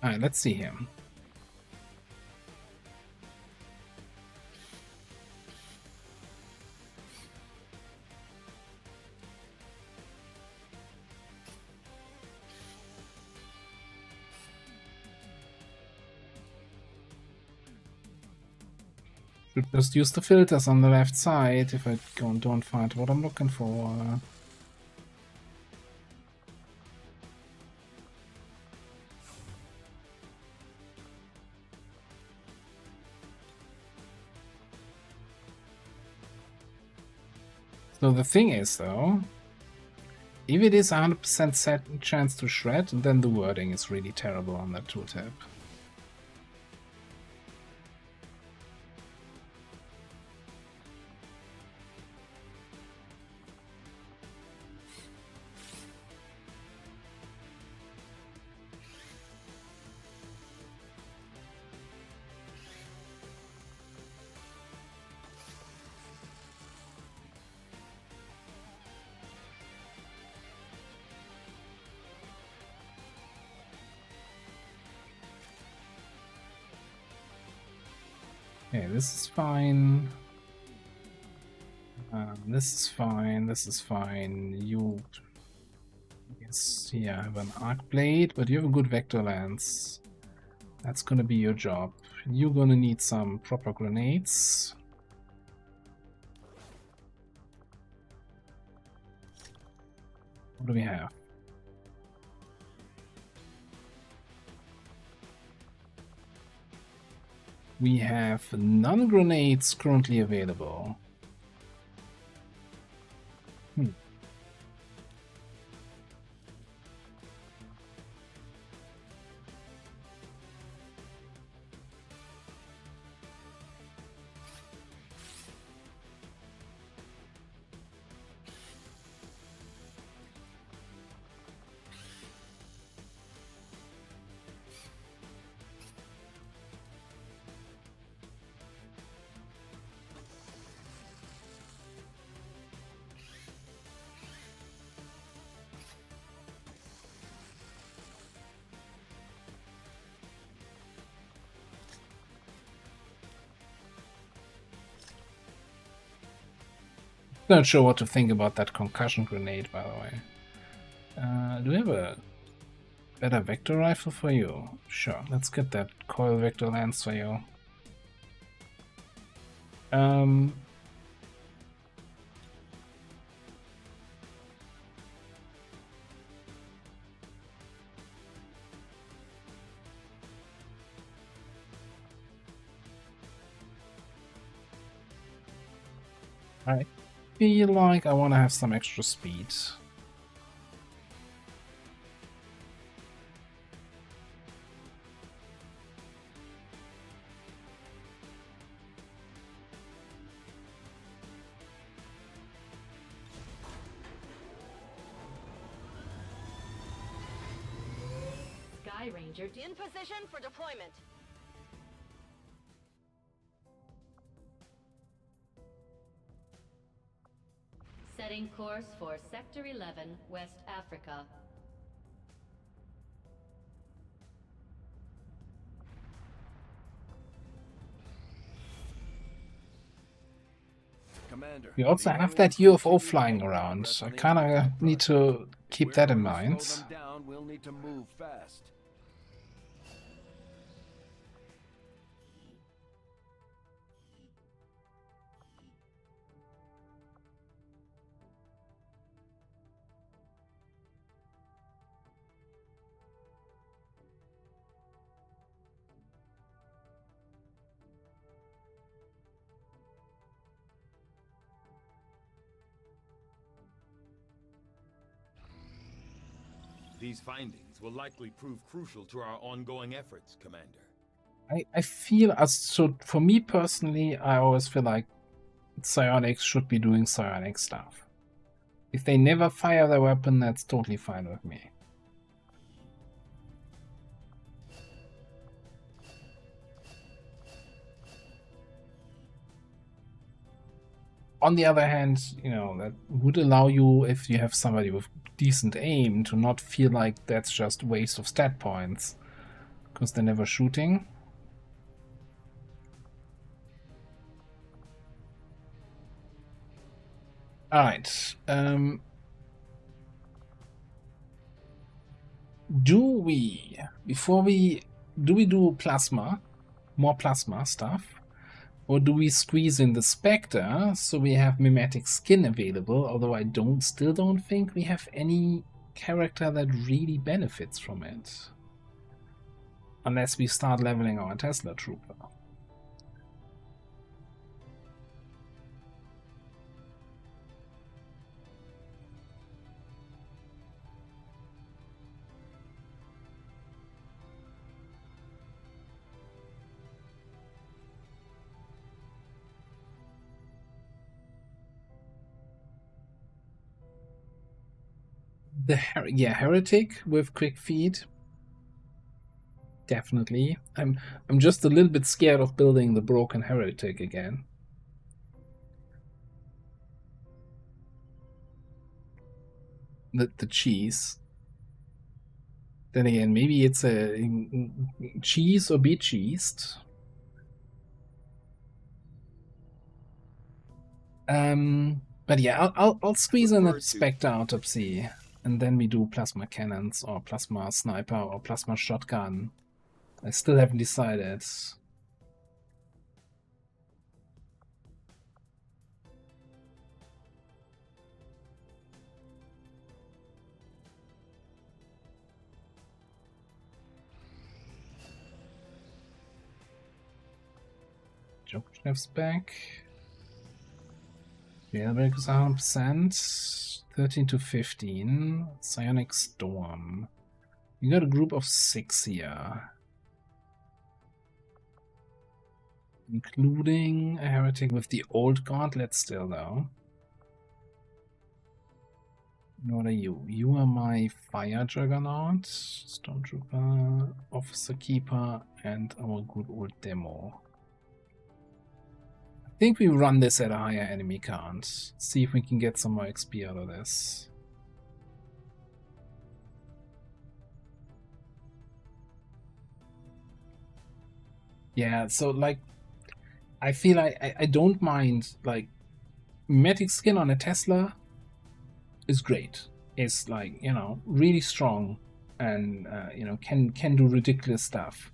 Alright, let's see him. Should just use the filters on the left side if I don't find what I'm looking for. So the thing is, though, if it is 100% set chance to shred, then the wording is really terrible on that tooltip. Okay, this is fine. This is fine. This is fine. You, yes, yeah, have an arc blade, but you have a good vector lance. That's gonna be your job. You're gonna need some proper grenades. What do we have? We have none grenades currently available. Not sure what to think about that concussion grenade, by the way. Do we have a better vector rifle for you? Sure, let's get that coil vector lance for you. I feel like I want to have some extra speed. Sky Ranger In position for deployment. setting course for Sector 11, West Africa. Commander, We also have that UFO flying around. I kind of need to keep that in mind. Slow them down, we'll need to move fast. These findings will likely prove crucial to our ongoing efforts, Commander. I feel as so for me personally, I always feel like psionics should be doing psionic stuff. If they never fire their weapon, that's totally fine with me. On the other hand, you know, that would allow you, if you have somebody with decent aim, to not feel like that's just waste of stat points, because they're never shooting. Alright, do we do plasma, more plasma stuff, Or do we squeeze in the Spectre so we have mimetic skin available? Although I still don't think we have any character that really benefits from it. Unless we start leveling our Tesla Trooper. Heretic with quick feed. Definitely. I'm just a little bit scared of building the broken heretic again. The cheese. Then again, maybe it's a cheese or be cheesed. But yeah, I'll squeeze in a Spectre Autopsy, and then we do plasma cannons or plasma sniper or plasma shotgun. I still haven't decided. Chef's back. Jailbreak is 100%. 13 to 15. Psionic Storm. You got a group of 6 here. Including a heretic with the old gauntlet still, though. What are you? You are my Fire Juggernaut, Stormtrooper, Officer Keeper, and our good old Demo. I think we run this at a higher enemy count. See if we can get some more XP out of this. Yeah, so like, I feel like I don't mind, like, mimetic skin on a Tesla is great. It's like, you know, really strong and, you know, can do ridiculous stuff.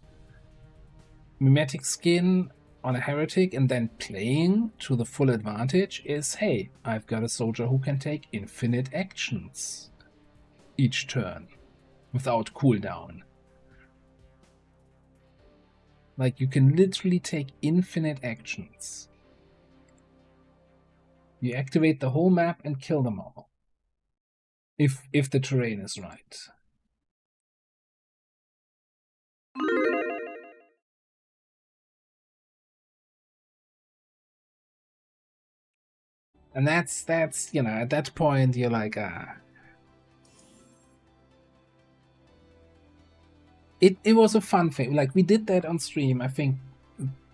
Mimetic skin on a heretic and then playing to the full advantage is, hey, I've got a soldier who can take infinite actions each turn without cooldown. Like, you can literally take infinite actions. You activate the whole map and kill them all. If the terrain is right. And that's you know, at that point you're like, It was a fun thing. Like, we did that on stream, I think.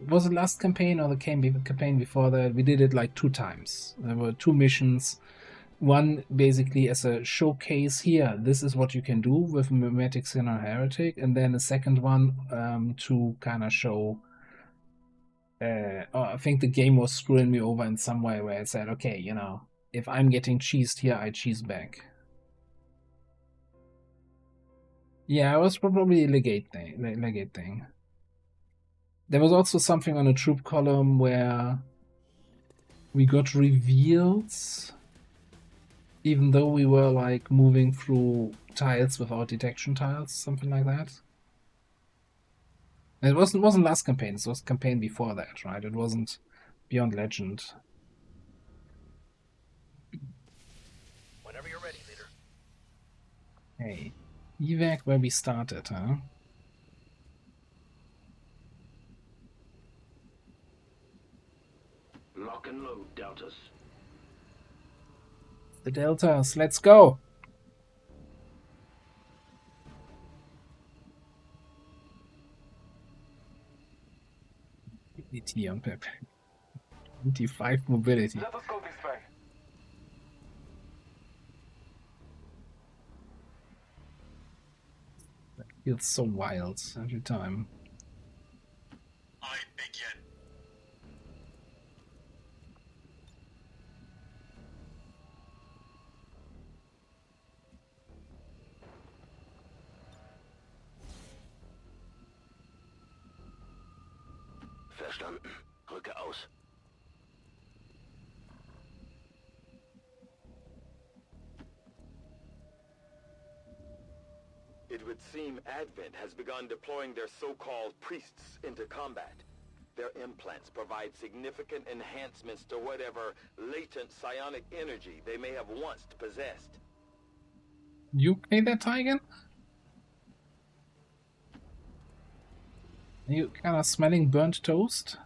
Was it last campaign or the campaign before that? We did it like 2 times. There were 2 missions. One basically as a showcase here, this is what you can do with mimetic skin or heretic, and then a second one to kind of show. I think the game was screwing me over in some way where it said, okay, you know, if I'm getting cheesed here, I cheese back. Yeah, it was probably a legate thing. There was also something on a troop column where we got reveals, even though we were like moving through tiles without detection tiles, something like that. And it wasn't last campaign, it was campaign before that, right? It wasn't Beyond Legend. Whenever you're ready, leader. Hey, evac where we started, huh? Lock and load, Deltas. The Deltas, let's go! ET on Pep. 25 mobility. Let us go this way. That feels so wild every time. I begin. Verstanden. Look out. It would seem Advent has begun deploying their so-called priests into combat. Their implants provide significant enhancements to whatever latent psionic energy they may have once possessed. You okay there, Tigan? Are you kind of smelling burnt toast?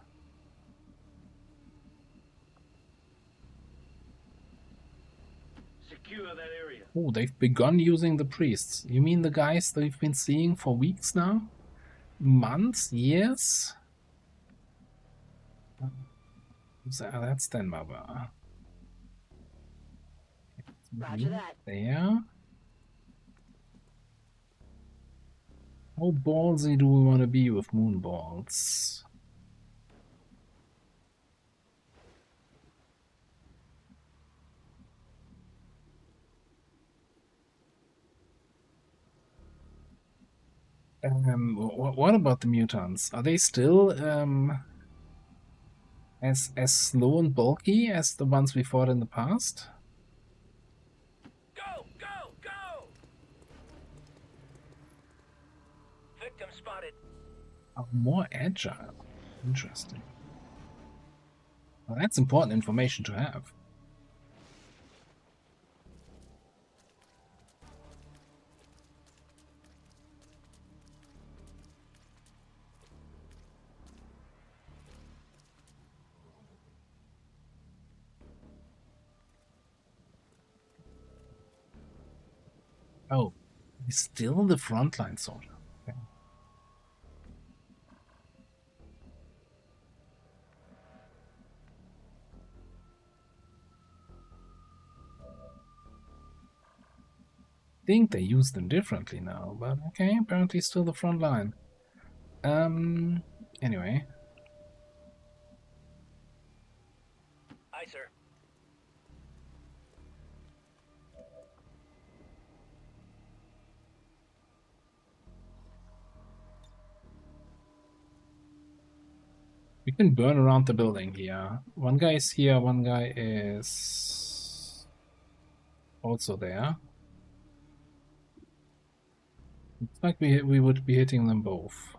Secure that area. Oh, they've begun using the priests. You mean the guys that we've been seeing for weeks now? Months? Years? That's Den Mother. Roger that. There. How ballsy do we want to be with moonballs? What about the mutants? Are they still as slow and bulky as the ones we fought in the past? Go! Go! Go! Victim spotted. Are more agile. Interesting. Well, that's important information to have. Oh, he's still the frontline soldier. Okay. I think they use them differently now, but okay, apparently still the front line. Anyway. Aye, sir. We can burn around the building here. One guy is here, one guy is also there. Looks like we would be hitting them both.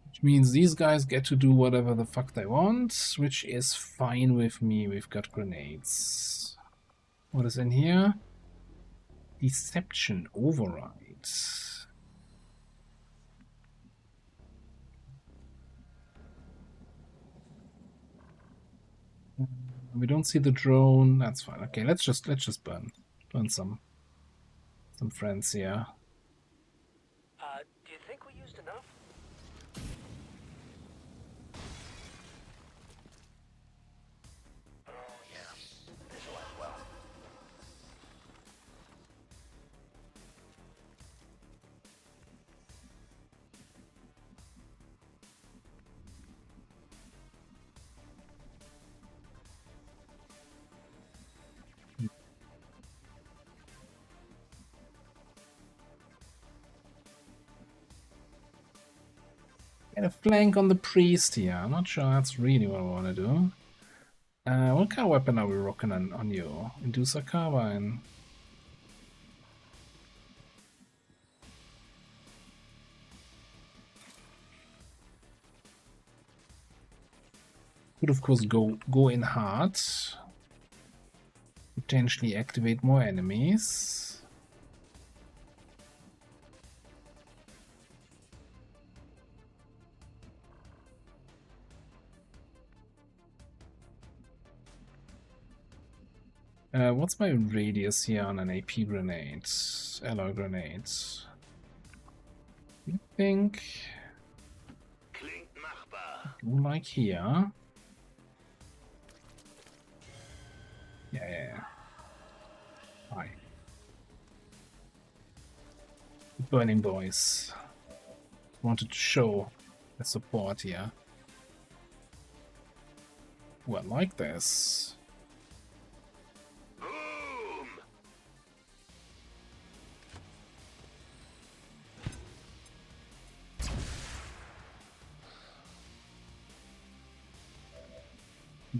Which means these guys get to do whatever the fuck they want, which is fine with me. We've got grenades. What is in here? Deception override. We don't see the drone. That's fine. Okay, let's just burn some friends here. Do you think we used enough? Oh yeah, this will end well. Get a flank on the priest here. I'm not sure that's really what I want to do. What kind of weapon are we rocking on you? Inducer carbine. Could of course go in hard. Potentially activate more enemies. What's my radius here on an AP grenade? Alloy grenades. You think? Like here. Yeah. Hi. Burning Boys. Wanted to show the support here. Well, like this.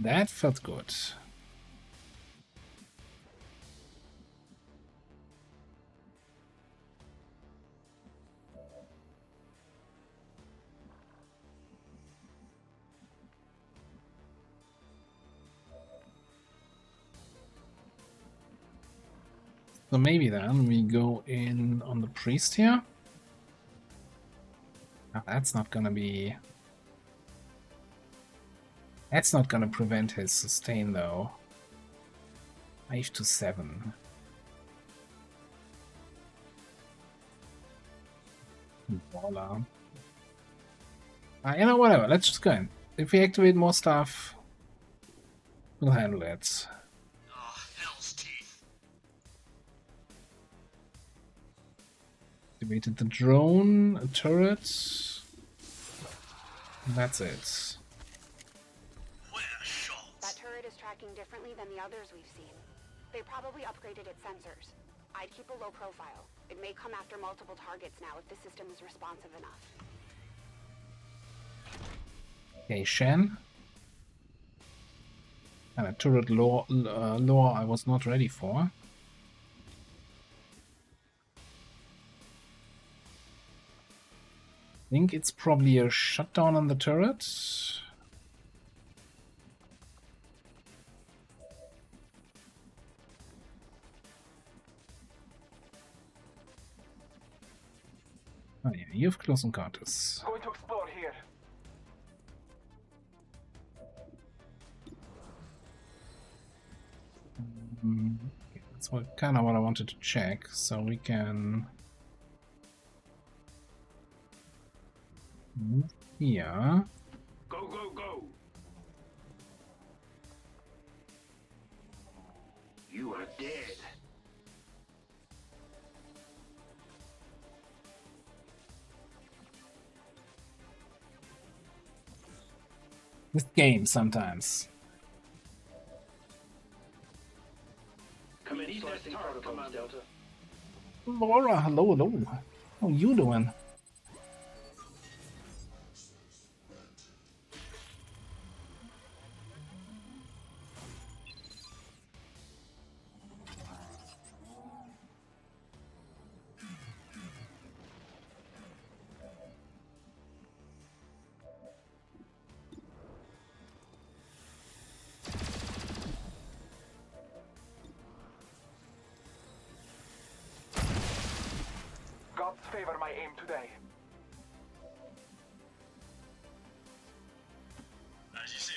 That felt good. So maybe then we go in on the priest here. Oh, that's not gonna be... That's not gonna prevent his sustain though. 5 to 7. Baller. You know, whatever, let's just go in. If we activate more stuff, we'll handle it. Oh, hell's teeth. Activated the drone, a turret. And that's it. That turret is tracking differently than the others we've seen. They probably upgraded its sensors. I'd keep a low profile. It may come after multiple targets now if the system is responsive enough. Okay, Shen. And a turret lore I was not ready for. I think it's probably a shutdown on the turret. Oh yeah, you have close encounters. Going to explore here. Okay, that's kind of what I wanted to check, so we can move here. Go, go, go! You are dead. This game sometimes. Committee testing protocols, Delta. Laura, hello, hello. How you doing? Gods favor my aim today. As you see.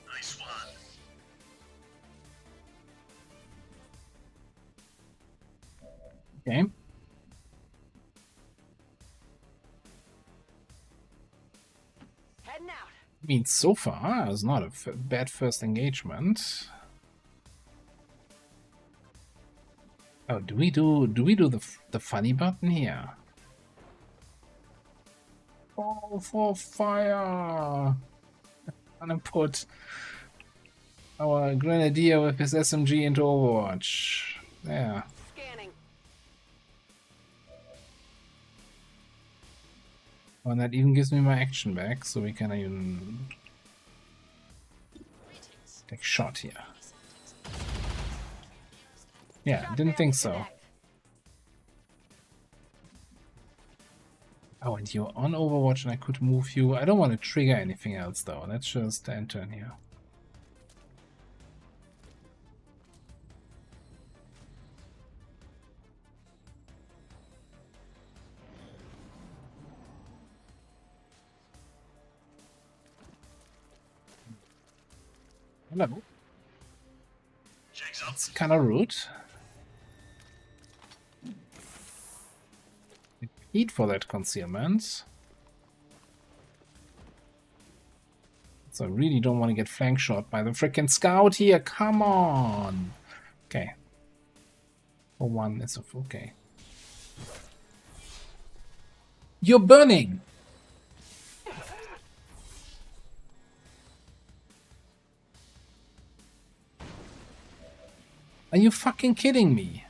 Nice one. Okay. Heading out. I mean, so far it's not a bad first engagement. Oh, do we do the funny button here? Call for fire! I'm gonna put our grenadier with his SMG into Overwatch. There. Scanning. Oh, and that even gives me my action back, so we can even take a shot here. Yeah, didn't think so. Oh, and you're on Overwatch and I could move you. I don't want to trigger anything else though. Let's just enter in here. Hello. That's kind of rude. Eat for that concealment. So I really don't want to get flank shot by the frickin' scout here. Come on. Okay. For one, it's okay. You're burning. Are you fucking kidding me?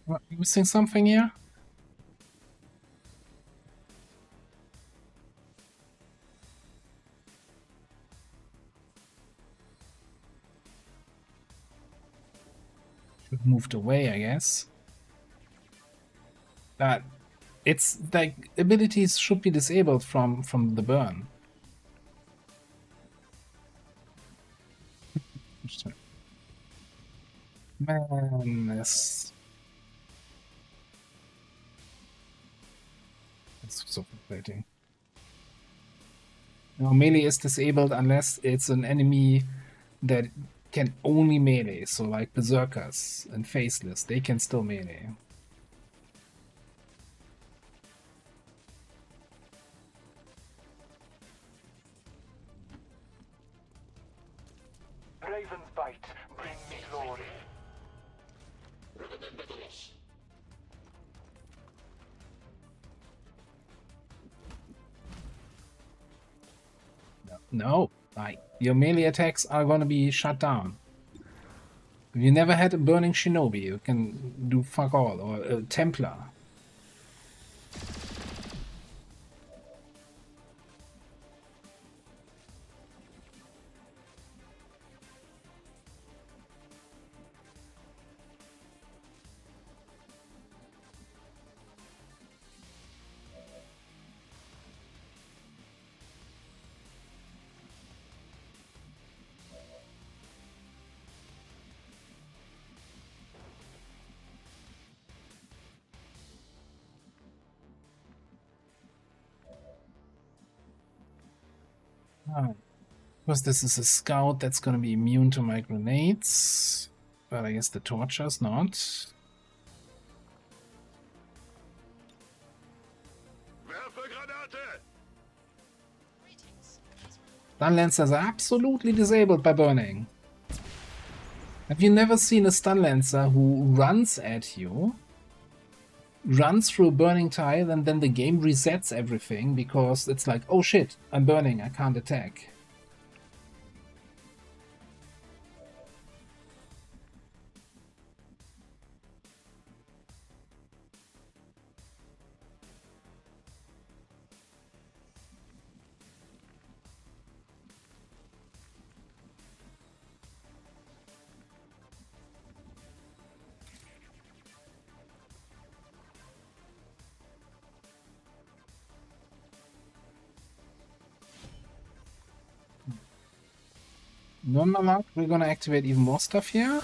What, missing something here? Should moved away, I guess. But it's like abilities should be disabled from the burn. Man, that's so frustrating. Now, melee is disabled unless it's an enemy that can only melee. So like berserkers and faceless, they can still melee. Raven's bite, bring me glory. No, like your melee attacks are gonna be shut down. If you never had a burning shinobi, you can do fuck all, or a Templar. Because this is a scout that's gonna be immune to my grenades. But I guess the torture's not. Stun Lancers are absolutely disabled by burning. Have you never seen a Stun Lancer who runs at you, runs through a burning tile, and then the game resets everything because it's like, oh shit, I'm burning, I can't attack. No, no, no. We're gonna activate even more stuff here.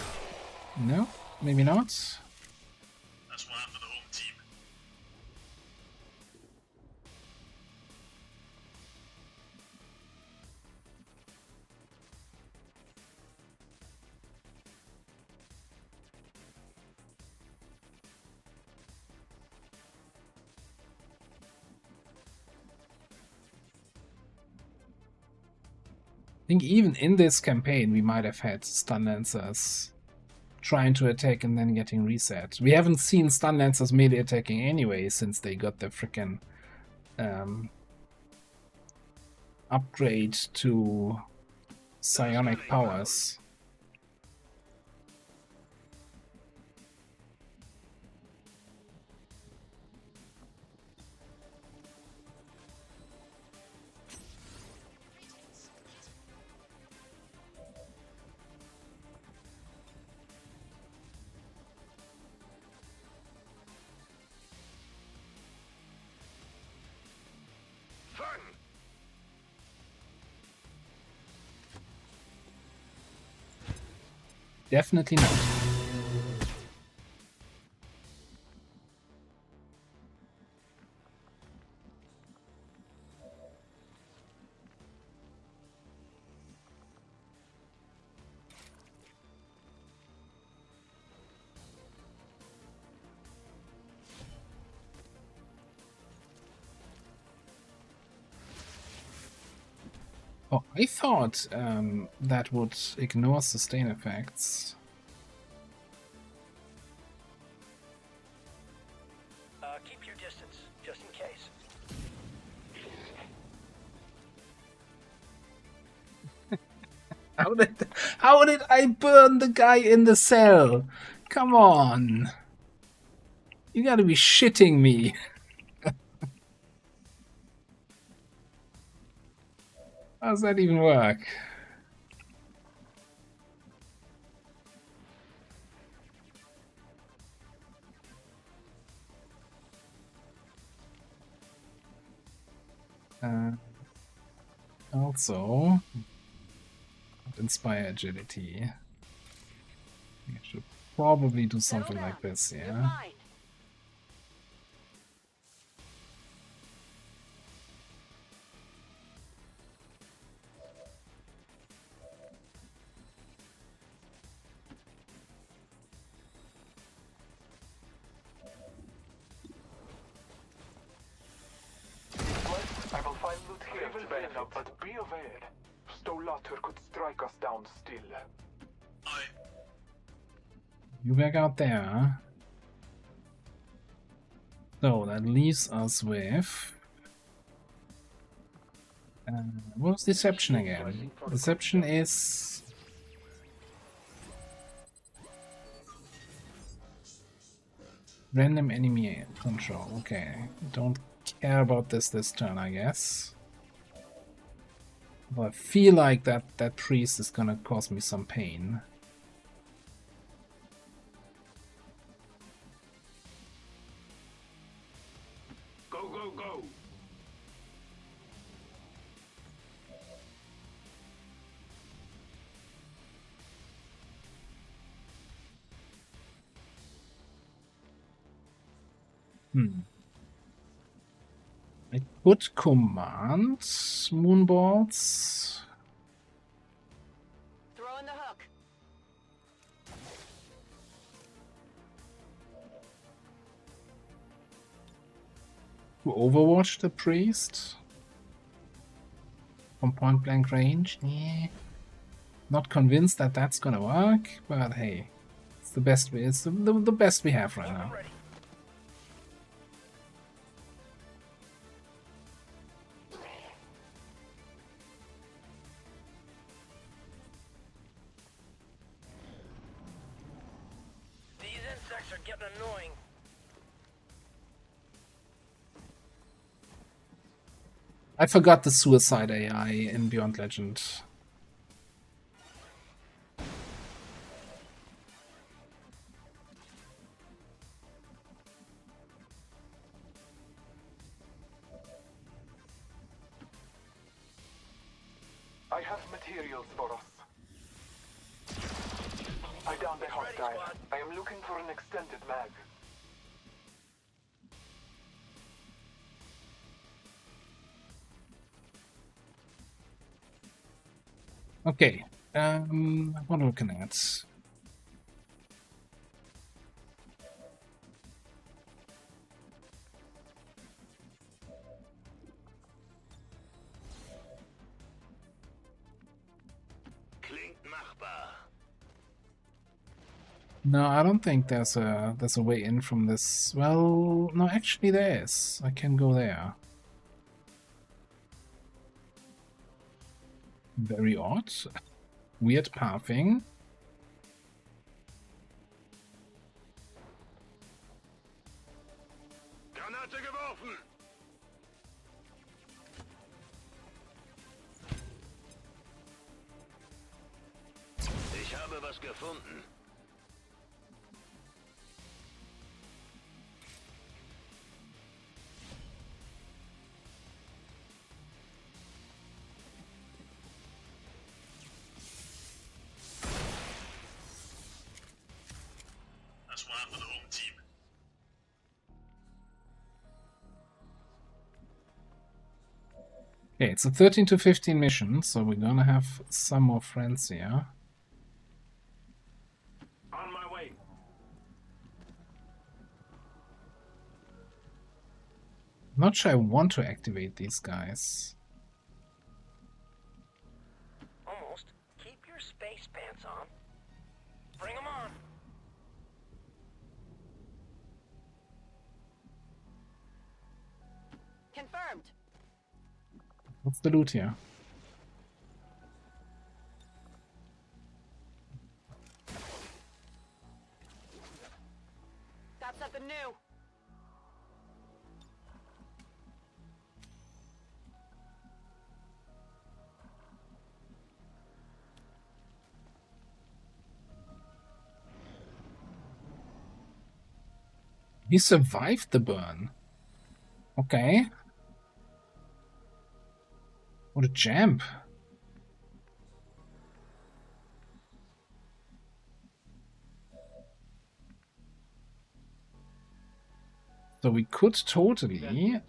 No, maybe not. That's one for the home team. I think even in this campaign we might have had Stun Lancers trying to attack and then getting reset. We haven't seen Stun Lancers melee attacking anyway since they got the frickin' upgrade to psionic powers. Definitely not. Oh, I thought that would ignore sustain effects. Keep your distance, just in case. How did I burn the guy in the cell? Come on. You gotta be shitting me. How does that even work? Also, inspire agility. I should probably do something like this, yeah. I will find loot here to benefit. But be aware, Stolater could strike us down still. You back out there, huh? So that leaves us with... what was deception again? Deception is... random enemy control. Okay, don't care about this turn, I guess. But I feel like that priest is gonna cause me some pain. Go, go, go! I could command moonboards. Throw in the hook. To overwatch the priest from point blank range. Yeah. Not convinced that that's gonna work, but hey, it's the best. It's the best we have right now. These insects are getting annoying. I forgot the suicide AI in Beyond Legend. I have materials for us. I downed a hostile. I am looking for an extended mag. Okay, what are we looking at? No, I don't think there's a way in from this. Well, no, actually there is. I can go there. Very odd. Weird pathing. Granate geworfen! Ich habe was gefunden. That's what happened to the home team. Okay, it's a 13 to 15 mission, so we're gonna have some more friends here. On my way. Not sure I want to activate these guys. Almost. Keep your space pants on. Bring them on. Confirmed. What's the loot here? Got something new. He survived the burn. Okay. What a champ. So we could totally...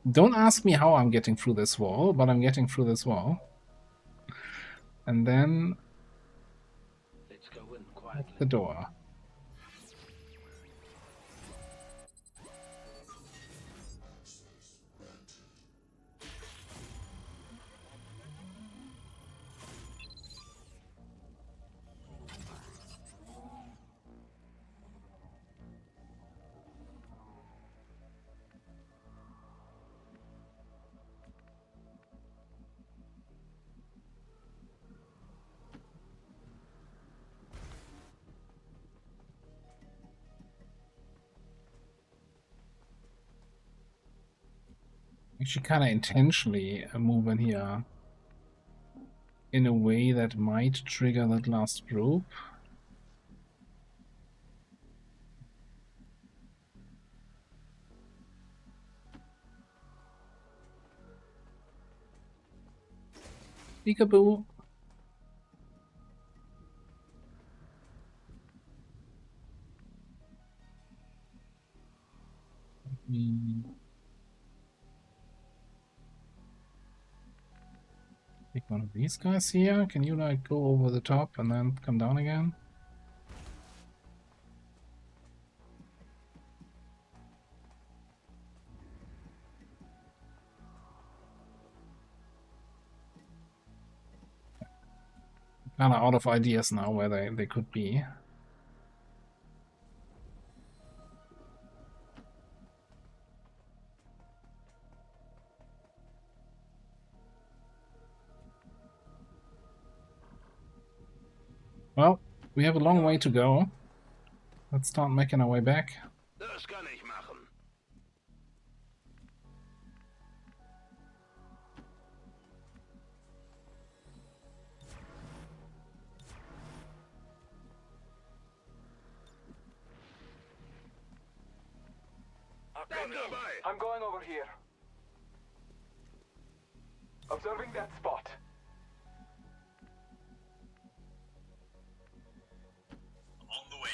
Don't ask me how I'm getting through this wall, but I'm getting through this wall. And then... Let's go in quietly. The door. Actually kind of intentionally move in here in a way that might trigger that last group. Peekaboo. Pick one of these guys here. Can you like go over the top and then come down again? Kind of out of ideas now where they could be. Well, we have a long way to go. Let's start making our way back. Das kann ich machen. I'm going over here. Observing that spot. On the way.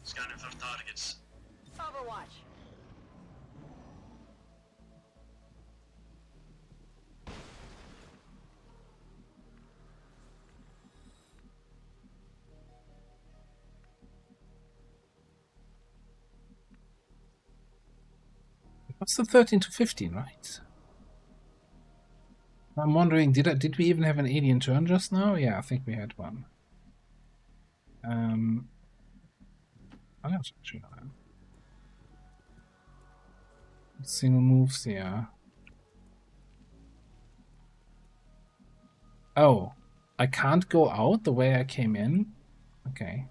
Scanning for targets. Overwatch. What's the 13 to 15, right? I'm wondering, did we even have an alien turn just now? Yeah, I think we had one. I'm not sure. Single moves, yeah. Oh, I can't go out the way I came in? Okay.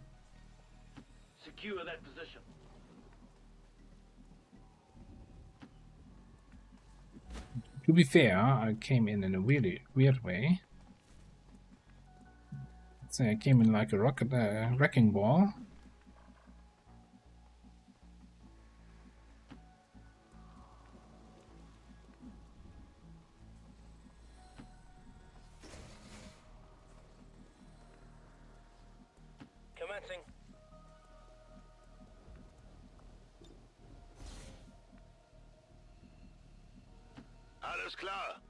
Secure that position. To be fair, I came in a really weird way. Let's say I came in like a wrecking ball. Commencing. Alles klar.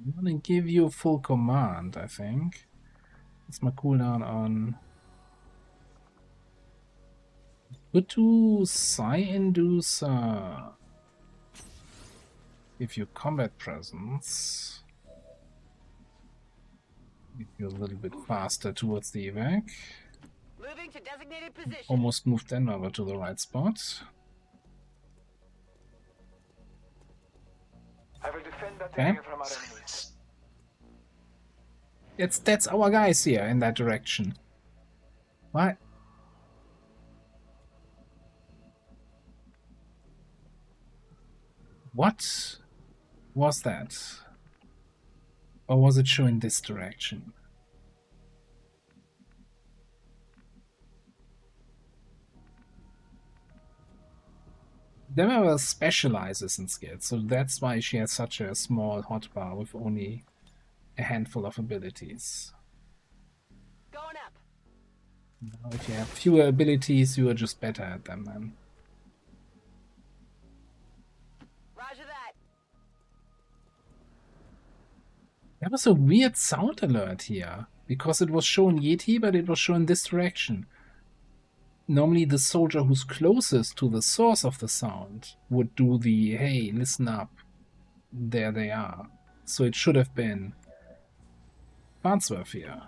I'm gonna give you full command, I think. That's my cooldown on Utu Psi Inducer. Give you combat presence. Give you a little bit faster towards the evac. Moving to designated position. Almost moved them over to the right spot. I will defend that Okay. area from our enemies. That's our guys here in that direction. What? What was that? Or was it showing this direction? Demawa specializes in skills, so that's why she has such a small hotbar with only a handful of abilities. Going up. Now, if you have fewer abilities, you are just better at them then. Roger that. There was a weird sound alert here, because it was showing Yeti, but it was showing this direction. Normally the soldier who's closest to the source of the sound would do the, hey, listen up, there they are. So it should have been Farnsworth here.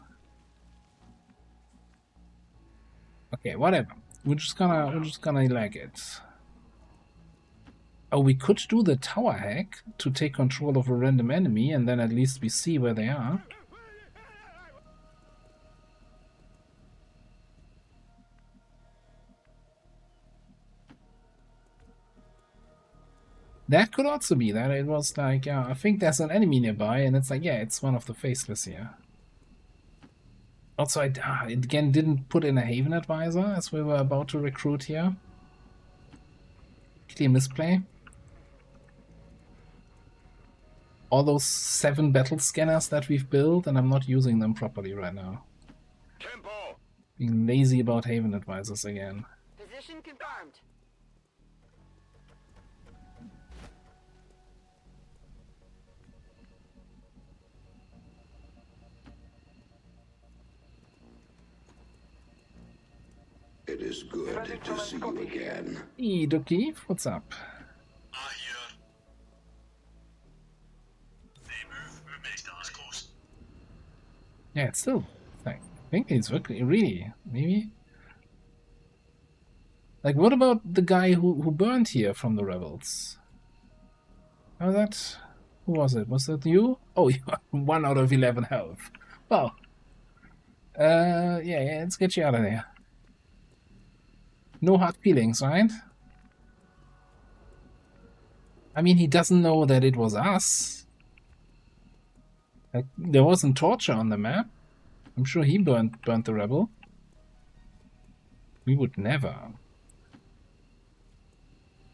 Okay, whatever. We're just gonna lag it. Oh, we could do the tower hack to take control of a random enemy, and then at least we see where they are. That could also be that it was like, I think there's an enemy nearby, and it's like, yeah, it's one of the faceless here. Also, it again didn't put in a Haven Advisor as we were about to recruit here. Clear misplay. All those 7 battle scanners that we've built, and I'm not using them properly right now. Tempo. Being lazy about Haven Advisors again. Position confirmed. It is good to see you again. Hey, Ducky, what's up? I hear. They move with status close. Yeah, it's still like, I think it's working really. Maybe. Like, what about the guy who burned here from the rebels? How that? Who was it? Was that you? Oh, you are 1 out of 11 health. Well, yeah, let's get you out of there. No hard feelings, right? I mean, he doesn't know that it was us. Like, there wasn't torture on the map. I'm sure he burnt the rebel. We would never.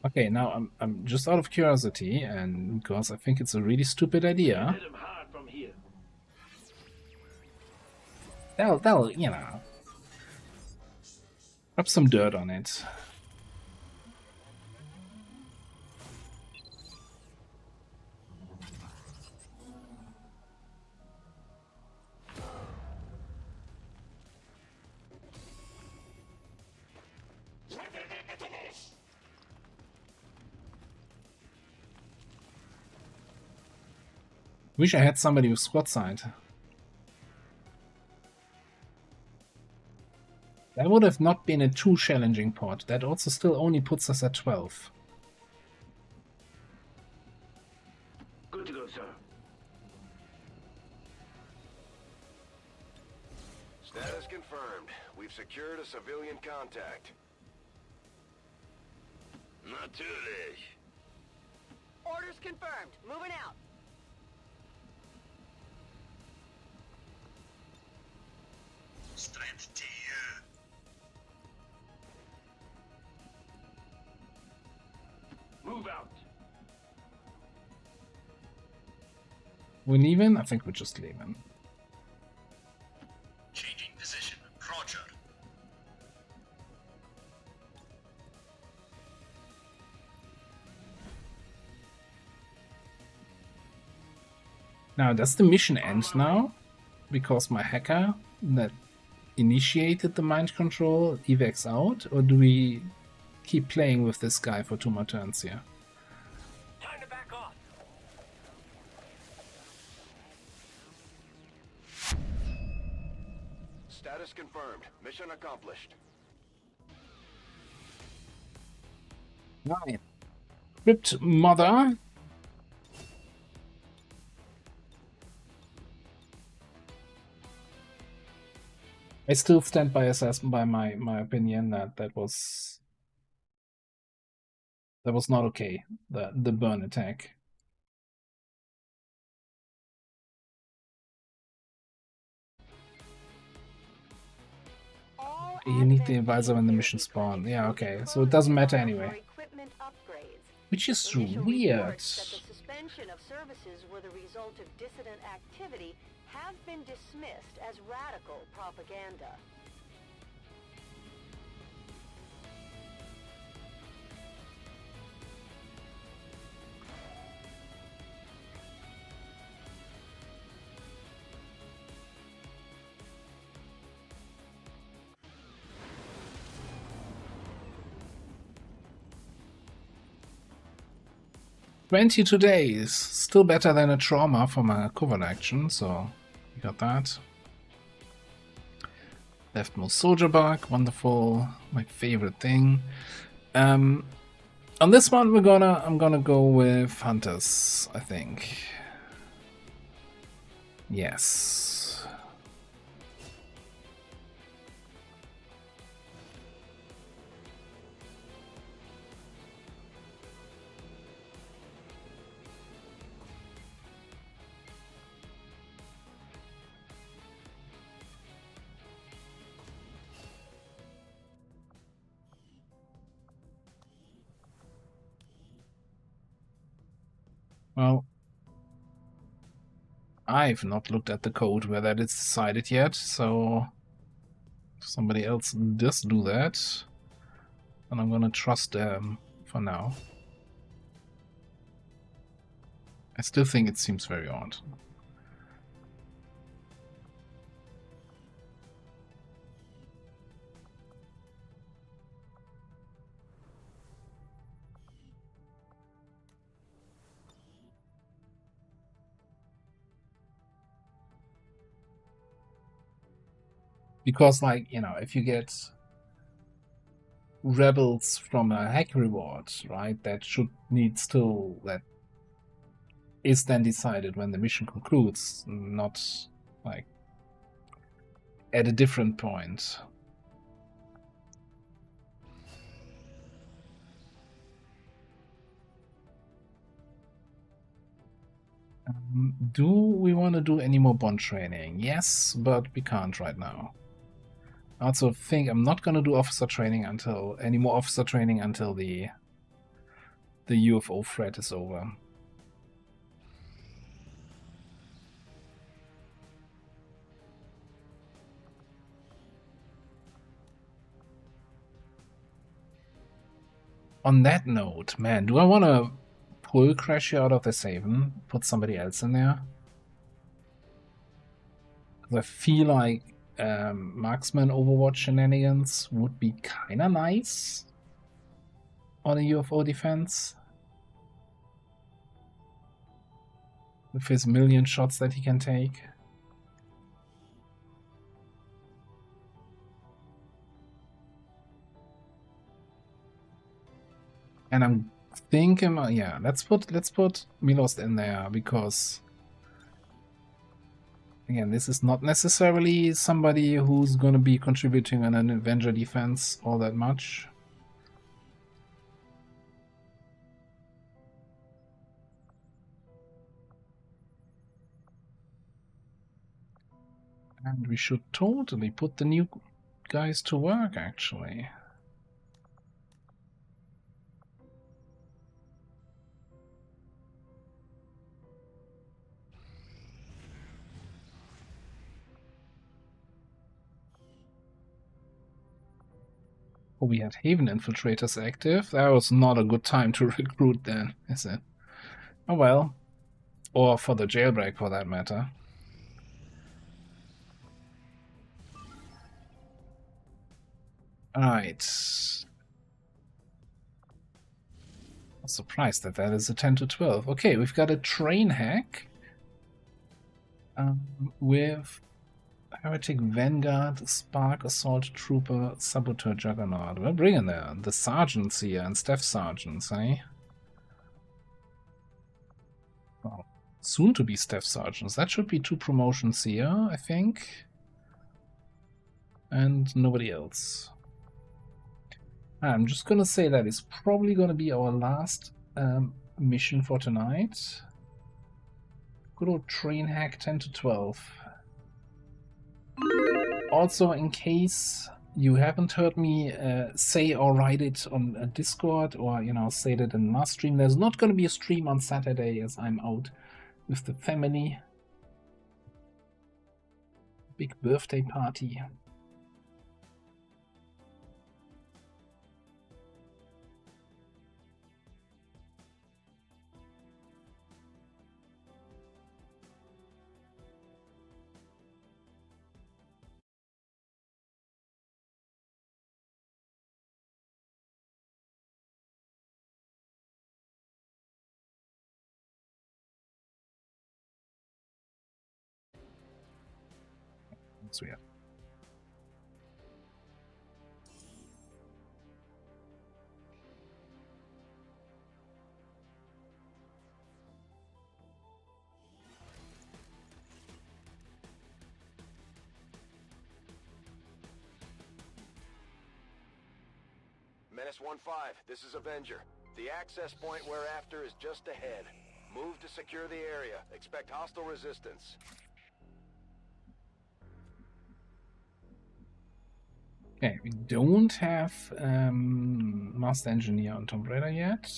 Okay, now I'm just out of curiosity, and because I think it's a really stupid idea. They'll, you know, rub some dirt on it. Wish I had somebody with squad sight. That would have not been a too challenging pod. That also still only puts us at 12. Good to go, sir. Status confirmed. We've secured a civilian contact. Natürlich. Orders confirmed. Moving out. Strength to you. Move out. We're leaving? I think we're just leaving. Changing position. Roger. Now, does the mission end now? Because my hacker that initiated the mind control evacs out? Or do we keep playing with this guy for 2 more turns here? Time to back off. Status confirmed. Mission accomplished. Right. Crypt Mother. I still stand by my opinion that that was That was not okay. The burn attack. You need the advisor when the mission spawn. Yeah, okay. So it doesn't matter anyway. Which is weird. That the suspension of services were the result of dissident activity have been dismissed as radical propaganda. $20 days. Still better than a trauma from a covert action, so we got that. Leftmost soldier bug, wonderful, my favorite thing. On this one I'm gonna go with hunters, I think. Yes. Well, I've not looked at the code where that is decided yet, so if somebody else does do that, then I'm gonna trust them for now. I still think it seems very odd. Because, like, you know, if you get rebels from a hack reward, right, that is then decided when the mission concludes, not like at a different point. Do we want to do any more bond training? Yes, but we can't right now. I also think I'm not going to do officer training until the UFO threat is over. On that note, man, do I want to pull Crashy out of this haven, put somebody else in there? Because I feel like marksman Overwatch shenanigans would be kind of nice on a UFO defense. With his million shots that he can take. And I'm thinking, yeah, let's put Milost in there, because again, this is not necessarily somebody who's going to be contributing on an Avenger defense all that much. And we should totally put the new guys to work, actually. Oh, we had Haven Infiltrators active. That was not a good time to recruit then, is it? Oh well. Or for the jailbreak, for that matter. Alright. I'm surprised that that is a 10 to 12. Okay, we've got a train hack. With Heretic Vanguard, Spark, Assault Trooper, Saboteur Juggernaut. We're bringing the sergeants here and staff sergeants, eh? Well, soon to be staff sergeants. That should be 2 promotions here, I think. And nobody else. I'm just gonna say that is probably gonna be our last mission for tonight. Good old train hack 10 to 12. Also, in case you haven't heard me say or write it on Discord, or say that in last stream, there's not going to be a stream on Saturday as I'm out with the family. Big birthday party. That's weird. Menace 1-5, this is Avenger. The access point we're after is just ahead. Move to secure the area. Expect hostile resistance. Okay, we don't have Master Engineer on Tomb Raider yet.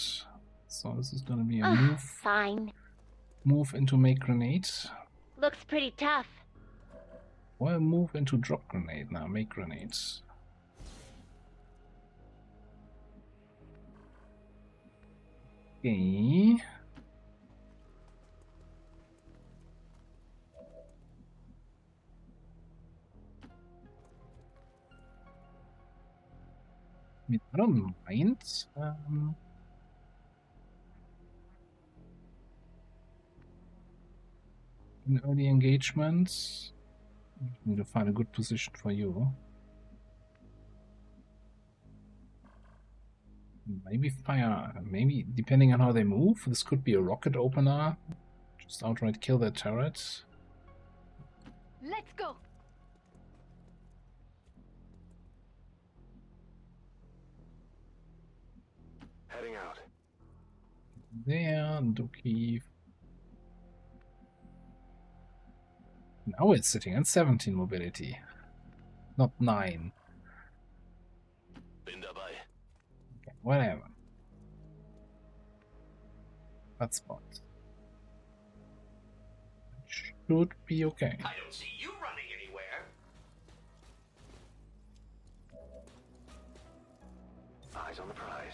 So this is going to be a move. Fine. Move into make grenade. Looks pretty tough. Or move into drop grenade now. Make grenades. Okay. I don't mind. In early engagements, need to find a good position for you. Maybe fire. Maybe depending on how they move, this could be a rocket opener. Just outright kill that turret. Let's go. Heading out. There, Dookie. Now it's sitting at 17 mobility, not 9. Okay, whatever. That spot should be okay. I don't see you running anywhere. Eyes on the prize.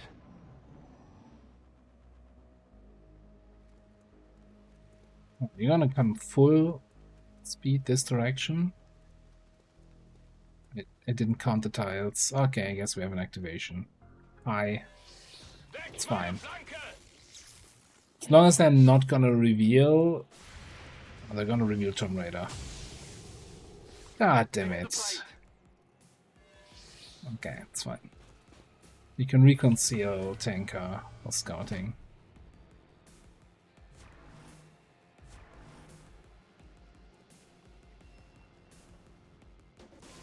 You're gonna come full speed this direction. It didn't count the tiles. Okay, I guess we have an activation. Hi. It's fine. As long as they're not gonna reveal... Oh, they're gonna reveal Tomb Raider. God damn it. Okay, it's fine. You can reconceal tanker or scouting.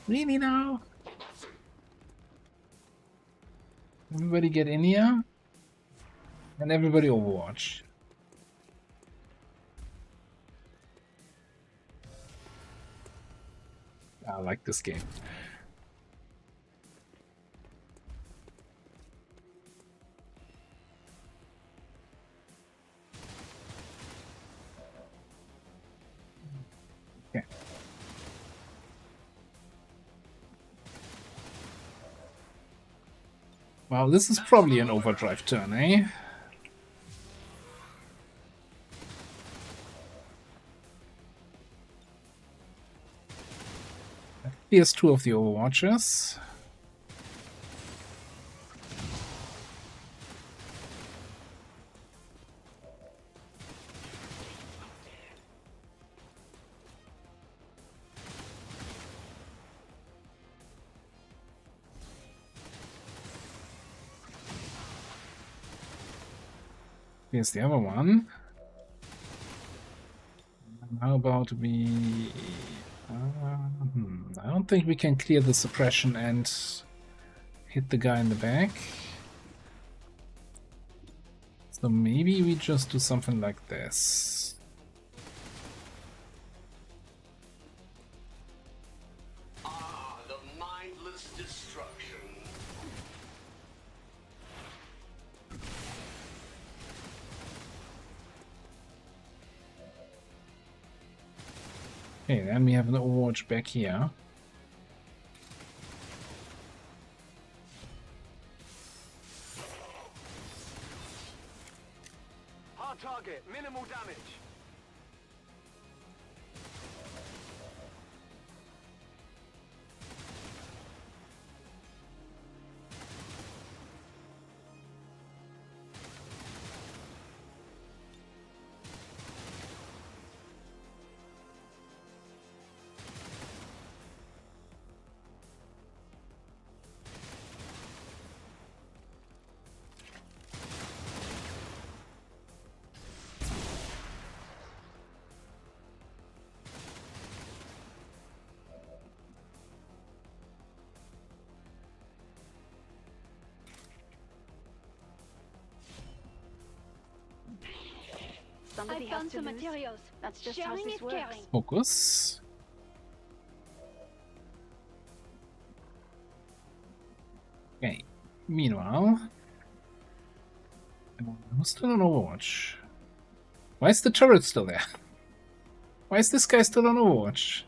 Really now? Everybody get in here? And everybody Overwatch. I like this game. Okay. Wow, this is probably an overdrive turn, eh? Here's 2 of the Overwatchers. Here's the other one. How about we... I don't think we can clear the suppression and hit the guy in the back. So maybe we just do something like this. Ah, the mindless destruction. Okay, then we have an Overwatch back here. Hard target, minimal damage. Somebody I has found to some lose. materials. That's just Sharing how this is works. caring. Focus. Okay. Meanwhile, who's still on Overwatch? Why is the turret still there? Why is this guy still on Overwatch?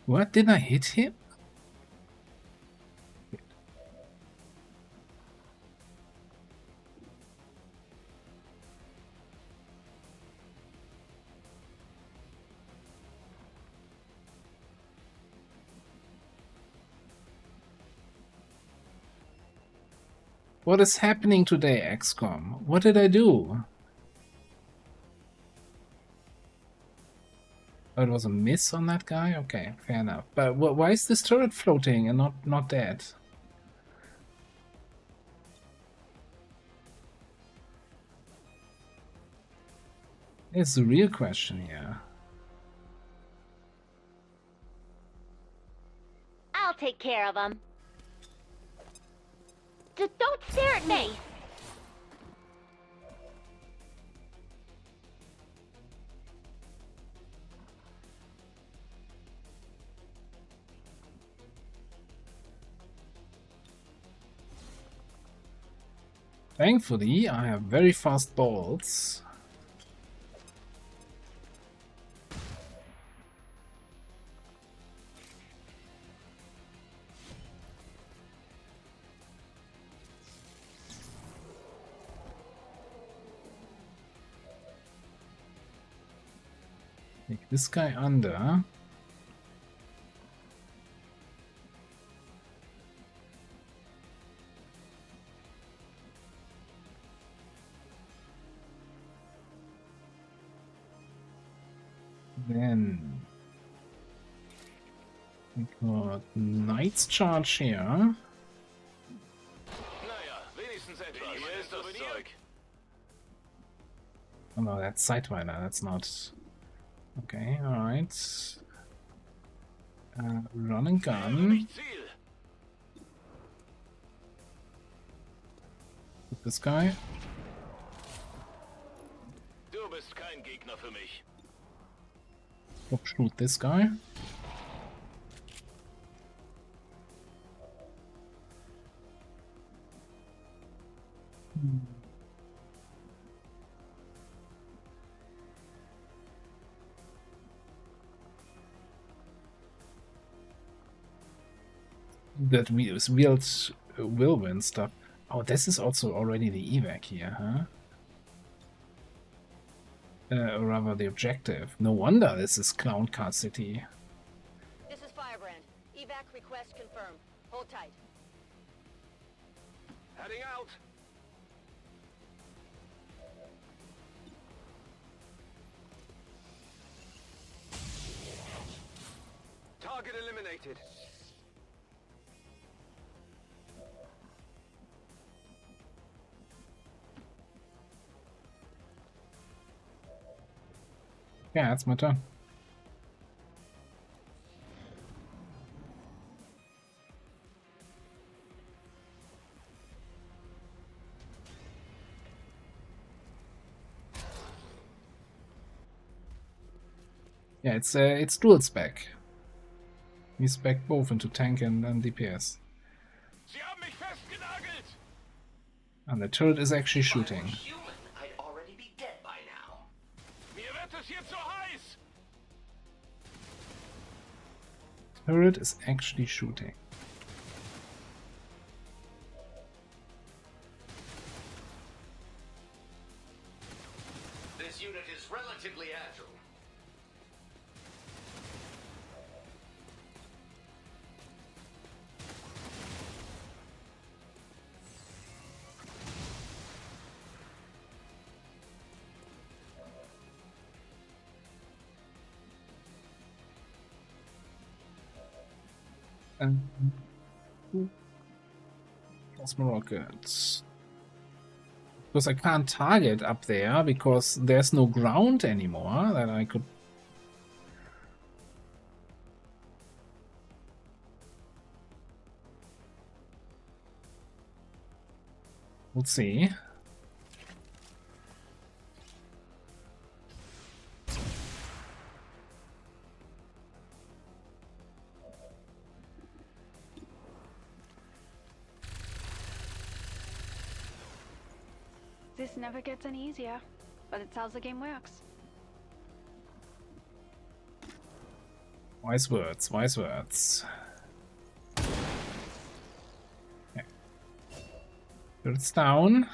What? Did I hit him? What is happening today, XCOM? What did I do? Oh, it was a miss on that guy? Okay, fair enough. But why is this turret floating and not dead? It's the real question here. I'll take care of him. Don't stare at me! Thankfully, I have very fast balls. Take this guy under. Then we got Knight's Charge here. Naja, wenigstens etwas. Hier ist das Zeug. Oh no, that's Sidewinder, that's not... Okay, alright. Run and gun. With this guy. Du bist kein Gegner für mich. Shoot this guy. That will win stuff. Oh, this is also already the evac here, huh? Or rather the objective. No wonder this is Clown Car City. This is Firebrand. Evac request confirmed. Hold tight. Heading out. Target eliminated. Yeah, that's my turn. Yeah, it's dual spec. We spec both into tank and DPS. Sie haben mich festgenagelt! And the turret is actually If I were shooting. human, I'd already be dead by now. Mir wird es hier zu heiß! Turret is actually shooting. This unit is relatively agile. Plasma rockets. Because I can't target up there because there's no ground anymore that I could. We'll see. This never gets any easier, but it's how the game works. Wise words, wise words. Okay. Turret's down.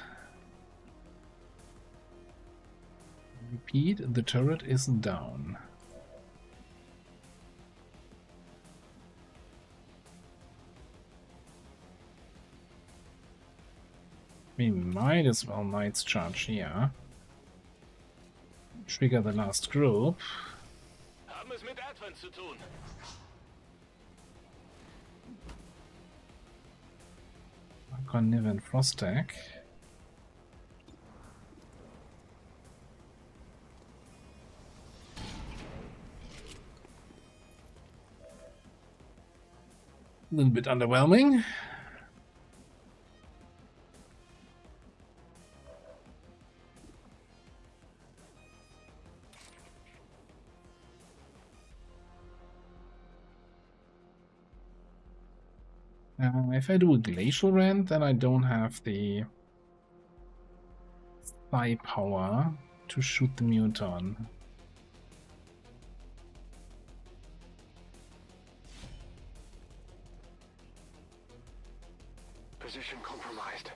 Repeat, the turret is down. We might as well Knight's Charge here. Trigger the last group. Haben es mit Advent zu tun. Archon, Niv and Frostech. A little bit underwhelming. If I do a Glacial Rend, then I don't have the firepower to shoot the Muton. Position compromised.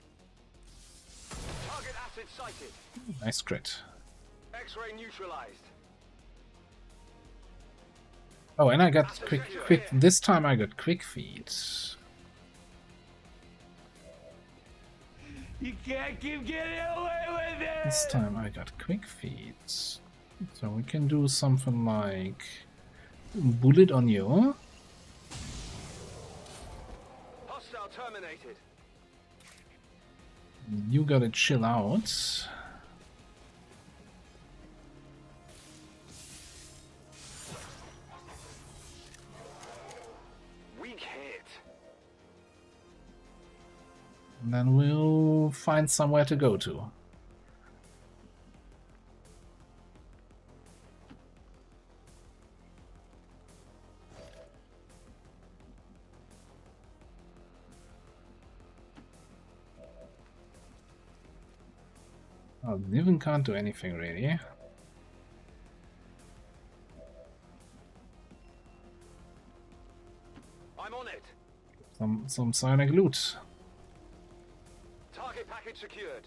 Target asset sighted. Nice crit. X-ray neutralized. Oh, and I got quick. This time I got quick feet. You can't keep getting away with it! This time I got quick feet. So we can do something like bullet on you. Hostile terminated. You gotta chill out. Weak hit. And then we'll find somewhere to go to. Oh, Niven can't do anything really. I'm on it. Some psionic loot. Target package secured.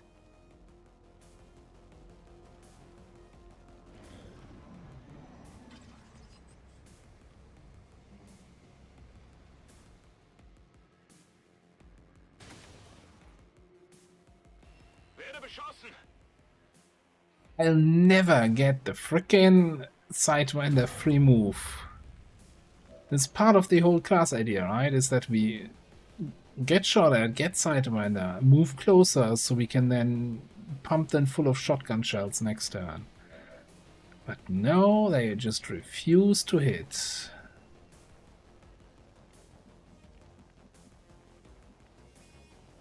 Werde beschossen. I'll never get the frickin' Sidewinder free move. That's part of the whole class idea, right? Is that we get shot at, get Sidewinder, move closer so we can then pump them full of shotgun shells next turn. But no, they just refuse to hit.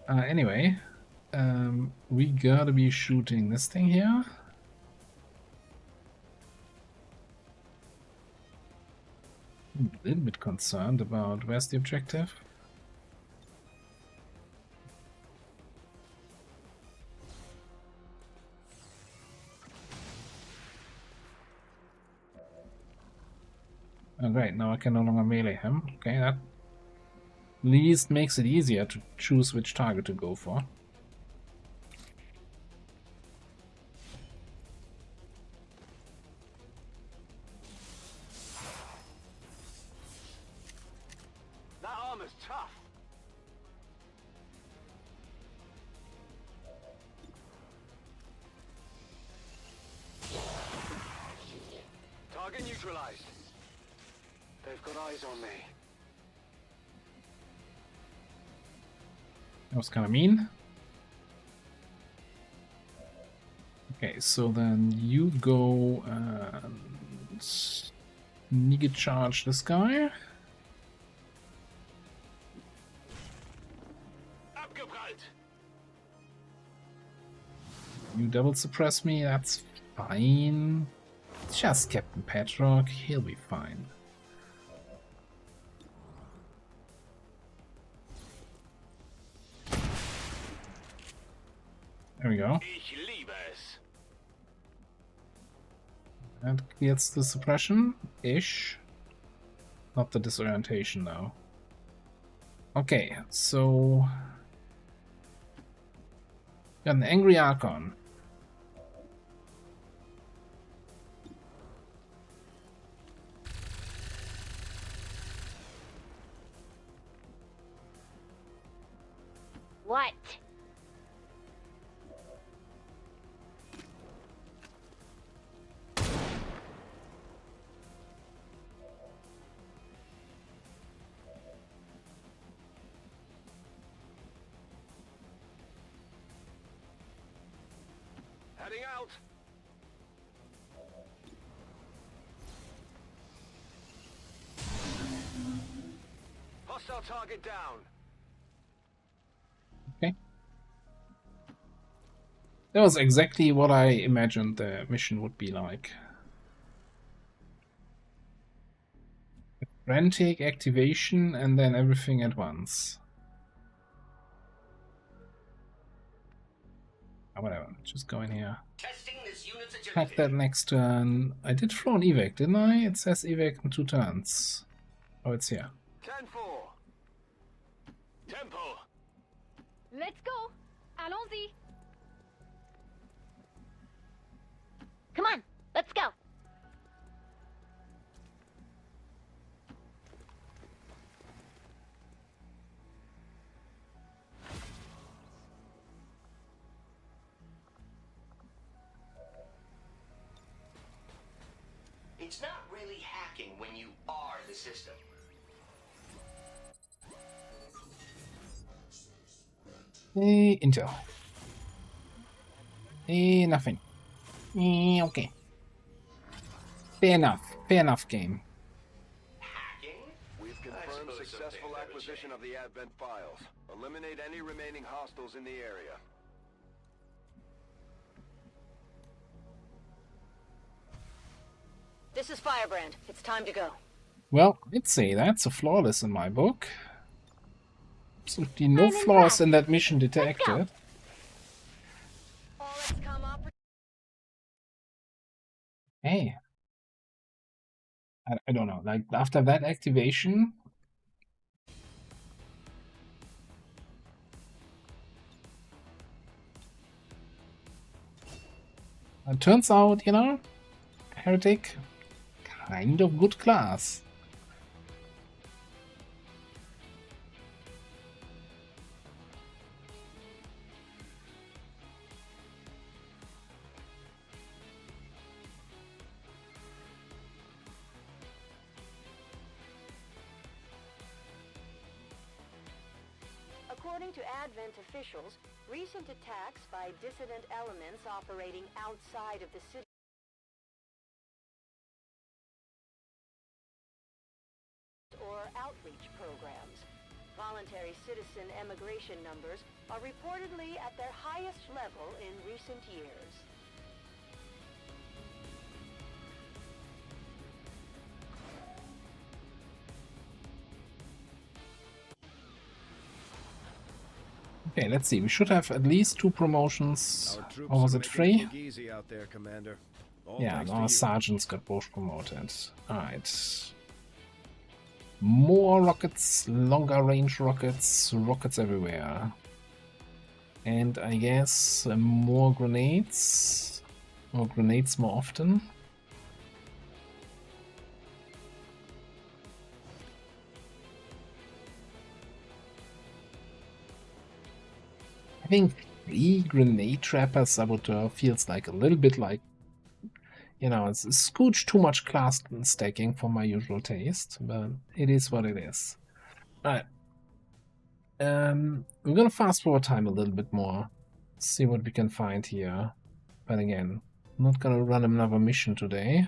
Anyway, we gotta be shooting this thing here. I'm a little bit concerned about where's the objective. Oh great, now I can no longer melee him. Okay, that at least makes it easier to choose which target to go for. That armor's tough. Target neutralized. They've got eyes on me. That was kind of mean. Okay, so then you go and sneak charge this guy. You double suppress me, that's fine. It's just Captain Petrock, he'll be fine. There we go. That gets the suppression-ish. Not the disorientation though. Okay, so got an angry Archon. What? Heading out. Hostile target down. Okay. That was exactly what I imagined the mission would be like. Frantic activation and then everything at once. Oh, whatever, just go in here. Pack that next turn. I did throw an evac, didn't I? It says evac in 2 turns. Oh, it's here. 10-4. Tempo. Let's go. Allons-y. Come on, let's go. It's not really hacking when you are the system. Intel. Nothing. Okay. Fair enough game. We've confirmed successful acquisition of the Advent files. Eliminate any remaining hostiles in the area. This is Firebrand. It's time to go. Well, I'd say that's a flawless in my book. Absolutely no flaws in that mission detected. Hey. I don't know, like after that activation, it turns out, you know, Heretic, kind of good class. According to Advent officials, recent attacks by dissident elements operating outside of the city or outreach programs. Voluntary citizen emigration numbers are reportedly at their highest level in recent years. Okay, let's see. We should have at least 2 promotions. Or was it 3? Easy out there, Commander. All Yeah, thanks to our you. sergeants got both promoted. Alright. More rockets, longer range rockets, rockets everywhere. And I guess more grenades. More grenades more often. I think 3 grenade trapper saboteur feels like a little bit like, you know, it's scooch too much class stacking for my usual taste, but it is what it is. Alright. We're gonna fast forward time a little bit more. See what we can find here. But again, I'm not gonna run another mission today.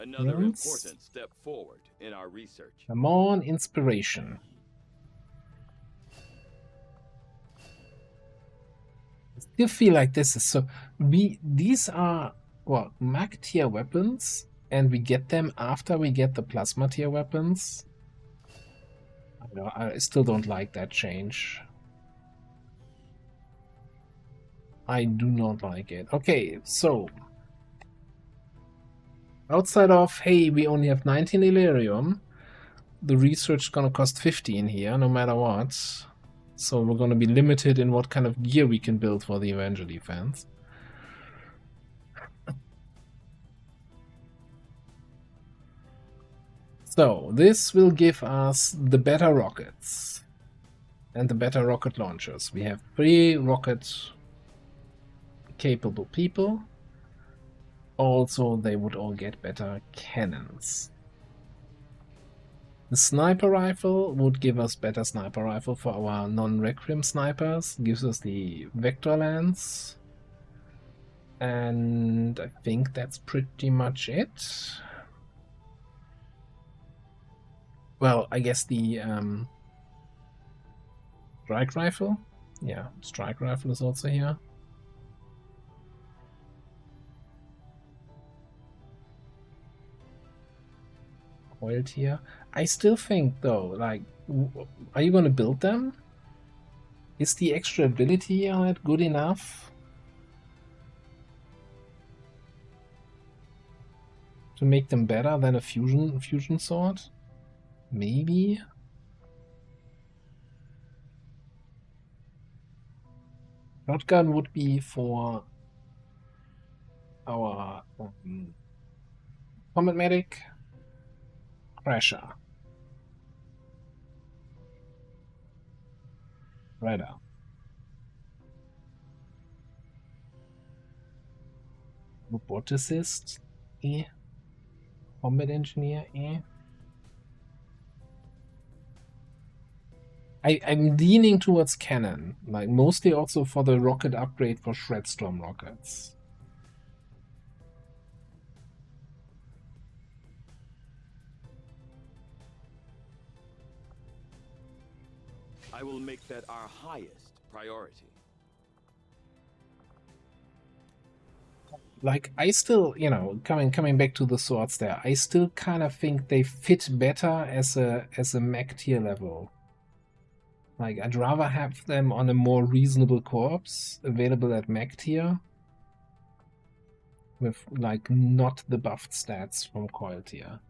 Another Yes. important step forward in our research. Come on, inspiration. I still feel like this is so. These are, well, Mag tier weapons, and we get them after we get the plasma tier weapons. I still don't like that change. I do not like it. Okay, so outside of, hey, we only have 19 Illyrium, the research is gonna cost 15 here, no matter what. So we're gonna be limited in what kind of gear we can build for the Avenger defense. So this will give us the better rockets and the better rocket launchers. We have 3 rocket capable people. Also, they would all get better cannons. The sniper rifle would give us better sniper rifle for our non-Requiem snipers. Gives us the vector lance. And I think that's pretty much it. Well, I guess the strike rifle. Yeah, strike rifle is also here. Coiled here. I still think though, like, are you gonna build them? Is the extra ability on it good enough to make them better than a fusion sword? Maybe. Shotgun would be for our combat medic. Pressure. Radar. Roboticist. Combat engineer. I'm leaning towards cannon, like mostly also for the rocket upgrade for Shredstorm rockets. I will make that our highest priority. Like, I still, you know, coming back to the swords there, I still kind of think they fit better as a mech tier level. Like, I'd rather have them on a more reasonable corpse available at mech tier with, like, not the buffed stats from coil tier.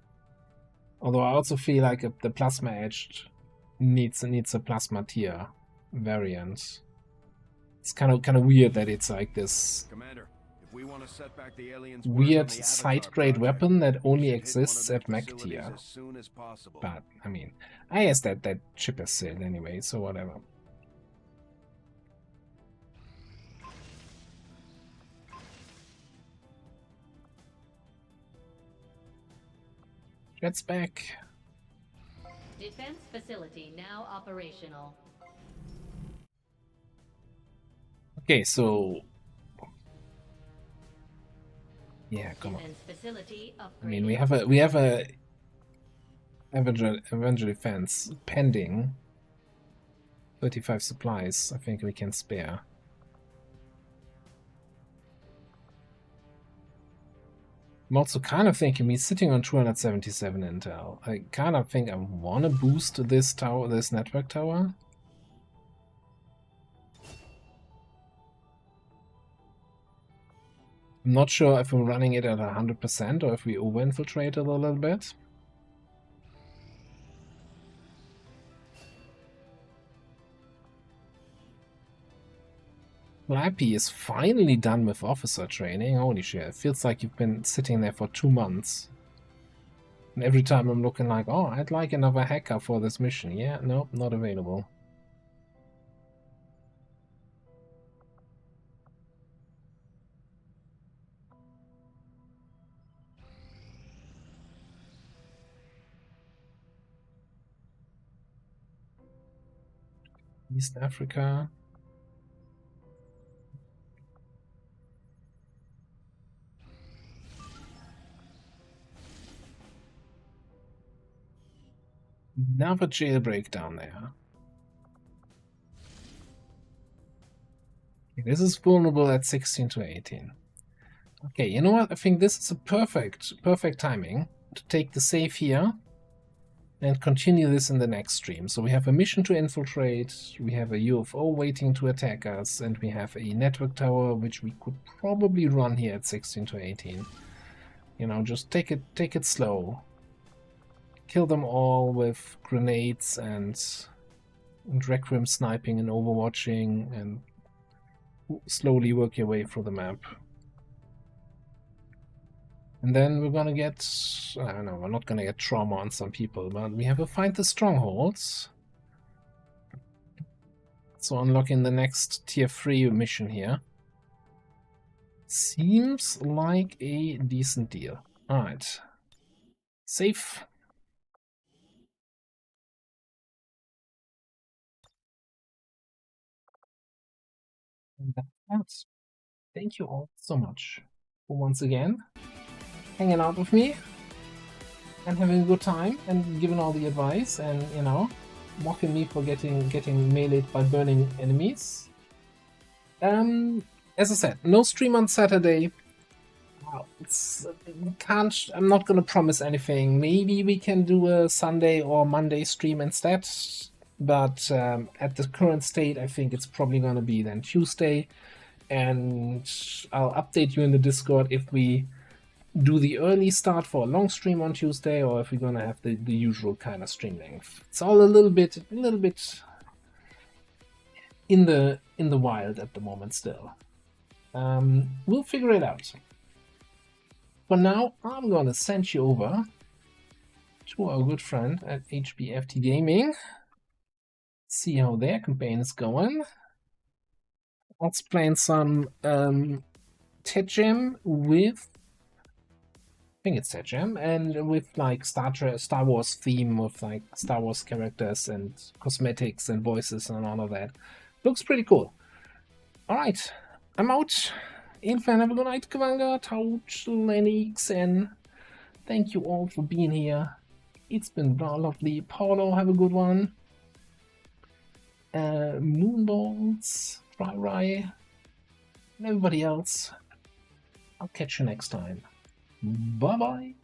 Although I also feel like the plasma edged needs a plasma tier variant. It's kind of weird that it's like this Commander, if we want to set back the aliens weird side grade weapon that only exists at mech tier. as soon as possible. But I mean, I guess that chip is sealed anyway, so whatever. Jets back. Defense facility now operational. Okay, so yeah, come on. Defense facility upgraded. I mean, we have a Avenger defense pending. 35 supplies, I think we can spare. I'm also kind of thinking, me sitting on 277 intel, I kind of think I want to boost this tower, this network tower. I'm not sure if we're running it at 100% or if we over-infiltrated a little bit. Flappy is finally done with officer training. Holy shit, it feels like you've been sitting there for 2 months. And every time I'm looking like, oh, I'd like another hacker for this mission. Yeah, nope, not available. East Africa. Another jailbreak down there. This is vulnerable at 16 to 18. Okay, you know what? I think this is a perfect timing to take the save here and continue this in the next stream. So we have a mission to infiltrate, we have a UFO waiting to attack us, and we have a network tower which we could probably run here at 16 to 18. You know, just take it slow. Kill them all with grenades and Requiem sniping and overwatching, and slowly work your way through the map. And then we're gonna get, I don't know, we're not gonna get trauma on some people, but we have to find the strongholds. So unlocking the next tier 3 mission here. Seems like a decent deal. Alright. Safe. And that's it. Thank you all so much for once again hanging out with me and having a good time and giving all the advice and, you know, mocking me for getting meleeed by burning enemies. As I said, no stream on Saturday. I'm not gonna promise anything. Maybe we can do a Sunday or Monday stream instead, but at the current state, I think it's probably gonna be then Tuesday, and I'll update you in the Discord if we do the early start for a long stream on Tuesday, or if we're gonna have the usual kind of stream length. It's all a little bit in the wild at the moment still. We'll figure it out. For now, I'm gonna send you over to our good friend at HBFT Gaming. See how their campaign is going. Let's play some Tetgem with, I think it's Tetgem, and with like Star Wars theme, with like Star Wars characters and cosmetics and voices and all of that. Looks pretty cool. Alright, I'm out. Infan, have a good night, Kavanga, Touch, Lennox, and thank you all for being here. It's been lovely. Paulo, have a good one. Moonballs, Rai, and everybody else. I'll catch you next time. Bye-bye.